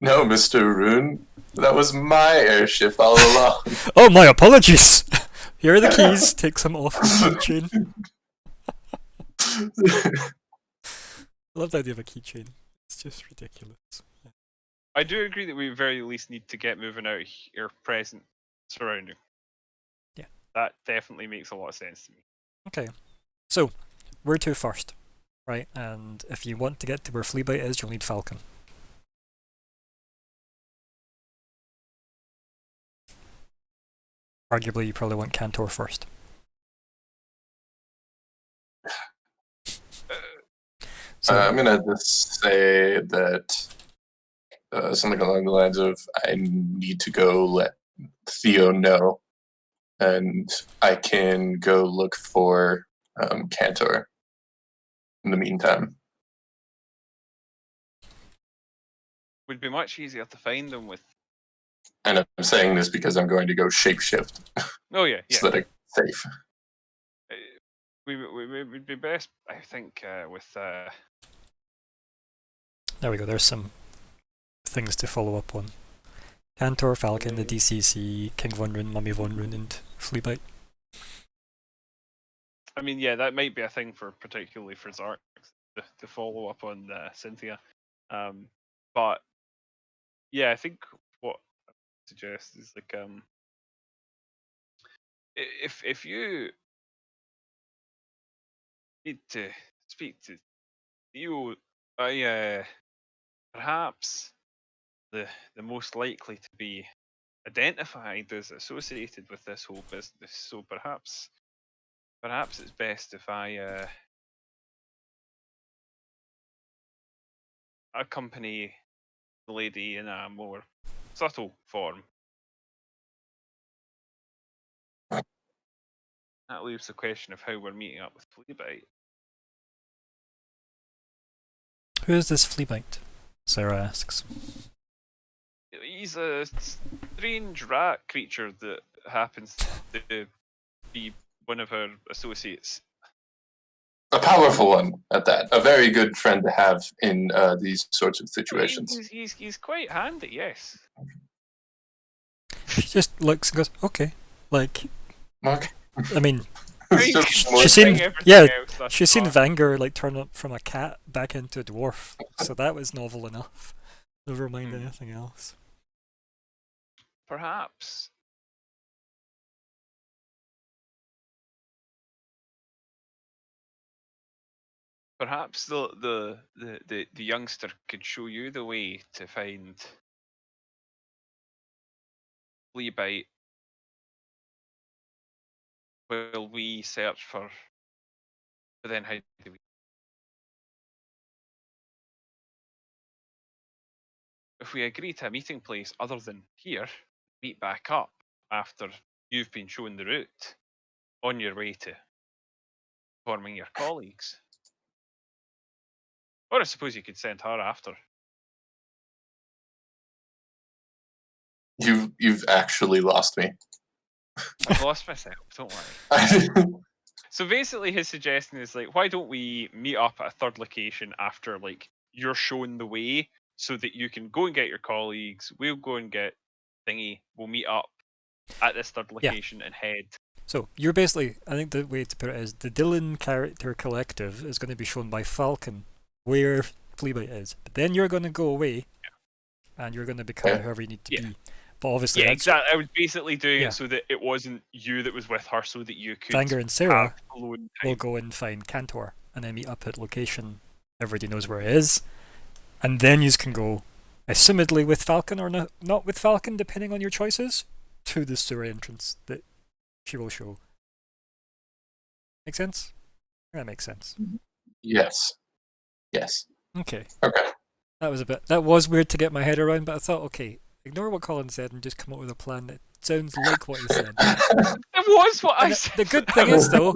No, Mr. Rune, that was my airship all along. Oh, my apologies. Here are the keys. Take some off his keychain. I love the idea of a keychain. It's just ridiculous. I do agree that we at very least need to get moving out of your present surrounding. Yeah. That definitely makes a lot of sense to me. Okay. So, where to first? Right, and if you want to get to where Fleabite is, you'll need Falcon. Arguably, you probably want Cantor first. So, I'm gonna just say that something along the lines of I need to go let Theo know, and I can go look for Cantor in the meantime. Would be much easier to find them with. And I'm saying this because I'm going to go shapeshift Oh yeah, yeah. so that I'm safe. We would be best, I think, with. there we go. There's some things to follow up on. Cantor, Falcon, the DCC, King Von Rune, Mummy Von Rune, and Fleabite. I mean, yeah, that might be a thing for particularly for Zark to follow up on Cynthia, but yeah, I think what I would suggest is like if you need to speak to Theo, perhaps the most likely to be identified as associated with this whole business. So perhaps it's best if I accompany the lady in a more subtle form. That leaves the question of how we're meeting up with Fleabite. Who is this Fleabite? Sarah asks. He's a strange rat creature that happens to be one of our associates. A powerful one at that. A very good friend to have in these sorts of situations. He's quite handy, yes. She just looks and goes, okay. Like, Okay. I mean, It's just more- she's seen, Everything yeah, else thus she's seen far. Vanger like turn up from a cat back into a dwarf, so that was novel enough. Never mind anything else. Perhaps. Perhaps the youngster could show you the way to find Fleabite while we search for. But then how do we? If we agree to a meeting place other than here, meet back up after you've been shown the route on your way to forming your colleagues. Or I suppose you could send her after. You've actually lost me. I've lost myself, don't worry. So basically his suggestion is like, why don't we meet up at a third location after like you're shown the way so that you can go and get your colleagues, we'll go and get thingy, we'll meet up at this third location and head. So, you're basically, I think the way to put it is, the Dylan character collective is going to be shown by Falcon where Fleabite is. But then you're going to go away, and you're going to become whoever you need to be. But obviously, Yeah, that's exactly. I was basically doing Yeah. it so that it wasn't you that was with her, so that you could Vanger and Sarah have alone will time. go and find Cantor, and then meet up at location. Everybody knows where it is. And then you can go, assumedly with Falcon or not with Falcon, depending on your choices, to the sewer entrance that she will show. Make sense? That makes sense. Yes. Yes. Okay. Okay. That was weird to get my head around, but I thought, okay, ignore what Colin said and just come up with a plan that sounds like what he said. It was what I And said. the good thing is, though,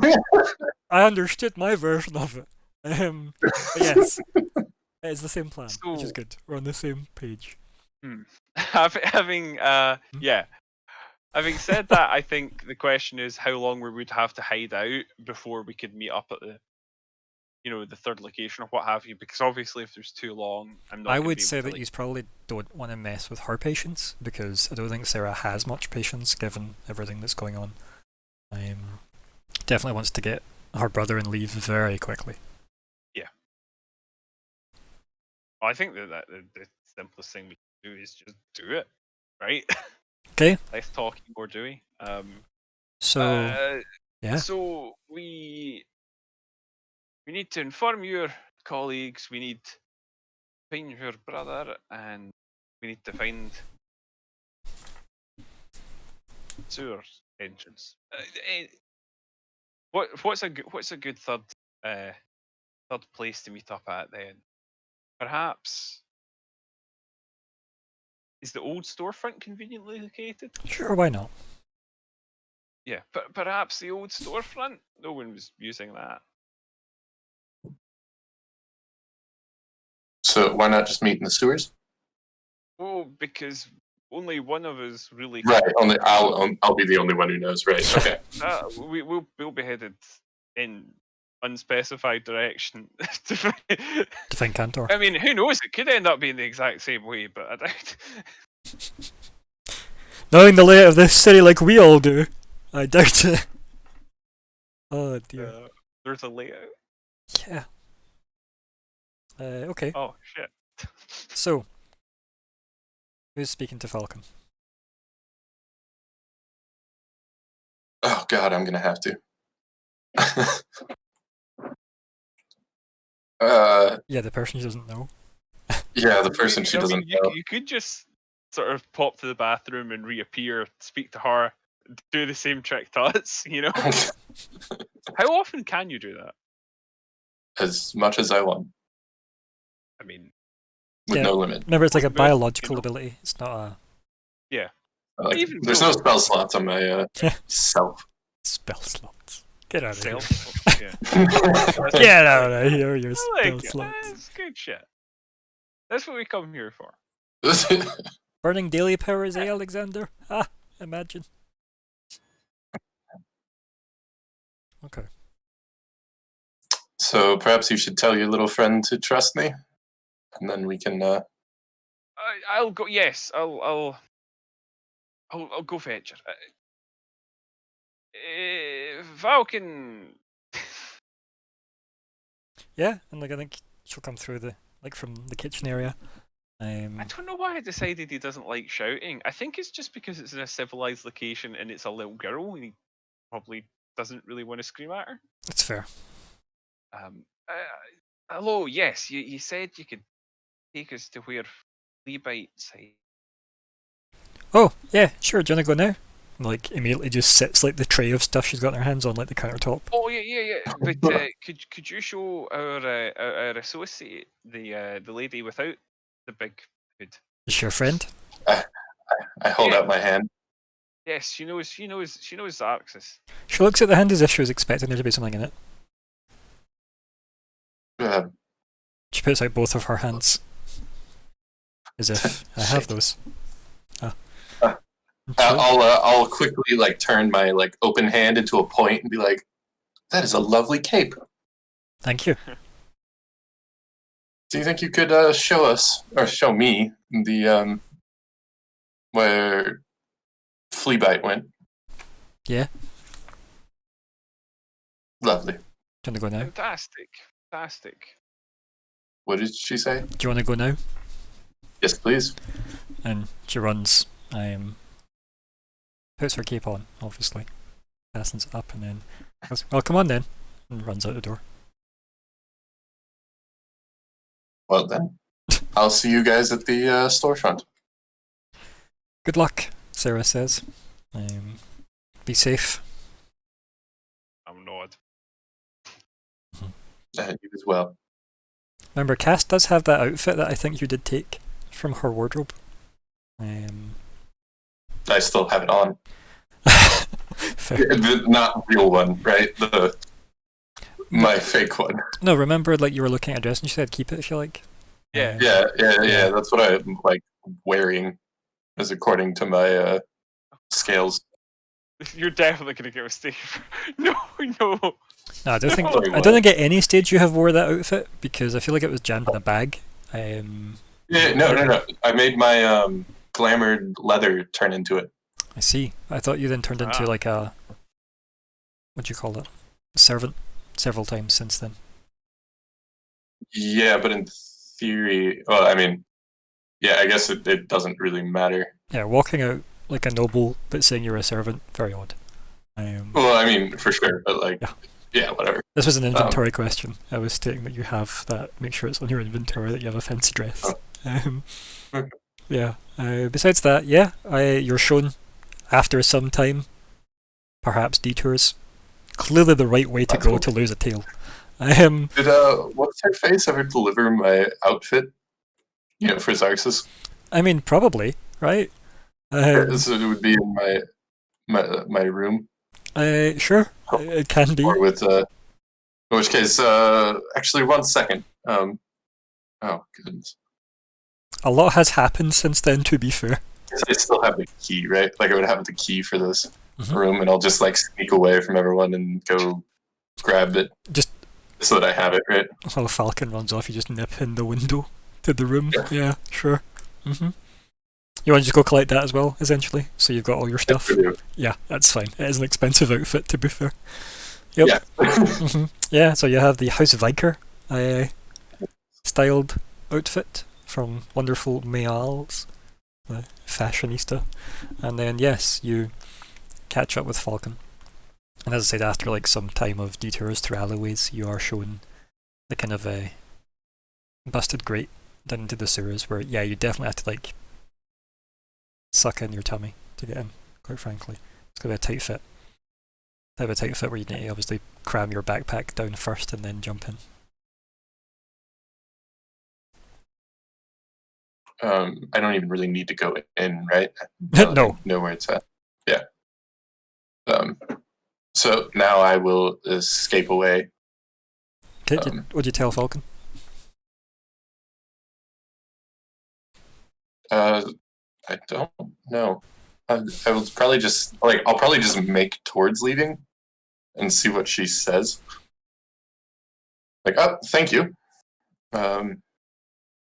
I understood my version of it. But yes, it's the same plan, which is So- good. We're on the same page. Having yeah. Having said that, I think the question is how long we would have to hide out before we could meet up at the, the third location or what have you. Because obviously, if there's too long, I'm not. I gonna would be able say to, that like- you probably don't want to mess with her patience, because I don't think Sarah has much patience given everything that's going on. Definitely wants to get her brother and leave very quickly. I think that the simplest thing we can do is just do it, right? Okay, Less talking, more doing. so yeah, So we need to inform your colleagues. We need to find your brother, and we need to find sewer entrance. What's a good third place to meet up at then? Perhaps is the old storefront conveniently located? sure, why not? Yeah, but perhaps the old storefront. No one was using that. So why not just meet in the sewers? Oh, because only one of us really. Right. Only I'll be the only one who knows. Right. Okay. We'll be headed in unspecified direction. To find Cantor. I mean, who knows? It could end up being the exact same way, but I doubt. Knowing the layout of this city like we all do, I doubt it. Oh dear. There's a layout. Yeah. Okay, Oh shit. so who's speaking to Falcon? Oh God, I'm gonna have to. Yeah, the person she doesn't know. Yeah, the person she I mean, doesn't know. you could just sort of pop to the bathroom and reappear, speak to her, do the same trick to us. How often can you do that? As much as I want, I mean, with Yeah. no limit. Remember, it's like a Well, biological you know. ability. It's not a Like, Even there's so- no spell slots on my self. spell slots. Get out of here. self. Yeah. Get out of here, your I spell like it. slots. That's good shit. That's what we come here for. Burning daily powers, eh, Alexander? Ah, imagine. Okay. So perhaps you should tell your little friend to trust me, and then we can. I'll go. Yes, I'll go fetch her. Falcon. Yeah, and like I think she'll come through from the kitchen area. I don't know why I decided he doesn't like shouting. I think it's just because it's in a civilized location and it's a little girl, and he probably doesn't really want to scream at her. It's fair. Hello. Yes, you said you could take us to where Fleabite's. Oh, yeah, sure, do you wanna go now? And, like, immediately just sets like the tray of stuff she's got in her hands on like the countertop. Oh yeah. But could you show our associate the lady without the big hood? Is she your friend? I hold Yeah. out my hand. Yes, she knows Xarxus. She looks at the hand as if she was expecting there to be something in it. She puts out both of her hands. As if I have Shit. those. I'll quickly like turn my like open hand into a point and be like, "That is a lovely cape. Thank you. Do you think you could show us or show me the where Fleabite went?" Yeah. Lovely. Do you wanna go now? Fantastic. What did she say? Do you wanna go now? Yes, please. And she runs, puts her cape on, obviously, fastens it up, and then goes, well, come on then, and runs out the door. Well then, I'll see you guys at the storefront. Good luck, Sarah says. Be safe. I'm not. You as well. Remember, Cass does have that outfit that I think you did take from her wardrobe. I still have it on. Fair. The not real one, right? My fake one. No, remember, like, you were looking at a dress and you said keep it if you like. Yeah. Yeah. That's what I'm like wearing, as according to my scales. You're definitely gonna get with Steve. No. No, I don't think Sorry, I don't think at any stage you have wore that outfit because I feel like it was jammed in a bag. Yeah, no. I made my glamored leather turn into it. I see. I thought you then turned into like a what do you call it? Servant several times since then. Yeah, but in theory, well, I mean, yeah, I guess it doesn't really matter. Yeah, walking out like a noble but saying you're a servant, very odd. Well, I mean, for sure, but like, yeah whatever. This was an inventory question. I was stating that you have that. Make sure it's on your inventory that you have a fancy dress. Okay. Yeah. Besides that, yeah, you're shown after some time, perhaps detours. Clearly the right way to That's go cool. to lose a tail. Did what's her face ever deliver my outfit? For Xarxus? I mean, probably, right? So it would be in my room, Sure, it can be. or with in which case, actually, 1 second. Oh goodness, A lot has happened since then, to be fair. I still have the key, right? Like I would have the key for this Mhm. room, and I'll just like sneak away from everyone and go grab it, Just so that I have it, right? while Falcon runs off, you just nip in the window to the room. Yeah. Yeah, sure. You want to just go collect that as well, essentially? So you've got all your stuff? Yeah, that's fine. It is an expensive outfit, to be fair. Yep. Yeah. Yeah, so you have the House Viker styled outfit from wonderful Mayals, the fashionista. And then, yes, you catch up with Falcon. And as I said, after like some time of detours through alleyways, you are shown the kind of a busted grate down into the sewers where, yeah, you definitely have to like suck in your tummy to get in, quite frankly. It's going to be a tight fit. Type of tight fit where you need to obviously cram your backpack down first and then jump in. I don't even really need to go in, right? No. I know where it's at. Yeah. So now I will escape away. Okay, what do you tell Falcon? I don't know. I will probably just I'll probably just make towards leaving and see what she says. Like, oh, thank you.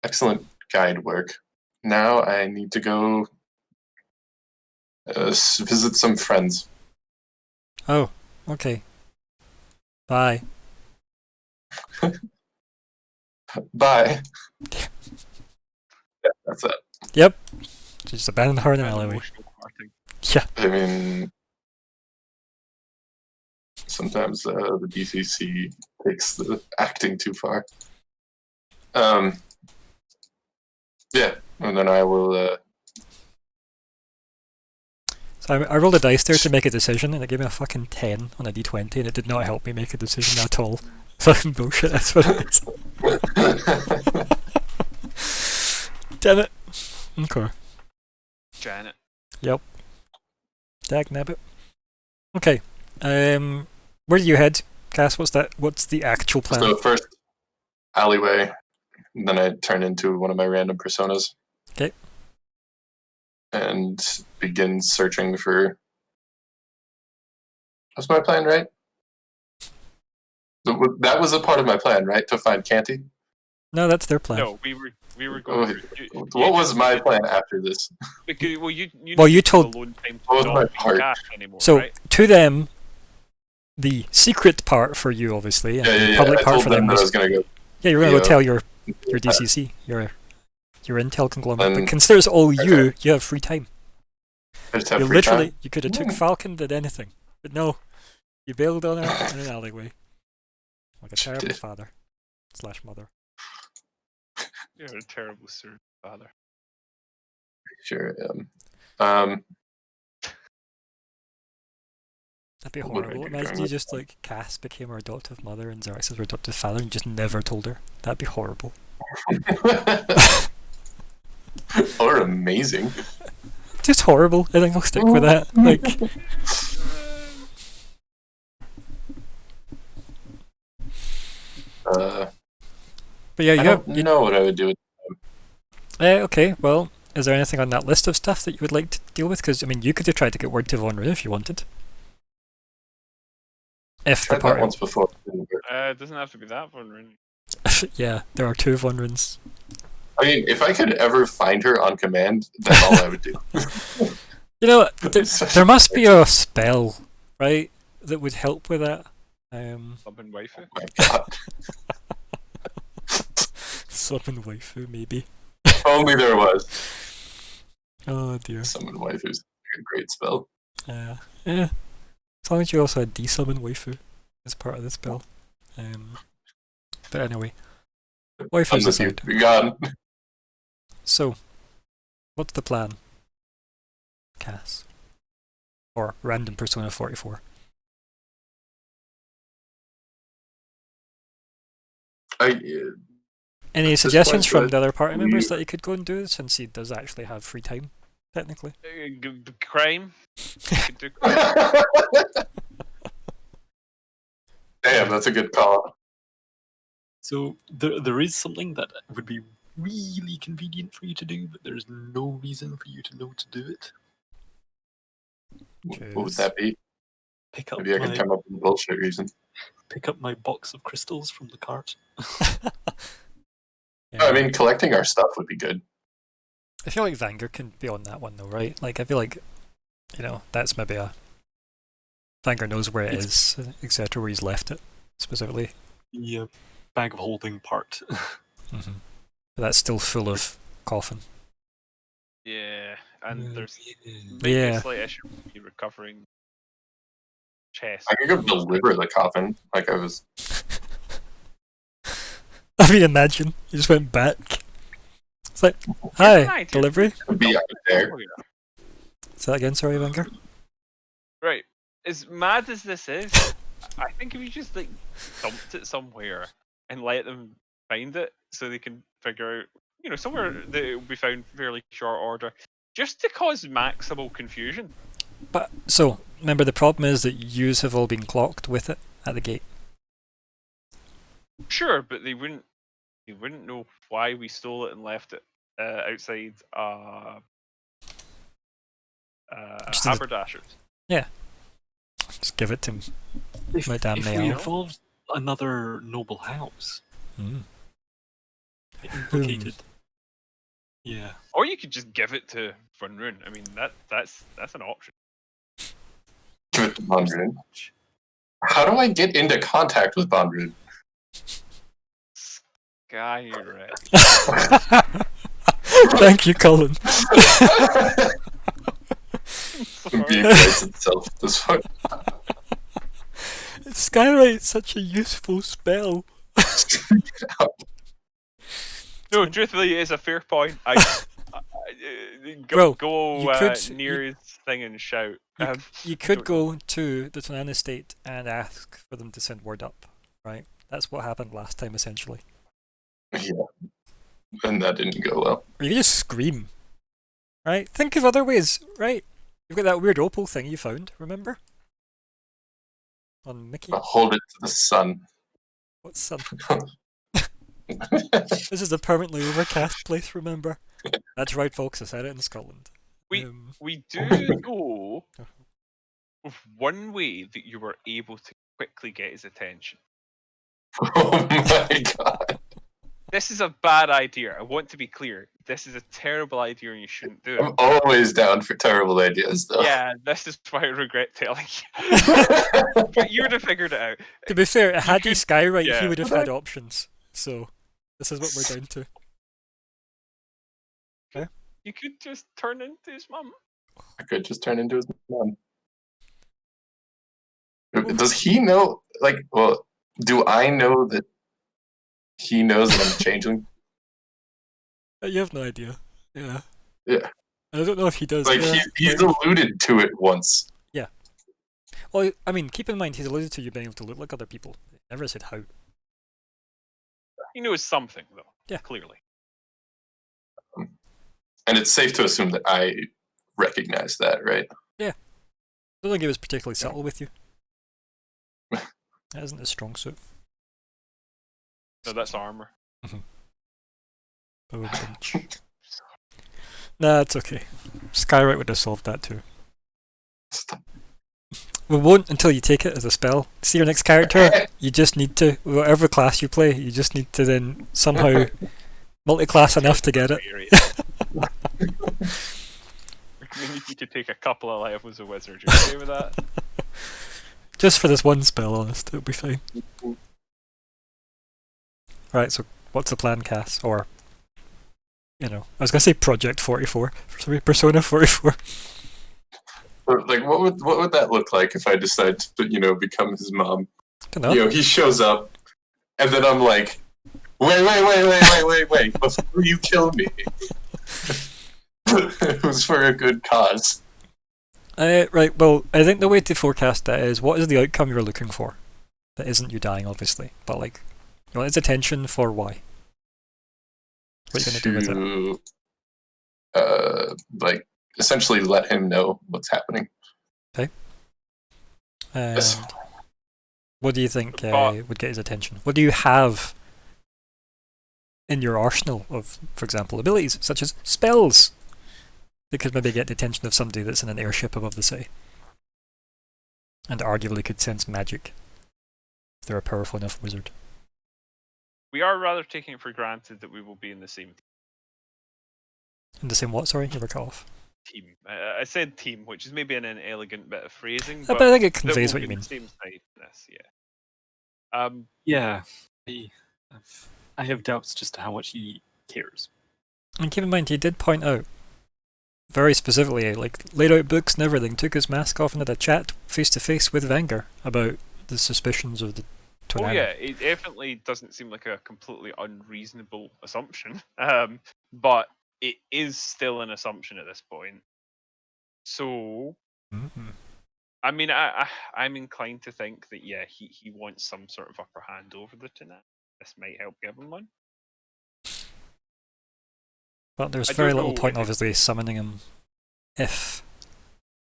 Excellent guide work. Now I need to go visit some friends. Oh, okay. Bye. Bye. Yeah, that's it. Yep. Just abandon her in an alleyway. Emotional parting. Yeah. I mean, sometimes the DCC takes the acting too far. Yeah, and then I will. So I rolled a dice there to make a decision, and it gave me a fucking 10 on a d20, and it did not help me make a decision at all. Fucking bullshit, that's what it is. Damn it. Okay. Janet. Dag nabbit. Okay. Where do you head, Cass? What's the actual plan? So first alleyway, then I turn into one of my random personas. Okay. And begin searching for. What's my plan, right? That was a part of my plan, right? To find Canty. No, that's their plan. No, we were going. What was my plan after this? Because, well, you you told- alone time to What was not my be part? Cass anymore, So, right? to them, the secret part for you, obviously, and the Yeah. public I part told for them them that I was was... gonna go. Yeah, you're going to go Yeah. tell your DCC, your intel conglomerate. But And- consider it's all you have free time. I just have You free literally, time. you could have took Falcon, did anything. But no, you bailed on her in an alleyway. Like a terrible Did. father / mother. You're a terrible sir, father. Sure am. That'd be What would I horrible. do Imagine during you that just like Cass became her adoptive mother and Xarxus her adoptive father and you just never told her. That'd be horrible. Or amazing. just horrible. I think I'll stick with that. Like, but yeah, I you don't have. know what I would do with Okay, well, is there anything on that list of stuff that you would like to deal with? Because I mean, you could have tried to get word to Von Rue if you wanted. If the tried that party, once before. Didn't work. It doesn't have to be that one, really. yeah, there are 2 Von Runes. I mean, if I could ever find her on command, that's all I would do. You know, there must be a spell, right, that would help with that. Summon waifu. My God. Summon waifu, maybe. If only there was. Oh dear. Summon waifu's a great spell. Yeah. As long as you also had desummon waifu as part of the spell. But anyway, waifus Unless you aside. be gone. So, what's the plan, Cass? Or random Persona 44? Any this suggestions point, from but the other party members we- that he could go and do, since he does actually have free time, technically? Crime. You could do crime. Damn, that's a good call. So there is something that would be really convenient for you to do, but there's no reason for you to know to do it. What would that be? Pick up Maybe I can my come up with a bullshit reason. pick up my box of crystals from the cart. No, I mean, collecting our stuff would be good. I feel like Vanger can be on that one though, right? Like, I feel like, that's maybe a... Vanger knows where it is, etc., where he's left it, specifically. The bag of holding part. But that's still full of coffin. Yeah, and there's Yeah. maybe a slight issue with me recovering chest. I could go deliver the coffin, like I was. I mean, imagine, he just went back. It's like, an hi, idea. delivery? Be out there. Say that again, sorry, Vanger? Right. As mad as this is, I think if you just like dumped it somewhere and let them find it so they can figure out, somewhere that it will be found fairly short order, just to cause maximal confusion. But, so, remember the problem is that yous have all been clocked with it at the gate. Sure, but they wouldn't know why we stole it and left it outside Just in the- haberdashers. Just give it to If, Madame if we Nayal. involved another noble house Mm. implicated. Yeah. Or you could just give it to Von Rune. I mean, that's an option. Give it to Bondrun. How do I get into contact with Bondrun? Skyrim. Thank you, Colin. Being writes itself this one. Skywrite's such a useful spell. No, truthfully, it's a fair point. Well, go you could- near his thing and shout. You could don't know. go to the Tonana estate and ask for them to send word up, right? That's what happened last time, essentially. Yeah. And that didn't go well. Or you could just scream, right? Think of other ways, right? You've got that weird opal thing you found, remember? On Mickey? I'll hold it to the sun. What's sun? This is a permanently overcast place, remember? That's right, folks, I said it in Scotland. We do know of one way that you were able to quickly get his attention. Oh my god. This is a bad idea. I want to be clear. This is a terrible idea and you shouldn't do it. I'm always down for terrible ideas, though. Yeah, this is why I regret telling you. But you would have figured it out. To be fair, had he could- Skywrite, he yeah. would have had options. So, this is what we're down to. You could just turn into his mum. I could just turn into his mom. Does he know? Well, do I know that he knows that I'm changing? You have no idea. Yeah. Yeah. I don't know if he does. Like, yeah. he's alluded to it once. Well, I mean, keep in mind, he's alluded to you being able to look like other people. He never said how. He knows something, though. Yeah. Clearly. And it's safe to assume that I recognize that, right? I don't think he was particularly subtle with you. That isn't his strong suit. No, that's armor. Oh, bunch. Nah, it's okay. Skywrite would have solved that too. We won't until you take it as a spell. See your next character, you just need to, whatever class you play, you just need to then somehow multi-class enough to get it. We need you to take a couple of levels of wizard. You okay with that? Just for this one spell, honest, it'll be fine. Right, so what's the plan, Cass? Or, I was gonna say Project 44. Sorry, Persona 44. Like, what would that look like if I decide to, become his mom? Don't know. He shows up, and then I'm like, wait, before you kill me. It was for a good cause. Right, well, I think the way to forecast that is, what is the outcome you're looking for? That isn't you dying, obviously, but like, you want his attention for why? What are you going to do with it? Like, essentially let him know what's happening. Okay. And Yes. what do you think would get his attention? What do you have in your arsenal of, for example, abilities, such as spells? That could maybe get the attention of somebody that's in an airship above the city. And arguably could sense magic. If they're a powerful enough wizard. We are rather taking it for granted that we will be in the same In the same what, sorry? You were cut off. team. I said team, which is maybe an inelegant bit of phrasing, But I think it that conveys we'll what you be mean. the same side in this, yeah. Yeah, I have doubts just how much he cares. And keep in mind, he did point out, very specifically, like, laid out books and everything, took his mask off and had a chat face-to-face with Wenger about the suspicions of the Oh Tonali. yeah, it definitely doesn't seem like a completely unreasonable assumption, but it is still an assumption at this point. So, Mm-hmm. I mean, I'm inclined to think that yeah, he wants some sort of upper hand over the Tonali. This might help give him one. But there's I very don't little know point, if it- obviously, summoning him if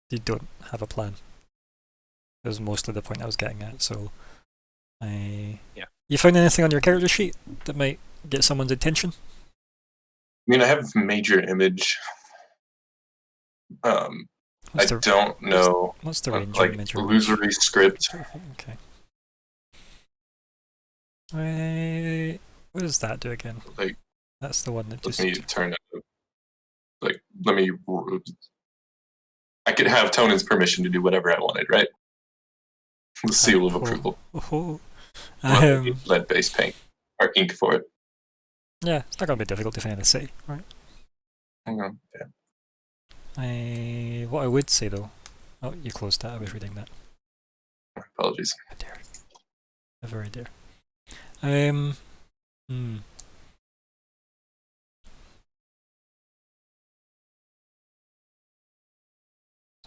you don't have a plan. That was mostly the point I was getting at, so... Yeah. You found anything on your character sheet that might get someone's attention? I mean, I have major image. I What's the, don't know, what's the range like, of major illusory script. Okay. What does that do again? Like, That's the one that let just... me turn it. Like, I could have Tonan's permission to do whatever I wanted, right? The seal of approval. Oh. Lead-based paint or ink for it. Yeah, it's not going to be difficult to find a city, right? Hang on. Yeah. What I would say though... Oh, you closed that, I was reading that. Apologies. I dare. I very dare. The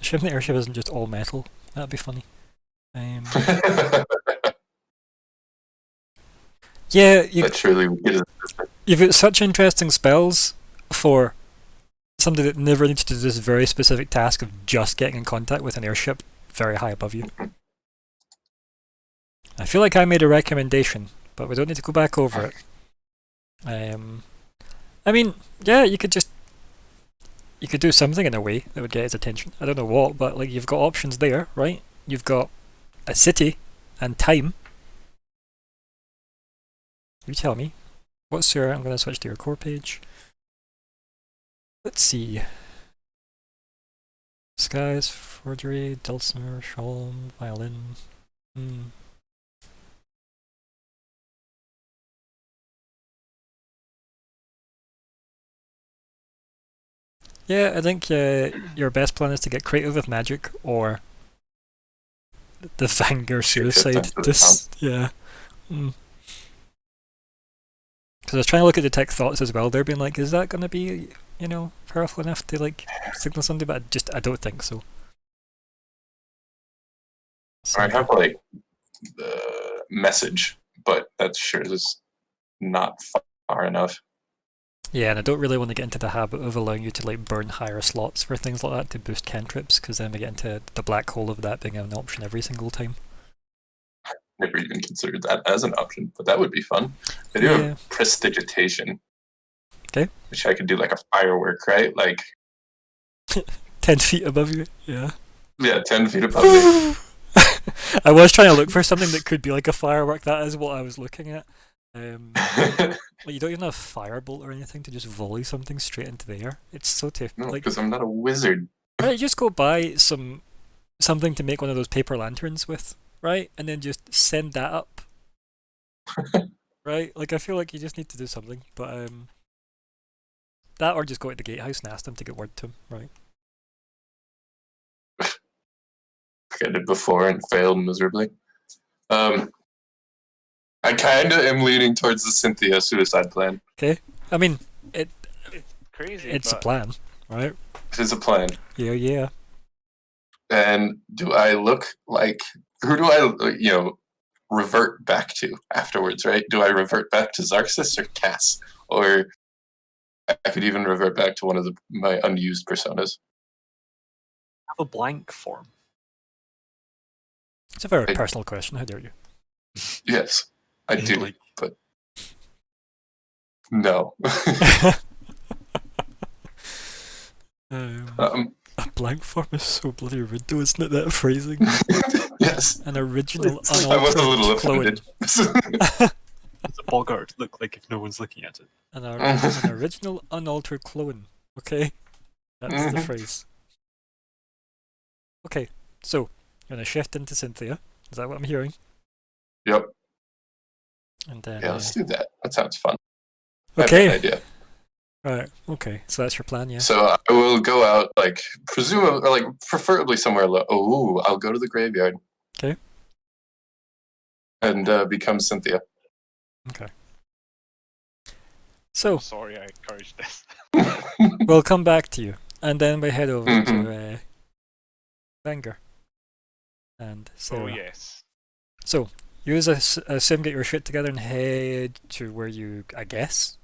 ship in the airship isn't just all metal. That'd be funny. Yeah, That surely would get us. you've got such interesting spells for somebody that never needs to do this very specific task of just getting in contact with an airship very high above you. I feel like I made a recommendation, but we don't need to go back over it. I mean, yeah, you could do something in a way that would get his attention. I don't know what, but like you've got options there, right? You've got a city and time. You tell me. What's your... I'm going to switch to your core page. Let's see. Skies, forgery, dulcimer, shalom, violin. Yeah, I think your best plan is to get creative with magic or the Vanger suicide. Yeah. Because I was trying to look at detect thoughts as well. They're being like, is that going to be, powerful enough to like signal something? But I don't think so. I have like the message, but that sure is not far enough. Yeah, and I don't really want to get into the habit of allowing you to like burn higher slots for things like that to boost cantrips, because then we get into the black hole of that being an option every single time. Never even considered that as an option, but that would be fun. I do Yeah. have prestidigitation. 'Kay. Which I could do like a firework, right? Like 10 feet above you, yeah. yeah, 10 feet above me. I was trying to look for something that could be like a firework. That is what I was looking at. Like you don't even have firebolt or anything to just volley something straight into the air. It's so tough. No, Like, because I'm not a wizard. right, just go buy something to make one of those paper lanterns with, right, and then just send that up. Right, like I feel like you just need to do something, but that or just go to the gatehouse and ask them to get word to him, right? I did before and failed miserably. I kind of am leaning towards the Cynthia suicide plan. Okay, I mean It's crazy. it's a but plan, right? It is a plan. Yeah. And do I look like who do I revert back to afterwards? Right? Do I revert back to Xarxus or Cass, or I could even revert back to one of my unused personas? Have a blank form. It's a very I- personal question. How dare you? Yes, I do, Like- but no. A blank form is so bloody rude, though, isn't it? That phrasing. Yes, An original, I was a little unaltered clone. offended. What's a boggart look like if no one's looking at it? An original, unaltered clone. Okay, that's the phrase. Okay, so you're gonna shift into Cynthia. Is that what I'm hearing? Yep. And then Yeah, let's do that. That sounds fun. I have an okay, idea. right. Okay, so that's your plan, yeah. So I will go out, like presumably, like preferably somewhere low. Oh, I'll go to the graveyard. 'Kay. And become Cynthia. Okay. So sorry, I encouraged this. we'll come back to you, and then we head over to Wenger and Sarah. Oh yes. So you assume get your shit together and head to where you, I guess,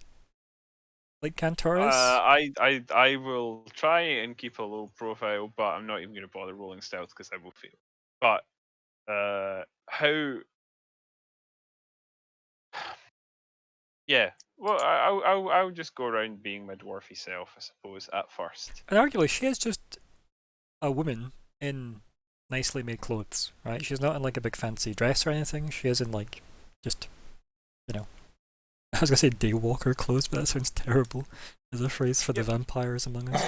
like Cantor is. I will try and keep a low profile, but I'm not even going to bother rolling stealth because I will fail. But how? Yeah. Well, I'll just go around being my dwarfy self, I suppose, at first. And arguably, she is just a woman in nicely made clothes, right? She's not in like a big fancy dress or anything. She is in like just, I was gonna say daywalker clothes, but that sounds terrible as a phrase for the vampires among us.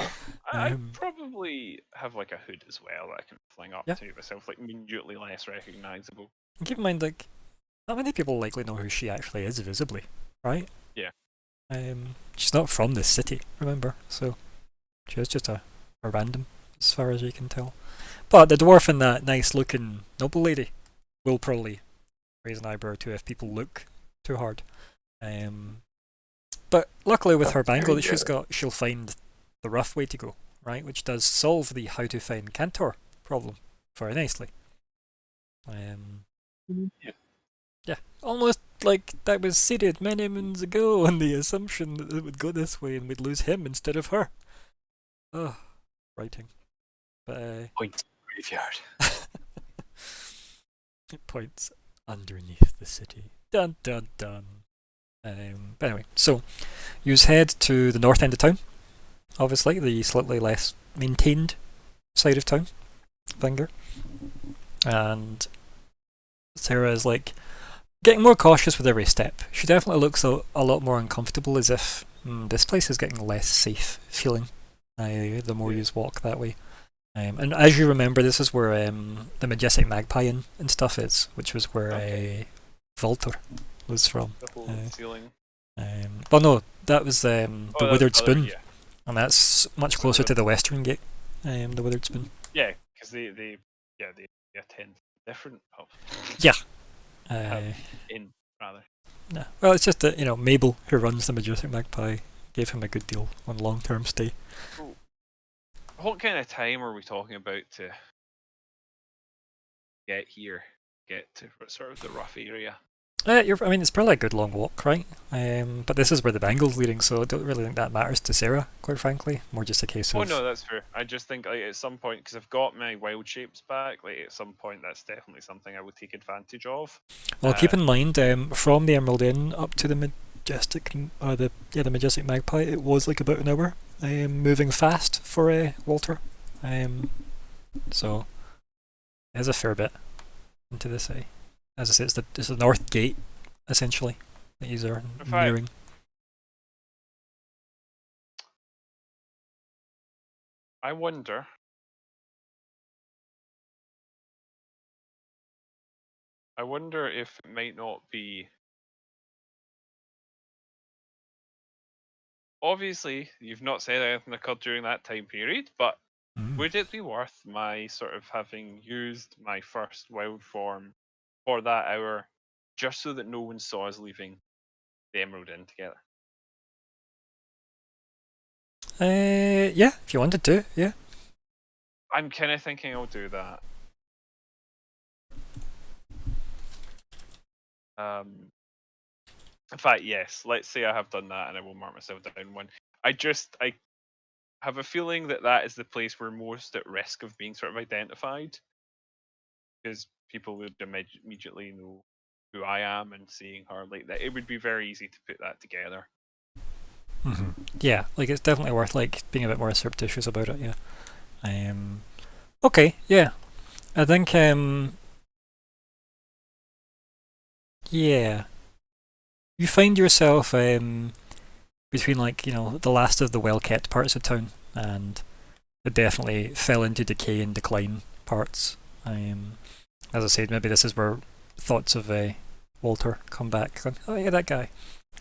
I probably have like a hood as well that I can fling up Yeah. to myself, like minutely less recognizable. And keep in mind, like, not many people likely know who she actually is visibly, right? Yeah. She's not from this city, remember? So she is just a random, as far as you can tell. But the dwarf and that nice-looking noble lady will probably raise an eyebrow or two if people look too hard. But luckily with her bangle that she's got, she'll find the rough way to go, right? Which does solve the how to find Cantor problem very nicely. Yeah, almost like that was seeded many moons ago on the assumption that it would go this way and we'd lose him instead of her. Oh, writing. But Point graveyard. it points underneath the city. Dun dun dun. But anyway, so you head to the north end of town. Obviously, the slightly less maintained side of town, Finger. And Sarah is like getting more cautious with every step. She definitely looks a lot more uncomfortable, as if this place is getting less safe feeling the more you walk that way. And as you remember, this is where the Majestic Magpie and stuff is, which was where Voltor was from. The whole ceiling. Well, no, that was the Withered other- Spoon, Yeah, and that's much closer to the Western Gate. The Withered Spoon. yeah, because they attend different pubs. In rather. Yeah. Well, it's just that Mabel, who runs the Majestic Magpie, gave him a good deal on long-term stay. What kind of time are we talking about to get here? Get to sort of the rough area. I mean, it's probably a good long walk, right? But this is where the Bangle's leading, so I don't really think that matters to Sarah, quite frankly. More just a case Oh of... no, that's fair. I just think like at some point, because I've got my wild shapes back, like at some point that's definitely something I would take advantage of. Well, keep in mind, from the Emerald Inn up to the Majestic, the Majestic Magpie, it was like about an hour. Moving fast for Walter. So there's a fair bit into this. As I say, it's the north gate essentially that you are nearing. I wonder. I wonder if it might not be. Obviously, you've not said anything occurred during that time period, but would it be worth my sort of having used my first wild form for that hour, just so that no one saw us leaving the Emerald Inn together? Yeah, if you wanted to, yeah. I'm kind of thinking I'll do that. In fact, yes. Let's say I have done that, and I will mark myself down one. I have a feeling that that is the place we're most at risk of being sort of identified, because people would immediately know who I am and seeing her like that. It would be very easy to put that together. Yeah, like it's definitely worth like being a bit more surreptitious about it. Yeah. Okay. Yeah. I think. Yeah. You find yourself between like the last of the well-kept parts of town and it definitely fell into decay and decline parts. As I said, maybe this is where thoughts of Walter come back. Going, oh yeah, that guy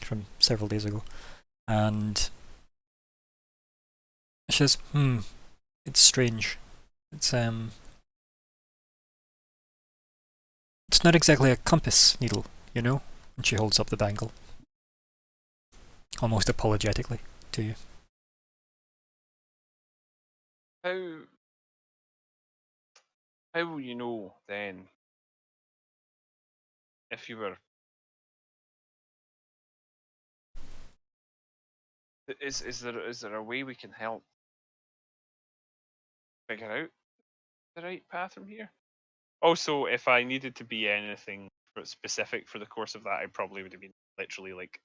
from several days ago, and she says, it's strange. It's not exactly a compass needle, And she holds up the bangle, almost apologetically to you. How will you know then if you were? Is there a way we can help figure out the right path from here? Also, if I needed to be anything specific for the course of that, I probably would have been literally like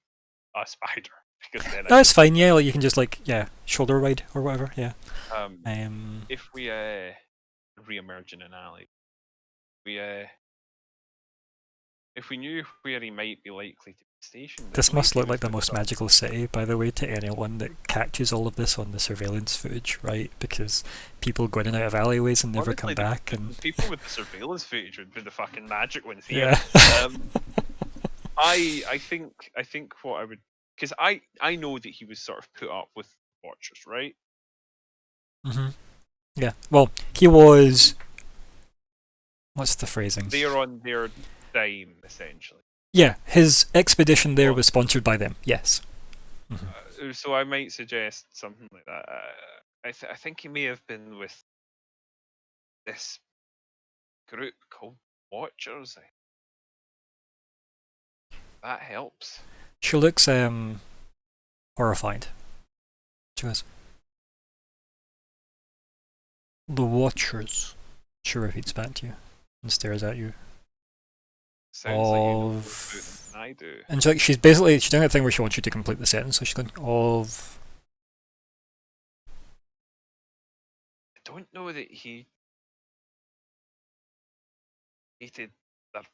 a spider, because then that's fine. Yeah, like you can just shoulder ride or whatever. Yeah. If we re-emerge in an alley, if we knew where he might be likely to be stationed. This must look like the most magical city, by the way, to anyone that catches all of this on the surveillance footage, right? Because people go in and out of alleyways and never come back. And people with the surveillance footage would be the fucking magic ones here. Yeah. I think what I would, because I know that he was sort of put up with Watchers, right? Yeah. Well, he was. What's the phrasing? They're on their dime, essentially. Yeah, his expedition there was sponsored by them. Yes. So I might suggest something like that. I think he may have been with this group called Watchers. That helps. She looks horrified. She goes, "The Watchers." She repeats back to you and stares at you. Sounds like you know more about than I do. And she's doing that thing where she wants you to complete the sentence, so she's going, of... I don't know that he hated their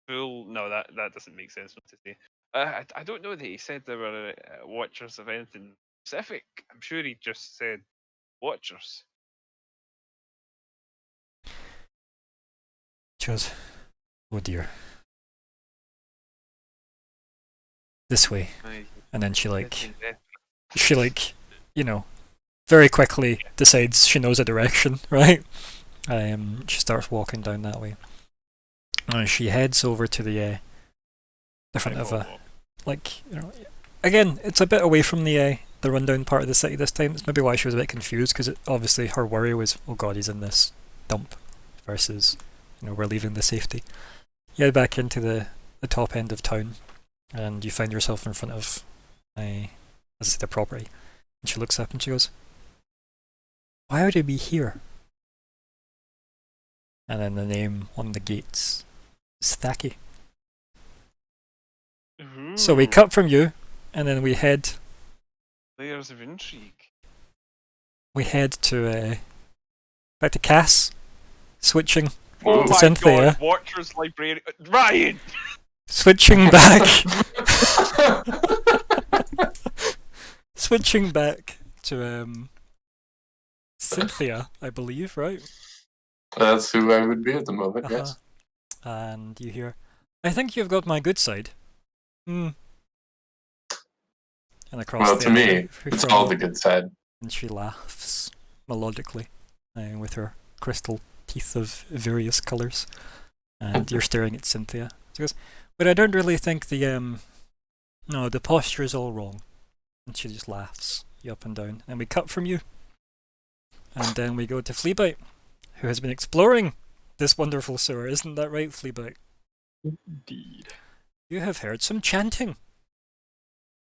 full... No, that doesn't make sense what to say. I don't know that he said there were Watchers of anything specific. I'm sure he just said Watchers. She goes, oh dear. This way. And then she very quickly decides she knows a direction, right? She starts walking down that way. She heads over to the front of a, again, it's a bit away from the rundown part of the city this time. It's maybe why she was a bit confused, because obviously her worry was, oh god, he's in this dump, versus, we're leaving the safety. You head back into the the top end of town, and you find yourself in front of as I say, the property. And she looks up and she goes, "Why would it be here?" And then the name on the gates is Thacky. So we Ooh, cut from you, and then we head layers of intrigue. to back to Cass, switching Oh to my Cynthia, god, Watcher's Librarian. Ryan! switching back, switching back to Cynthia, I believe, right? That's who I would be at the moment, Uh-huh. yes. And you hear, "I think you've got my good side." Hmm. And across Well, the to me, alley it's from all you, the good side. and she laughs melodically with her crystal teeth of various colours. And you're staring at Cynthia. She goes, "But I don't really think the posture is all wrong." And she just laughs you up and down. And we cut from you. And then we go to Fleabite, who has been exploring this wonderful sewer. Isn't that right, Fleabite? Indeed. You have heard some chanting.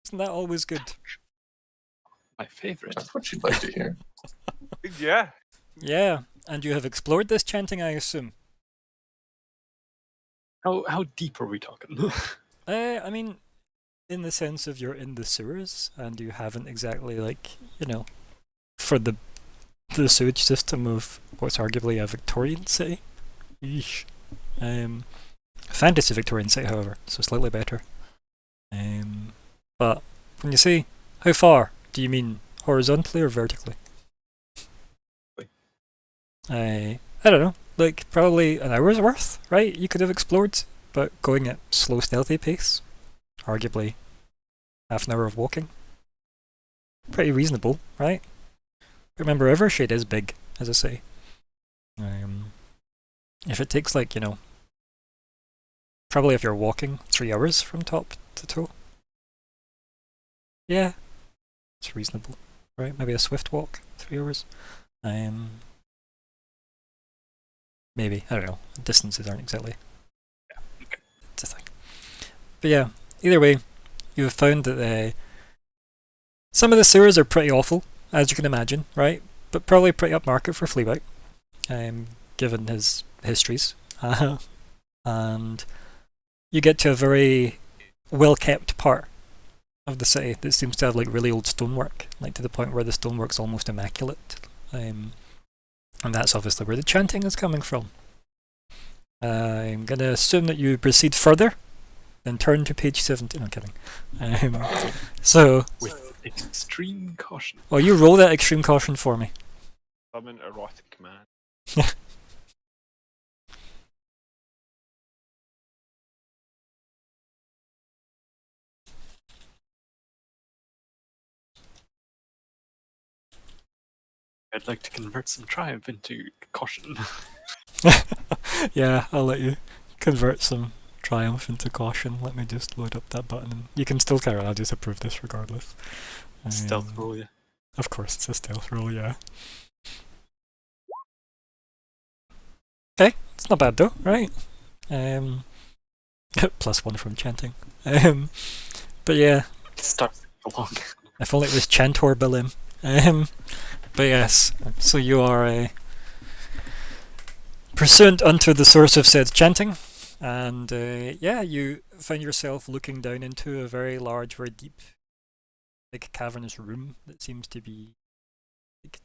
Isn't that always good? My favourite. That's what you'd like to hear. Yeah. Yeah. And you have explored this chanting, I assume. How deep are we talking? I mean, in the sense of you're in the sewers and you haven't exactly, like, for the sewage system of what's arguably a Victorian city. Yeesh. Fantasy Victorian city, however, so slightly better. But when you say how far, do you mean horizontally or vertically? I don't know, like probably an hour's worth, right? You could have explored, but going at slow, stealthy pace, arguably half an hour of walking. Pretty reasonable, right? Remember, Evershade is big, as I say. If it takes like, probably if you're walking 3 hours from top to toe. Yeah, it's reasonable, right? Maybe a swift walk, 3 hours. Maybe, I don't know. Distances aren't exactly. It's a thing. But yeah, either way, you've found that some of the sewers are pretty awful, as you can imagine, right? But probably pretty upmarket for Fleabite, given his histories. And you get to a very well-kept part of the city that seems to have like really old stonework, like to the point where the stonework's almost immaculate. And that's obviously where the chanting is coming from. I'm going to assume that you proceed further, then turn to page 17. No, I'm kidding. So, With extreme caution. well, you roll that extreme caution for me. Summon erotic man. I'd like to convert some triumph into caution. Yeah, I'll let you convert some triumph into caution. Let me just load up that button. And you can still carry on, I'll just approve this regardless. Stealth roll, yeah. Of course, it's a stealth roll, yeah. Okay, it's not bad though, right? +1 from chanting. But yeah, It starts along. if only it was Chantor Bilim. But yes, so you are pursuant unto the source of said chanting, and yeah, you find yourself looking down into a very large, very deep, like cavernous room that seems to be like,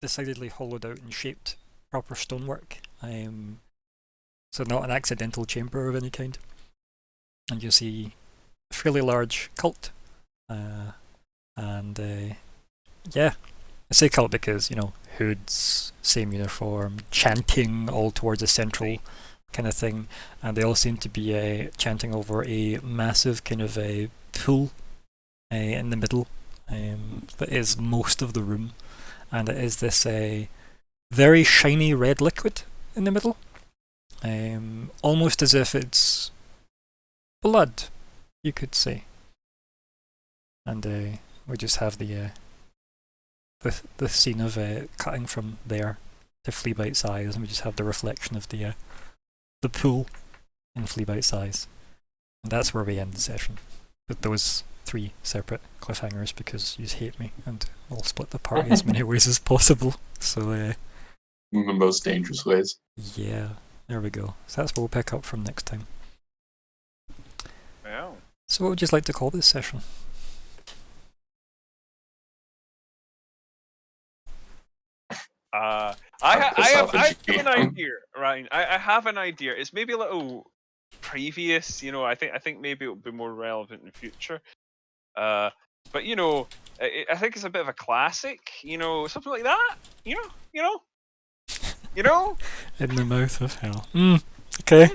decidedly hollowed out and shaped, proper stonework. So not an accidental chamber of any kind. And you see a fairly large cult, and yeah, I say cult because hoods, same uniform, chanting all towards a central kind of thing, and they all seem to be chanting over a massive kind of a pool in the middle that is most of the room, and it is this very shiny red liquid in the middle, almost as if it's blood, you could say. And we just have the scene of cutting from there to Fleabite's eyes, and we just have the reflection of the pool in Fleabite's eyes. And that's where we end the session. With those 3 separate cliffhangers because you hate me and we'll split the party as many ways as possible. So In the most dangerous ways. yeah, there we go. So that's what we'll pick up from next time. Well, So what would you like to call this session? I piss have off a an GM. idea, Ryan. I have an idea. It's maybe a little previous, you know. I think maybe it'll be more relevant in the future. But you know, I think it's a bit of a classic. You know, something like that. You know. In the mouth of hell. Okay.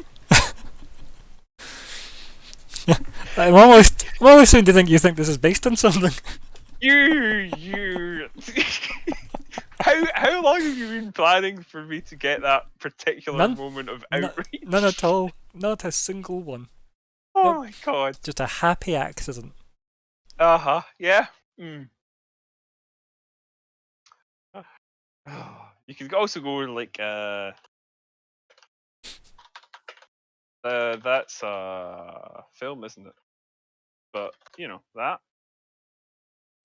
I'm almost starting to think you think this is based on something. You. How long have you been planning for me to get that particular None. moment of None- outrage? None at all. Not a single one. Oh my god. Just a happy accident. Yeah. You could also go like that's a film, isn't it? But you know that.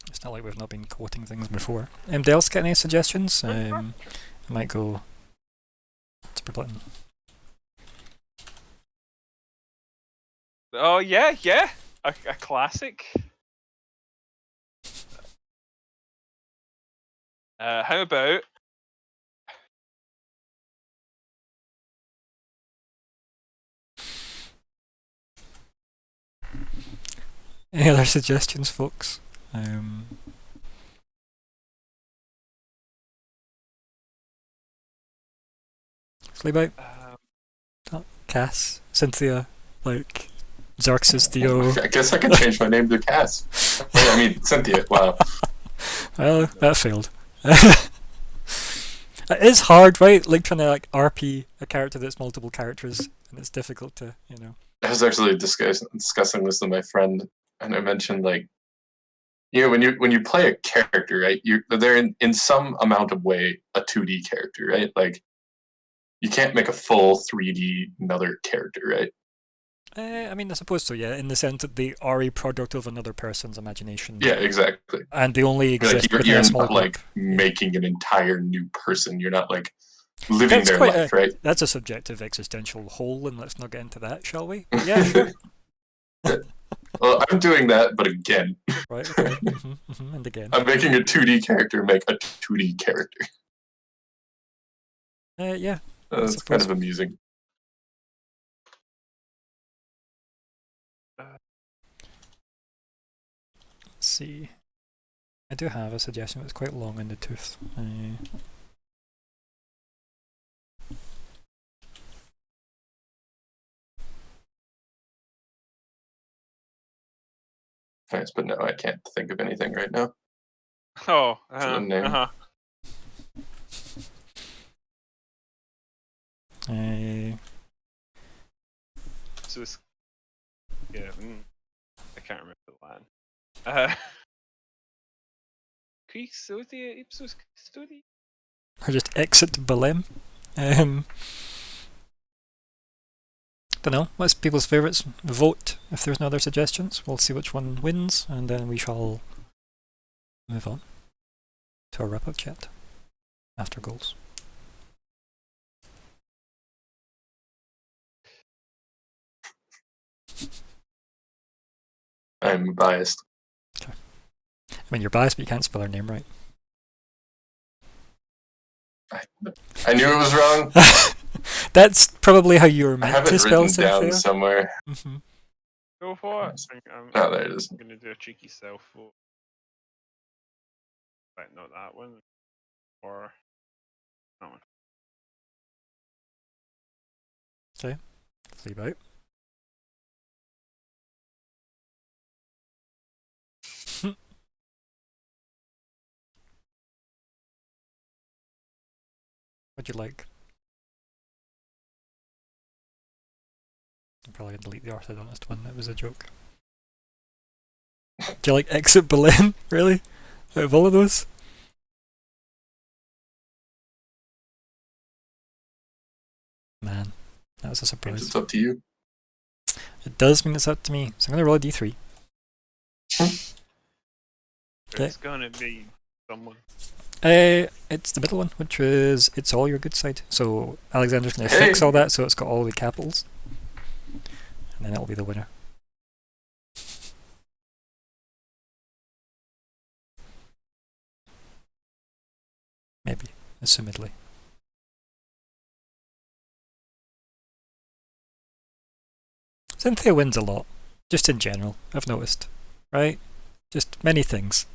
It's not like we've not been quoting things before. Anybody else got any suggestions? I might go to Britain. Oh yeah. A classic. How about Any other suggestions, folks? Sleep out. Cass, Cynthia, like Xerxes, Theo. I guess I can change my name to Cass. I mean, Cynthia. Wow. Well, that failed. It is hard, right? Like trying to like RP a character that's multiple characters, and it's difficult to, you know. I was actually discussing this with my friend, and I mentioned like, you know, when you play a character, right? They're in some amount of way a 2D character, right? Like, you can't make a full 3D another character, right? I mean, I suppose so, yeah, in the sense that they are a product of another person's imagination. Yeah, exactly. And they only exist Like, within you're a small not group. like making an entire new person. You're not like living their life, right? That's a subjective existential whole, and let's not get into that, shall we? Yeah, sure. Well, I'm doing that, but again. Right, okay. And again. I'm making a 2D character make a 2D character. Yeah. It's kind of amusing. Let's see. I do have a suggestion, but it's quite long in the tooth. Nice, but no, I can't think of anything right now. oh the name. So it's, yeah. I can't remember the line. Qui studia ipsus studi? Or just exit Belém. Don't know. What's people's favourites? Vote if there's no other suggestions. We'll see which one wins, and then we shall move on to our wrap-up chat after goals. I'm biased. Okay. I mean, you're biased, but you can't spell our name right. I knew it was wrong. That's probably how you were I meant have to it spell written down Cynthia. somewhere. Go for it. Oh, there it is. I'm gonna do a cheeky self vote. Right, not that one. Or that one. Okay. Sleep out. What'd you like? I'm probably gonna delete the orthodontist one, that was a joke. Do you like Exit Berlin? Really? Out of all of those? Man, that was a surprise. It's up to you. It does mean it's up to me, so I'm going to roll a d3. Okay. It's gonna be someone. It's the middle one, which is it's all your good side. So Alexander's going to fix all that, so it's got all the capitals, and then it'll be the winner. Maybe, assumedly. Cynthia wins a lot, just in general, I've noticed. Right? Just many things.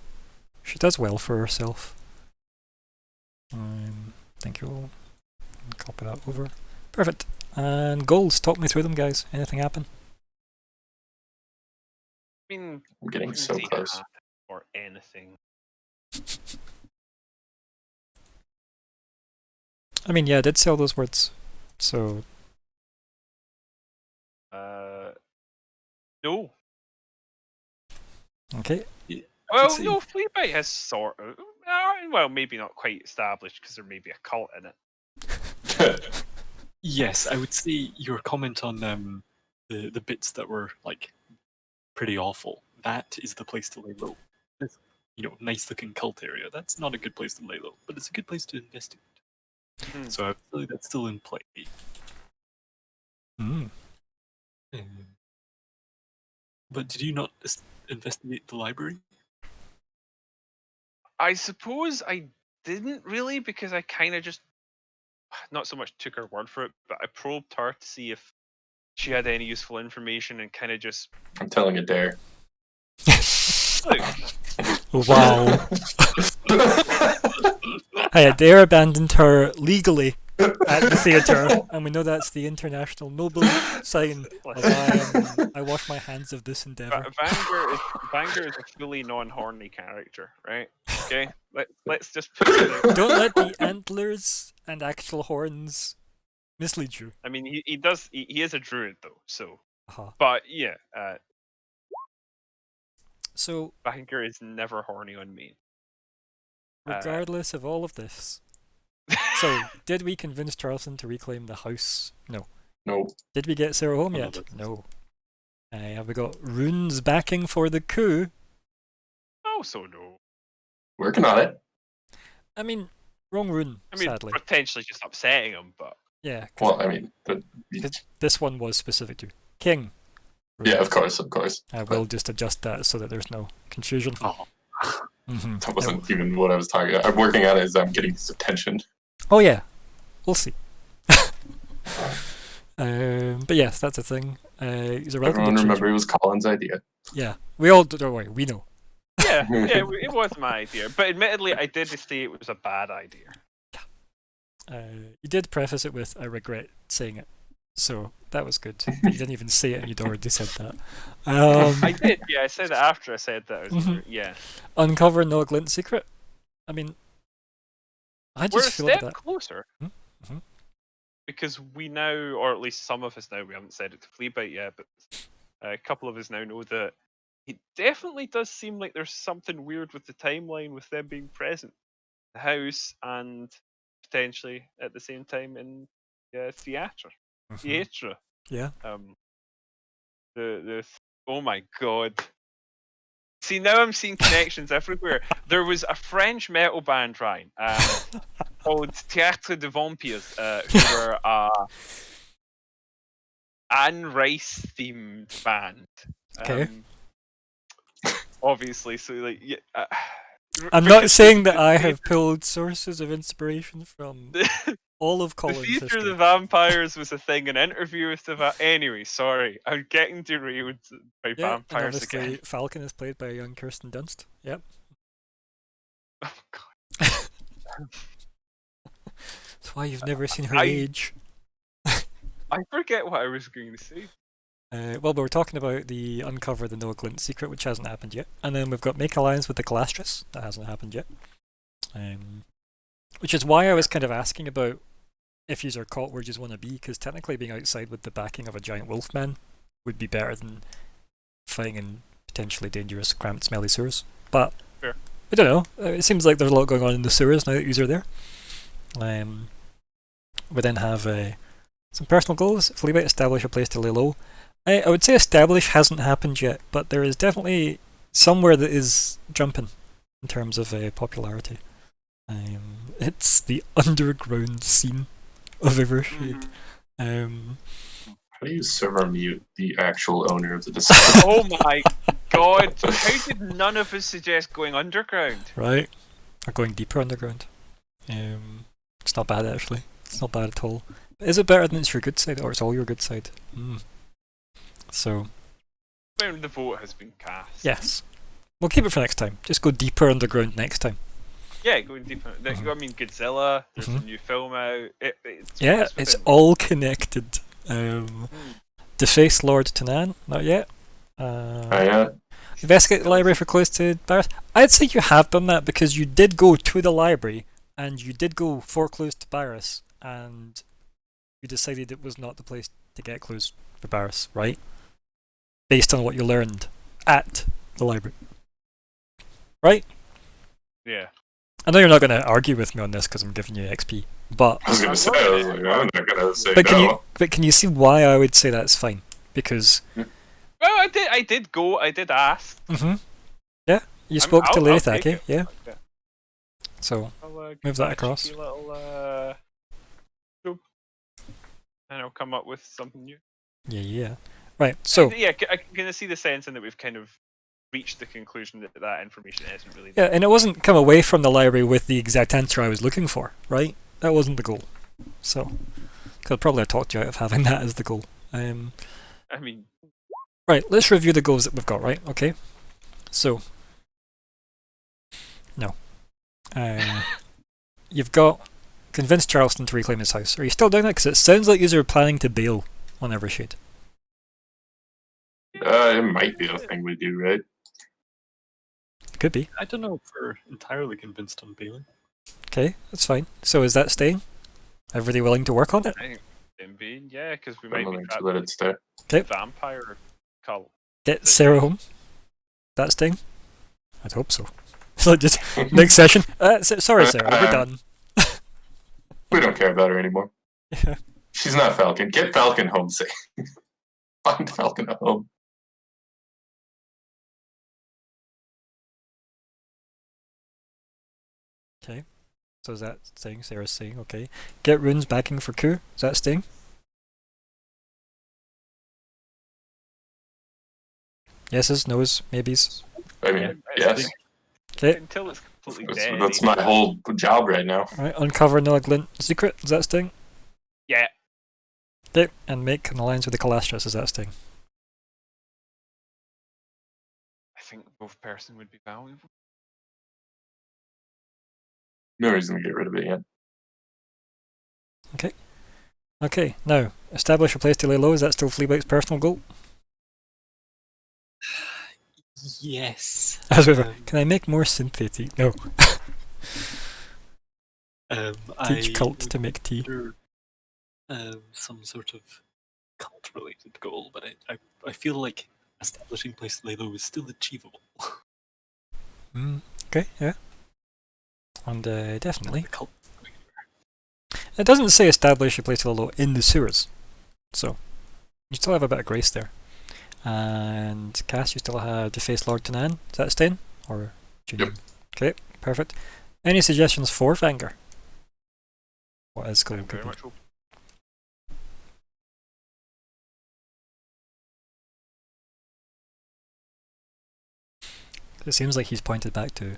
She does well for herself. Thank you all. Copy that over. Perfect. And goals, talk me through them, guys. Anything happen? I mean, I'm getting couldn't so see close. that or anything. I mean, yeah, I did sell those words. So, No. okay. Well, see. no, Fleabite has sort of. Well, maybe not quite established because there may be a cult in it. Yes, I would say your comment on the bits that were like pretty awful. That is the place to lay low. This, nice looking cult area. That's not a good place to lay low, but it's a good place to investigate. Hmm. So I feel like that's still in play. Mm. But did you not investigate the library? I suppose I didn't really because I kind of just not so much took her word for it, but I probed her to see if she had any useful information and kind of just I'm telling a dare. look. Wow. I dare abandoned her legally at the theatre, and we know that's the international noble sign of I wash my hands of this endeavour. Vanger is a fully non-horny character, right? Okay, let's just put it there. Don't let the antlers and actual horns mislead you. I mean, he does. He is a druid though, so. Uh-huh. But yeah, So, Vanger is never horny on me. regardless of all of this, so did we convince Charleston to reclaim the house? No. No. Did we get Sarah home No, yet? that's- No. Have we got Rune's backing for the coup? Also no. Working on it. I mean, wrong Rune, I mean, sadly. potentially just upsetting him, but Yeah, 'cause Well, I mean, this one was specific to King. yeah, of course. I will just adjust that so that there's no confusion. Oh, Mm-hmm. That wasn't even what I was talking about. I'm working on it as I'm getting his attention. Oh yeah, we'll see. But yes, that's a thing. He's a relatively Everyone change- remember it was Colin's idea. Yeah, we all don't worry. We know. yeah, it was my idea. But admittedly, I did say it was a bad idea. You did preface it with "I regret saying it," so that was good. But you didn't even say it, and you'd already said that. I did. Yeah, I said it after I said that. I was Mhm. Yeah, Uncover No Glint secret. I mean, I we're a just feel like step that. closer. Mhm. Because we now, or at least some of us now, we haven't said it to Fleabite yet, but a couple of us now know that it definitely does seem like there's something weird with the timeline with them being present, the house, and potentially at the same time in theatre. Mhm. Theatre. Yeah. Oh my god. See, now I'm seeing connections everywhere. There was a French metal band, Ryan, called Théâtre de Vampires, who were Anne Rice themed band. Okay. Obviously, so like, yeah. I'm not saying that I have pulled sources of inspiration from The all of the Colin's Theatre of history. the Vampires was a thing. An interview with the anyway. Sorry, I'm getting derailed by Yeah, and vampires obviously again. Falcon is played by a young Kirsten Dunst. Yep. Oh god. That's why you've never seen her I- age. I forget what I was going to say. Well, we were talking about the Uncover the Noah Glint secret, which hasn't happened yet. And then we've got Make Alliance with the Galastress. That hasn't happened yet. Which is why I was kind of asking about if yous are caught where yous want to be, because technically being outside with the backing of a giant wolfman would be better than fighting in potentially dangerous, cramped, smelly sewers. But Fair. I don't know. It seems like there's a lot going on in the sewers now that yous are there. We then have some personal goals. Fleabite establish a place to lay low. I would say establish hasn't happened yet, but there is definitely somewhere that is jumping in terms of popularity. It's the underground scene of Evershade. How do you server mute the actual owner of the Discord? Oh my god! How did none of us suggest going underground? Right? Or going deeper underground. It's not bad actually. It's not bad at all. Is it better than it's your good side, or it's all your good side? So, Well, the vote has been cast. yes. We'll keep it for next time. Just go deeper underground next time. Yeah, going deeper. I mean, Godzilla. There's a new film out. Yeah, it's it's within- all connected. Deface Lord Tanan, not yet. Investigate the library for clues to Barris. I'd say you have done that because you did go to the library and you did go for clues to Barris, and you decided it was not the place to get clues for Barris, right? Based on what you learned at the library. Right? Yeah. I know you're not going to argue with me on this because I'm giving you XP, but I was gonna say, I'm not gonna say but no. can you see why I would say that's fine? Because Well, I did go. I did ask. yeah, you spoke to I'll Lady take Thaki, it. yeah. Yeah. So I'll, move give that a across. cheeky little, probe, and I'll come up with something new. Yeah. Right. So Yeah, I can kind of see the sense in that we've kind of reached the conclusion that that information isn't really. yeah, and it wasn't come away from the library with the exact answer I was looking for, right? That wasn't the goal. So, because probably I talked you out of having that as the goal. I mean, Right. Let's review the goals that we've got. Right. Okay. So, no. You've got convince Charleston to reclaim his house. Are you still doing that? Because it sounds like you are planning to bail on Evershade. It might be a thing we do, right? Could be. I don't know if we're entirely convinced on bailing. Okay, that's fine. So is that staying? Everybody willing to work on it? I think Indeed, yeah, because we I'm might be willing trapped to let in it stay. Okay. a vampire cult. Get Sarah home. That staying? I'd hope so. So just next session. Sorry, Sarah, we're done. We don't care about her anymore. She's not Falcon. Get Falcon home safe. Find Falcon a home. Okay. So is that staying? Sarah's staying. Okay. Get runes backing for Ku. Is that staying? Yeses, nos, maybes. I mean, Yeah, yes. Okay. Until it's completely dead. That's my whole job right now. Alright, uncover Nilla Glint secret. Is that staying? Yeah. Okay. And make an alliance with the Calastras. Is that staying? I think both person would be valuable. No reason to get rid of it yet. Okay. Now, establish a place to lay low. Is that still Fleabite's personal goal? Yes. However, can I make more synthetic? No. Teach I cult would to make tea. consider, some sort of cult-related goal, but I feel like establishing place to lay low is still achievable. Okay, yeah. And definitely. The cult. It doesn't say establish a place to lay low in the sewers. So, you still have a bit of grace there. And Cass, you still have Deface Lord Tanan. Is that staying? Or Yep. Okay, perfect. Any suggestions for Vanger? What his goal I'm could very be? much open. It seems like he's pointed back to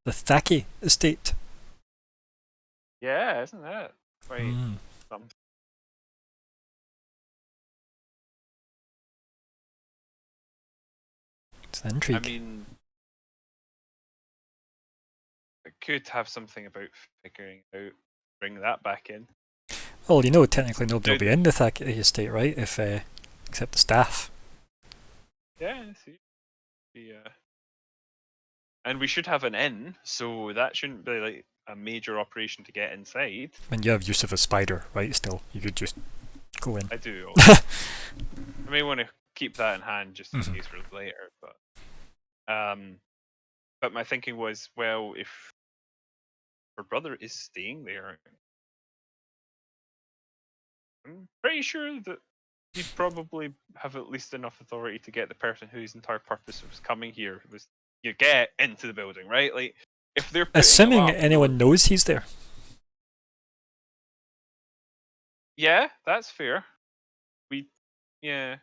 the Thaki estate. Yeah, isn't that quite something? It's an intrigue. I mean, it could have something about figuring out, bring that back in. Well, you know, technically nobody will be in the Thaki estate, right? If except the staff. Yeah, I see. And we should have an inn, so that shouldn't be like a major operation to get inside. And you have use of a spider, right? Still, you could just go in. I do. Also. I may want to keep that in hand just in case for later, but my thinking was, well, if her brother is staying there, I'm pretty sure that you'd probably have at least enough authority to get the person whose entire purpose was coming here was you get into the building, right? Like if they're putting Assuming them up, anyone knows he's there. yeah, that's fair. Yeah,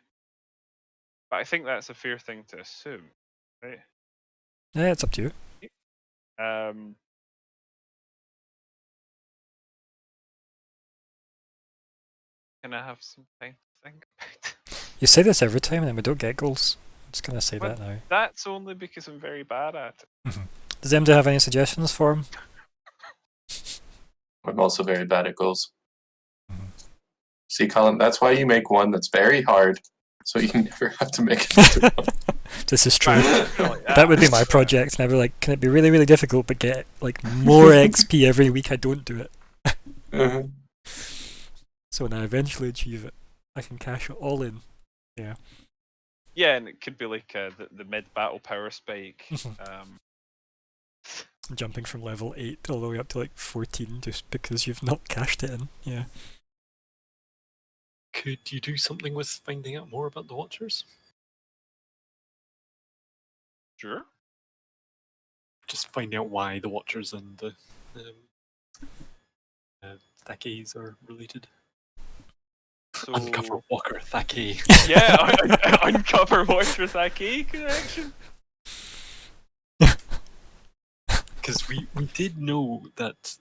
but I think that's a fair thing to assume, right? Yeah, it's up to you. Um, can I have some time to think about it? You say this every time and then we don't get goals. I'm just gonna say But that now. that's only because I'm very bad at it. Does MJ have any suggestions for him? I'm also very bad at goals. Mhm. See, Colin, that's why you make one that's very hard, so you never have to make another one. This is true. Like That would be my project, and I'd be like, can it be really, really difficult but get like more XP every week I don't do it? Mhm. So when I eventually achieve it, I can cash it all in. Yeah. Yeah, and it could be like the mid battle power spike. Jumping from level 8 all the way up to like 14 just because you've not cashed it in. Yeah. Could you do something with finding out more about the Watchers? Sure. Just find out why the Watchers and the Thackeys are related. So Uncover Walker Thackey. yeah, uncover Watcher Thaki connection. Because we did know that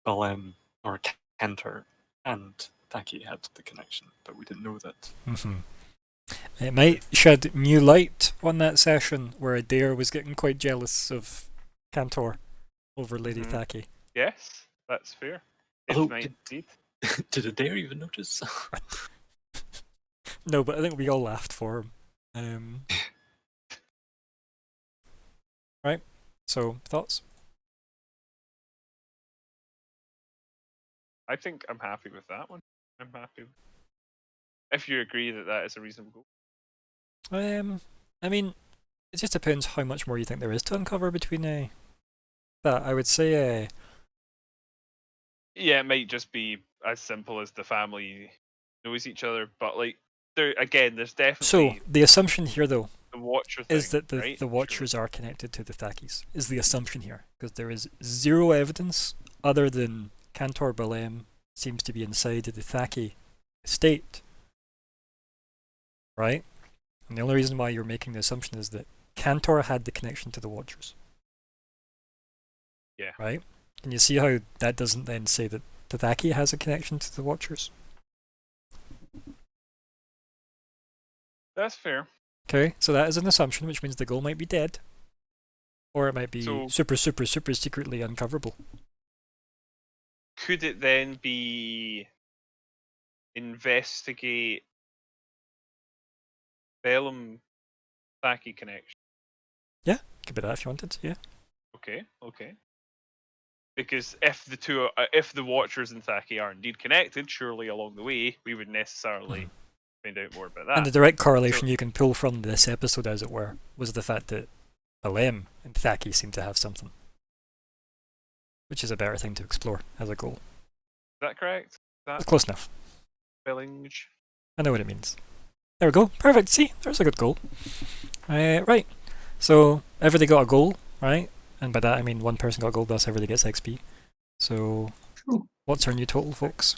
Balem or Cantor and Thackey had the connection, but we didn't know that. It might shed new light on that session where Adair was getting quite jealous of Cantor over Lady Mhm. Thaki. Yes, that's fair. It Although, might indeed. Did Adair even notice? No, but I think we all laughed for him. Right. So thoughts? I think I'm happy with that one. I'm happy. If you agree that that is a reasonable goal. I mean, it just depends how much more you think there is to uncover between that. I would say Yeah, it might just be as simple as the family knows each other, but like there again, there's so. definitely The assumption here, though, the Watcher thing. is that right? the Sure. Watchers are connected to the Thakis. Is the assumption here because there is zero evidence other than Cantor Balem seems to be inside the Thaki estate, right? And the only reason why you're making the assumption is that Cantor had the connection to the Watchers. Yeah. Right? Can you see how that doesn't then say that Thaki has a connection to the Watchers? That's fair. Okay, so that is an assumption, which means the goal might be dead. Or it might be So- super secretly uncoverable. Could it then be investigate Bellum Thaki connection? Could be that if you wanted, yeah. Okay. Because if the two, if the Watchers and Thaki are indeed connected, surely along the way we would necessarily find out more about that. And the direct correlation you can pull from this episode, as it were, was the fact that Balem and Thaki seem to have something. Which is a better thing to explore as a goal. Is that correct? It's close enough. Spelling. I know what it means. There we go. Perfect. See, there's a good goal. Right. So everybody got a goal, right? And by that I mean one person got a goal, thus everybody gets XP. So what's our new total, folks?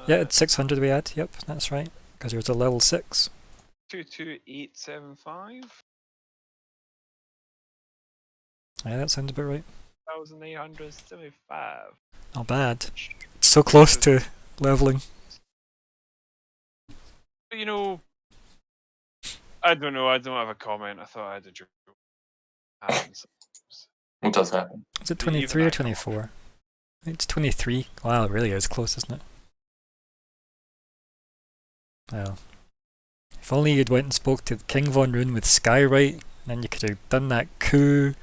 Yeah, it's 600 we had. Yep, that's right. Because there's a level 6. 22875. Yeah, that sounds about right. 1875. Not bad. It's so close to leveling. But you know, I don't know. I don't have a comment. I thought I had a joke. Happens. What does happen? Is it Even 23 or I can't 24? It's 23. Wow, it really is close, isn't it? Well, if only you'd went and spoke to King Von Rune with Skywrite, and then you could have done that coup,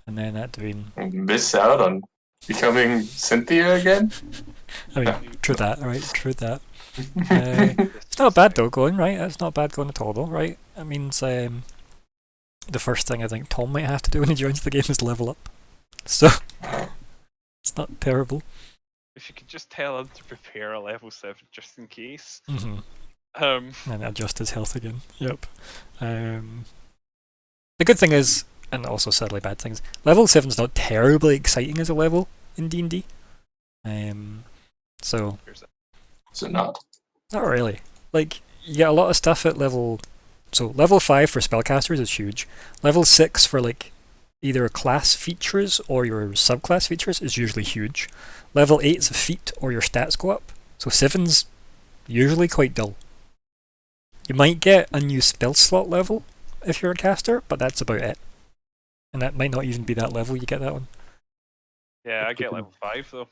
and then that'd have been... Miss out on becoming Cynthia again? I mean, true that, right? True that. It's not bad though going, right? It's not bad going at all though, right? That means the first thing I think Tom might have to do when he joins the game is level up. So, it's not terrible. if you could just tell him to prepare a level 7 just in case. Mm-hmm. And adjust his health again. Yep. The good thing is, and also sadly bad things, level 7's not terribly exciting as a level in D&D. So Is it not? not really. Like, you get a lot of stuff at level... So, level 5 for spellcasters is huge. Level 6 for, like, either class features or your subclass features is usually huge. Level 8's a feat or your stats go up. So 7's usually quite dull. You might get a new spell slot level if you're a caster, but that's about it. And that might not even be that level you get that one. Yeah, I get level 5 though.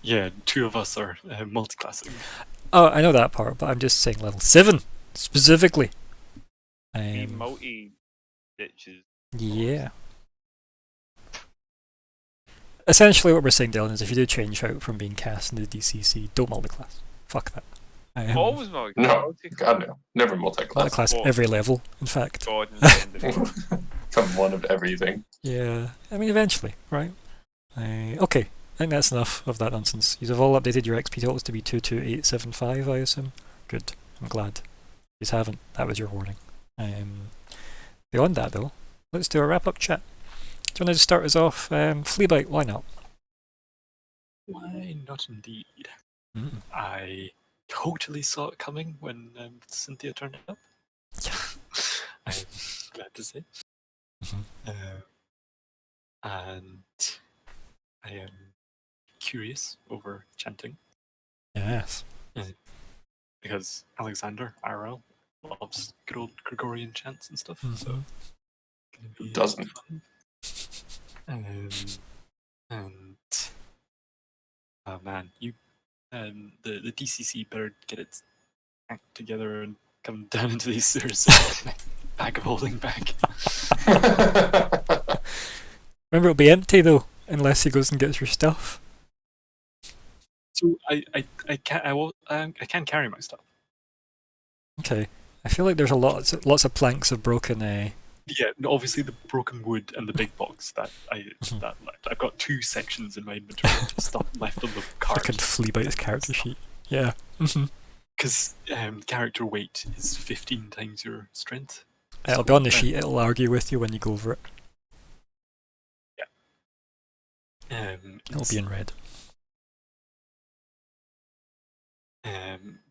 Yeah, 2 of us are multiclassing. Oh, I know that part, but I'm just saying level 7 specifically. The multi bitches. Yeah. Essentially what we're saying, Dylan, is if you do change out from being cast into DCC, don't multiclass. Fuck that. Always multi. No, God no. Never multi-class. Multiclass Well- every level, in fact. God intended. Come one of everything. Yeah, I mean, eventually, right? Okay, I think that's enough of that nonsense. You've all updated your XP totals to be 22875, I assume? Good, I'm glad. You haven't, that was your warning. Beyond that, though, let's do a wrap-up chat. Do you want to start us off? Fleabite, why not? Why not indeed? Mm. I totally saw it coming when Cynthia turned up. Yeah. I'm glad to say. Mhm. And I am curious over chanting Yes. because Alexander IRL loves good old Gregorian chants and stuff. So Mhm. gonna be Doesn't. fun. And man, you the DCC better get its act together and come down into these sewers. Bag of holding back. Remember, it'll be empty, though, unless he goes and gets your stuff. So I can carry my stuff. Okay. I feel like there's lots of planks of broken... Yeah, no, obviously the broken wood and the big box that Mhm. that left. I've got 2 sections in my inventory of stuff left on the card. Fucking Fleabite's character sheet. Yeah. Mm-hmm. Because character weight is 15 times your strength. It'll be on the sheet, it'll argue with you when you go over it. It'll be in red.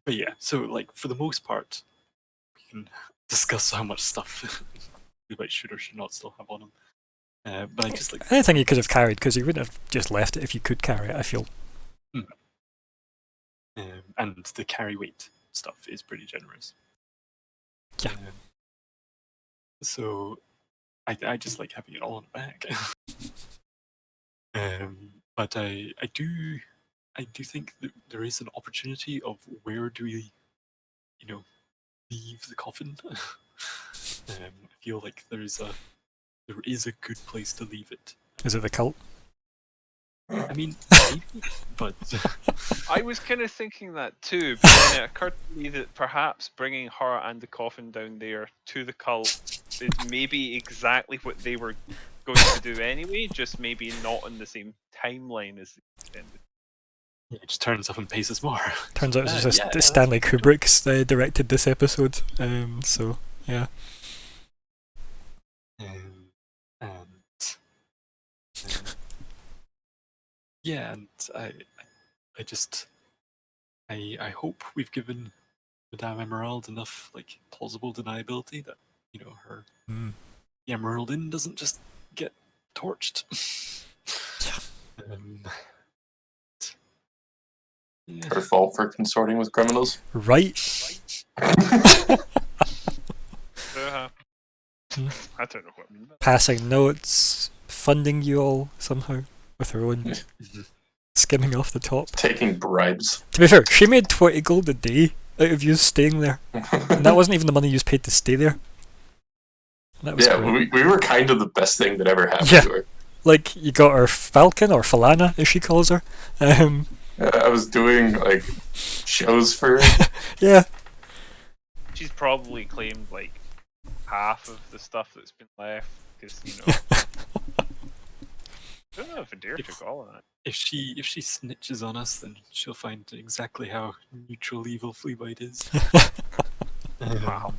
But yeah, so like for the most part, we can discuss how much stuff we might should or should not still have on him. But I just like Anything you could have carried, because you wouldn't have just left it if you could carry it, I feel. and the carry weight stuff is pretty generous. Yeah. So I just like having it all in the bag. But I do think that there is an opportunity of where do we, leave the coffin. I feel like there is a good place to leave it. Is it the cult? I mean, maybe, but I was kind of thinking that too, but then it occurred to me that perhaps bringing her and the coffin down there to the cult is maybe exactly what they were going to do anyway, just maybe not on the same timeline as they intended. it just turns up and pays us more. Turns out it's just yeah, Stanley Kubrick's directed this episode. So, yeah. Yeah, and I hope we've given Madame Emerald enough like plausible deniability that her Mm. the Emerald Inn doesn't just get torched. Yeah. Her fault for consorting with criminals. Right? Hmm. I don't know what I mean. Passing notes, funding you all somehow with her own skimming off the top. Taking bribes. To be fair, she made 20 gold a day out of you staying there. And that wasn't even the money you paid to stay there. That was Yeah, great. we were kind of the best thing that ever happened Yeah. to her. Like, you got her Falcon, or Falana, as she calls her. I was doing like shows for her. Yeah. She's probably claimed like half of the stuff that's been left because don't know if I dare to call on it. If she snitches on us, then she'll find exactly how neutral evil Fleabite is. Wow.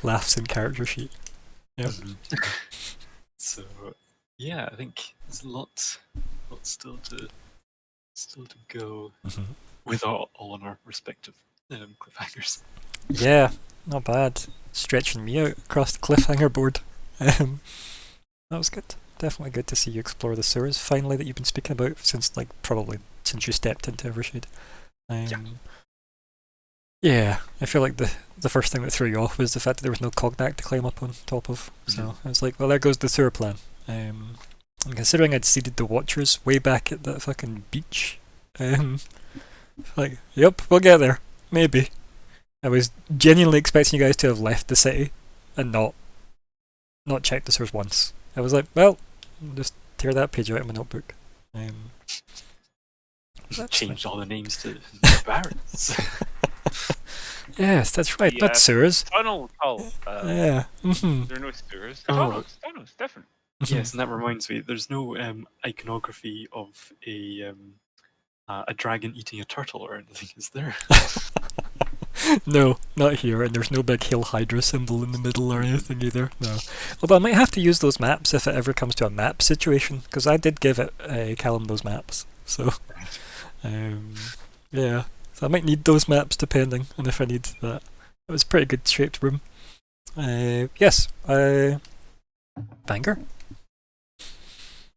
Laughs in character sheet. Yep. So yeah, I think there's a lot still to go Mhm. with all on our respective cliffhangers. Yeah, not bad. Stretching me out across the cliffhanger board. That was good. Definitely good to see you explore the sewers finally that you've been speaking about since probably since you stepped into Evershade. Yeah, I feel like the first thing that threw you off was the fact that there was no Cognac to climb up on top of. So I was like, well, there goes the sewer plan. And considering I'd seeded the Watchers way back at that fucking beach, like, yep, we'll get there. Maybe. I was genuinely expecting you guys to have left the city and not checked the sewers once. I was like, well, I'll just tear that page out of my notebook. Changed all the names to Barons. Yes, that's right. The, Not sewers. Tunnel cult. Yeah. Mm-hmm. There are no sewers. Oh. Tunnels, different. Yes, and that reminds me, there's no iconography of a dragon eating a turtle or anything, is there? No, not here, and there's no big Hail Hydra symbol in the middle or anything either. No. Although I might have to use those maps if it ever comes to a map situation, because I did give it Callum those maps. So, yeah. So I might need those maps depending on if I need that. It was a pretty good shaped room. Yes. Banger?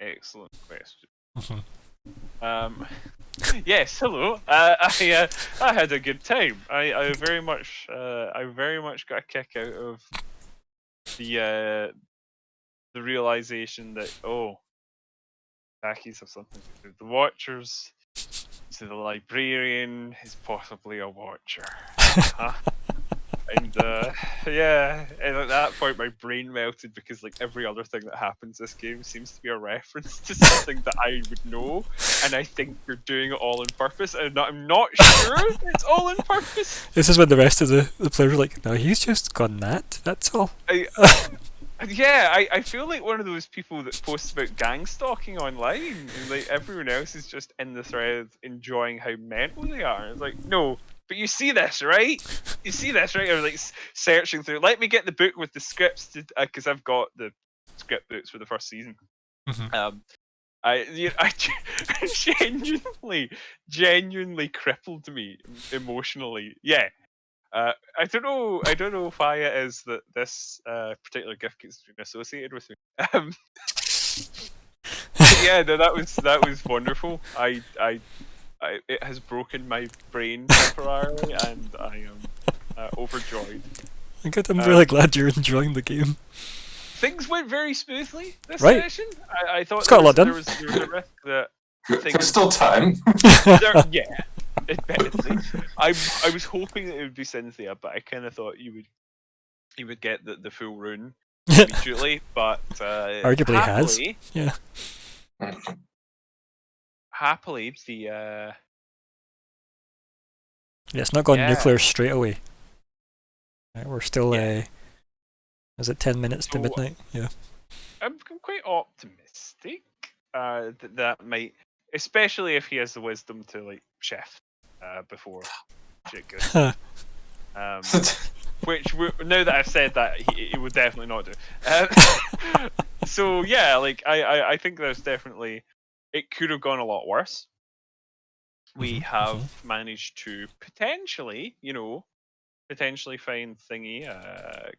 Excellent question. Mm-hmm. Yes, hello. I had a good time. I very much got a kick out of the realization that Takis have something to do with the Watchers. So the librarian is possibly a Watcher. And yeah, and at that point my brain melted because like every other thing that happens this game seems to be a reference to something that I would know, and I think you're doing it all on purpose, and I'm not sure it's all on purpose. This is when the rest of the players are like, no, he's just gone mad, that's all. I feel like one of those people that posts about gang stalking online, and like everyone else is just in the thread enjoying how mental they are. And it's like, no, but you see this, right? You see this, right? I was like searching through. Let me get the book with the scripts, because I've got the script books for the first season. Mm-hmm. I genuinely crippled me emotionally. Yeah. I don't know why it is that this particular gift gets been associated with me. Yeah, no, that was wonderful. It has broken my brain temporarily, and I am overjoyed. I'm really glad you're enjoying the game. Things went very smoothly this Right. session. I thought It's got a lot done. there was a risk that There's still time. yeah, admittedly. I was hoping that it would be Cynthia, but I kind of thought you would get the full rune immediately. But Arguably happily, has. Yeah. Happily, the Yeah, it's not gone Yeah. nuclear straight away. Right, we're still, Yeah. is it 10 minutes to So- midnight? Yeah. I'm quite optimistic that might, especially if he has the wisdom to like shift before shit goes. Which now that I've said that, he would definitely not do. So yeah, like I think there's definitely, it could have gone a lot worse. We Mhm, have managed to potentially find thingy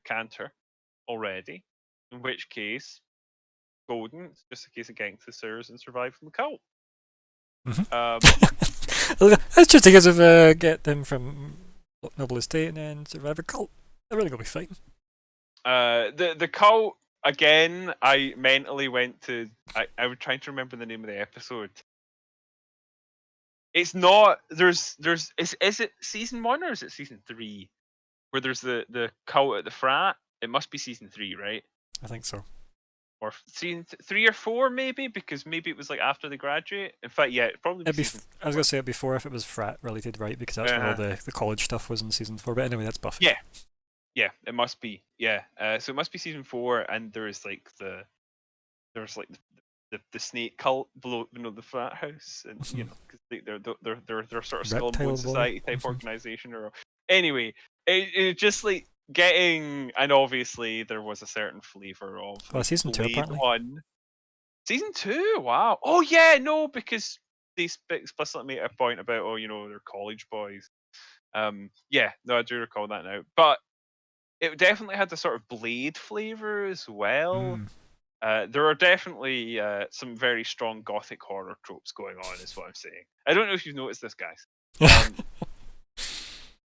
Cantor already. In which case, golden. It's just a case of getting to the sewers and survive from the cult. That's just a case of get them from Noble Estate and then survive a cult. They're really gonna be fine. The cult again. I mentally went to. I was trying to remember the name of the episode. It's not. Is it season 1 or is it season 3? Where there's the cult at the frat. It must be season 3, right? I think so. Or season 3 or 4 maybe, because maybe it was like after they graduate. In fact, yeah, it'd probably be It'd be season I was gonna say it'd be 4 if it was frat related, right? Because that's when all the college stuff was in season 4. But anyway, that's Buffy. Yeah. Yeah, it must be. Yeah. So it must be season 4, and there is like the there's like the snake cult below, the frat house, and because they're sort of skull and Reptile bone boy. society type organization. Or anyway, it just like getting, and obviously there was a certain flavor of Well, season 2 Blade apparently. 1. Season 2, wow. Oh yeah, no, because they explicitly made a point about, they're college boys. Yeah, no, I do recall that now. But it definitely had the sort of Blade flavor as well. There are definitely some very strong gothic horror tropes going on, is what I'm saying. I don't know if you've noticed this, guys.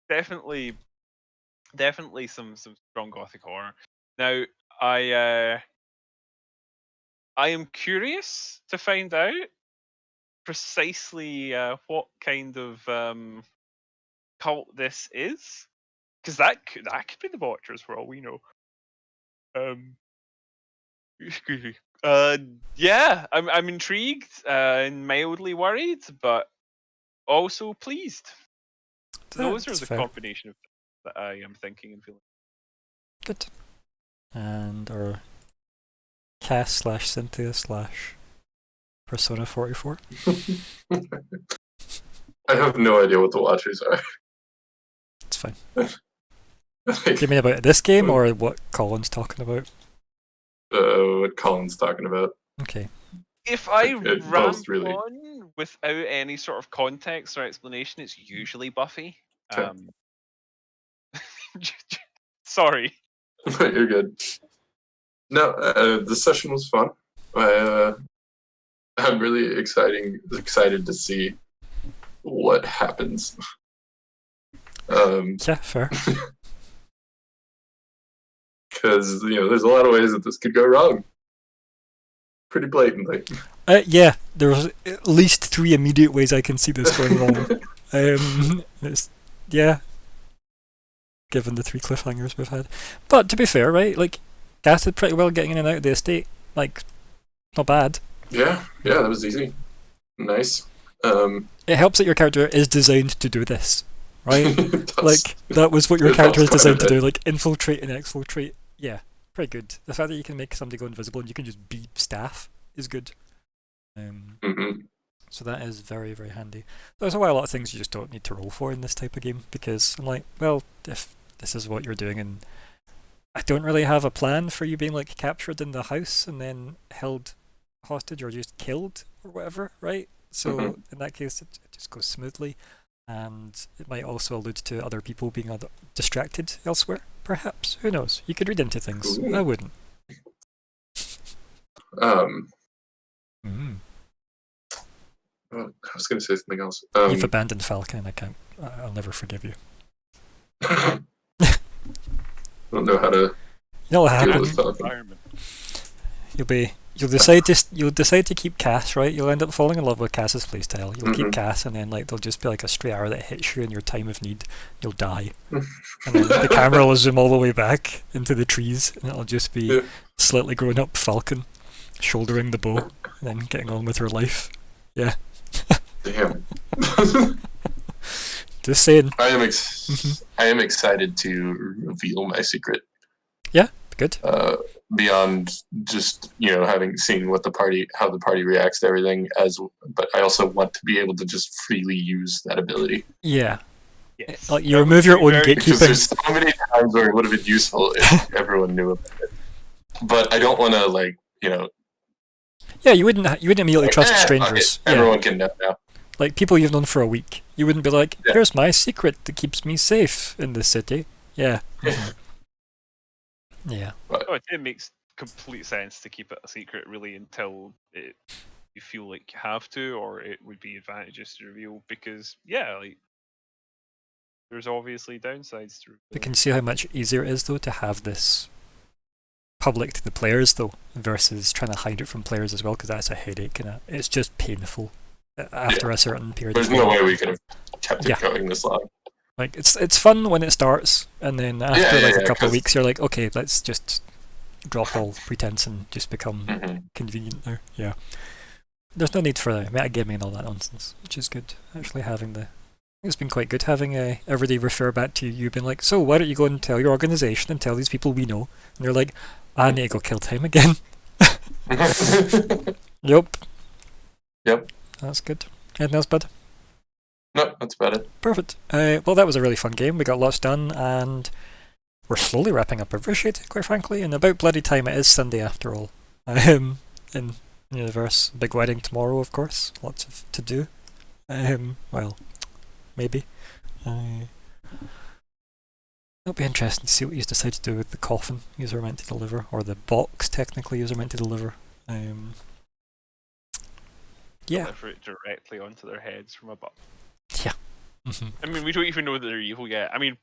Definitely some strong gothic horror. Now, I am curious to find out precisely what kind of cult this is, because that could be the Watchers for all we know. Excuse me. Yeah, I'm intrigued and mildly worried, but also pleased. Those are That's the fair. combination of that I am thinking and feeling. Good. And our Cass/Cynthia/Persona 44. I have no idea what the Watchers are. It's fine. Like, Do you mean about this game or what Colin's talking about? what Colin's talking about. Okay. If I It both, ramble really. on without any sort of context or explanation, it's usually Buffy. Okay. Sorry. You're good. No, the session was fun. I'm really excited to see what happens. Yeah, fair. Because there's a lot of ways that this could go wrong. Pretty blatantly. Yeah, there's at least 3 immediate ways I can see this going wrong. Yeah. Given the 3 cliffhangers we've had. But to be fair, right, like, Cass did pretty well getting in and out of the estate. Like, not bad. Yeah, that was easy. Nice. It helps that your character is designed to do this, right? it does. Like, that was what your It character is helps quite a designed to bit. do, like, infiltrate and exfiltrate. Yeah, pretty good. The fact that you can make somebody go invisible and you can just beat staff is good. Mhm. So that is very, very handy. There's why a lot of things you just don't need to roll for in this type of game, because I'm like, well, if this is what you're doing and I don't really have a plan for you being like captured in the house and then held hostage or just killed or whatever, right? So in that case, it just goes smoothly, and it might also allude to other people being distracted elsewhere, perhaps. Who knows? You could read into things. Ooh. I wouldn't. I was going to say something else. You've abandoned Falcon, and I'll never forgive you. I don't know how to You know what deal happens? with Falcon. Environment. You'll decide to keep Cass, right? You'll end up falling in love with Cass's playstyle. You'll keep Cass, and then like there'll just be like a stray arrow that hits you in your time of need. You'll die, and then the camera will zoom all the way back into the trees, and it'll just be slightly grown up Falcon, shouldering the bow, and then getting on with her life. Yeah. Damn. Just saying. I am excited to reveal my secret. Yeah, good. Beyond just seen how the party reacts to everything, but I also want to be able to just freely use that ability. Yeah. Yes. Like you remove your own Because there's gatekeeping. so many times where it would have been useful if everyone knew about it. But I don't want to Yeah, you wouldn't immediately trust fuck it, strangers. Yeah. Everyone can know now. Like people you've known for a week. You wouldn't be like, Yeah. here's my secret that keeps me safe in this city. Yeah. Yeah. Oh, it makes complete sense to keep it a secret, really, until you feel like you have to, or it would be advantageous to reveal. Because there's obviously downsides to reveal. But can you see how much easier it is though to have this public to the players though, versus trying to hide it from players as well, because that's a headache and it's just painful after a certain period. There's of no time. way we could have kept it Yeah. going this long. Like it's fun when it starts, and then after Yeah, a couple of 'cause- weeks, you're like, okay, let's just drop all pretense and just become Mhm. convenient now. Yeah. There's no need for metagaming and all that nonsense, which is good. Actually, it's been quite good having everybody refer back to you being like, so why don't you go and tell your organisation and tell these people we know? And you're like, I need to go kill time again. Yup. Yep. That's good. Anything else, bud? No, that's about it. Perfect. Well, that was a really fun game. We got lots done, and we're slowly wrapping up Appreciate, quite frankly. And about bloody time it is Sunday after all. In Universe, big wedding tomorrow, of course. Lots of to do. Well, maybe. It'll be interesting to see what you decide to do with the coffin you are meant to deliver, or the box technically you are meant to deliver. Yeah. Deliver it directly onto their heads from above. Yeah. Mm-hmm. I mean, we don't even know that they're evil yet. I mean,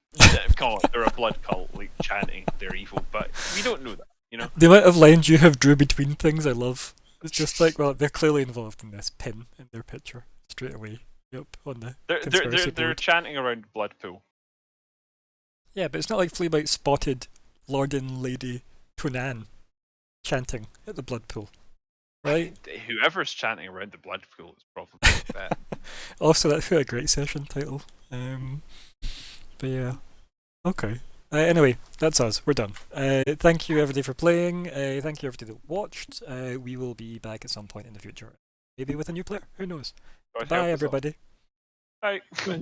come on, they're a blood cult, like chanting they're evil, but we don't know that, you know? The amount of lines you have drew between things, I love. It's just like, well, they're clearly involved in this. Pin in their picture straight away. Yep, on the conspiracy They're board. chanting around blood pool. Yeah, but it's not like Fleabite spotted Lord and Lady Tunan chanting at the blood pool, right? Whoever's chanting around the blood pool is probably bad. Also, that's a great session title. But yeah, okay. Anyway, that's us. We're done. Thank you everybody for playing. Thank you everybody that watched. We will be back at some point in the future, maybe with a new player. Who knows? God help Bye, us all. everybody. Bye. Bye.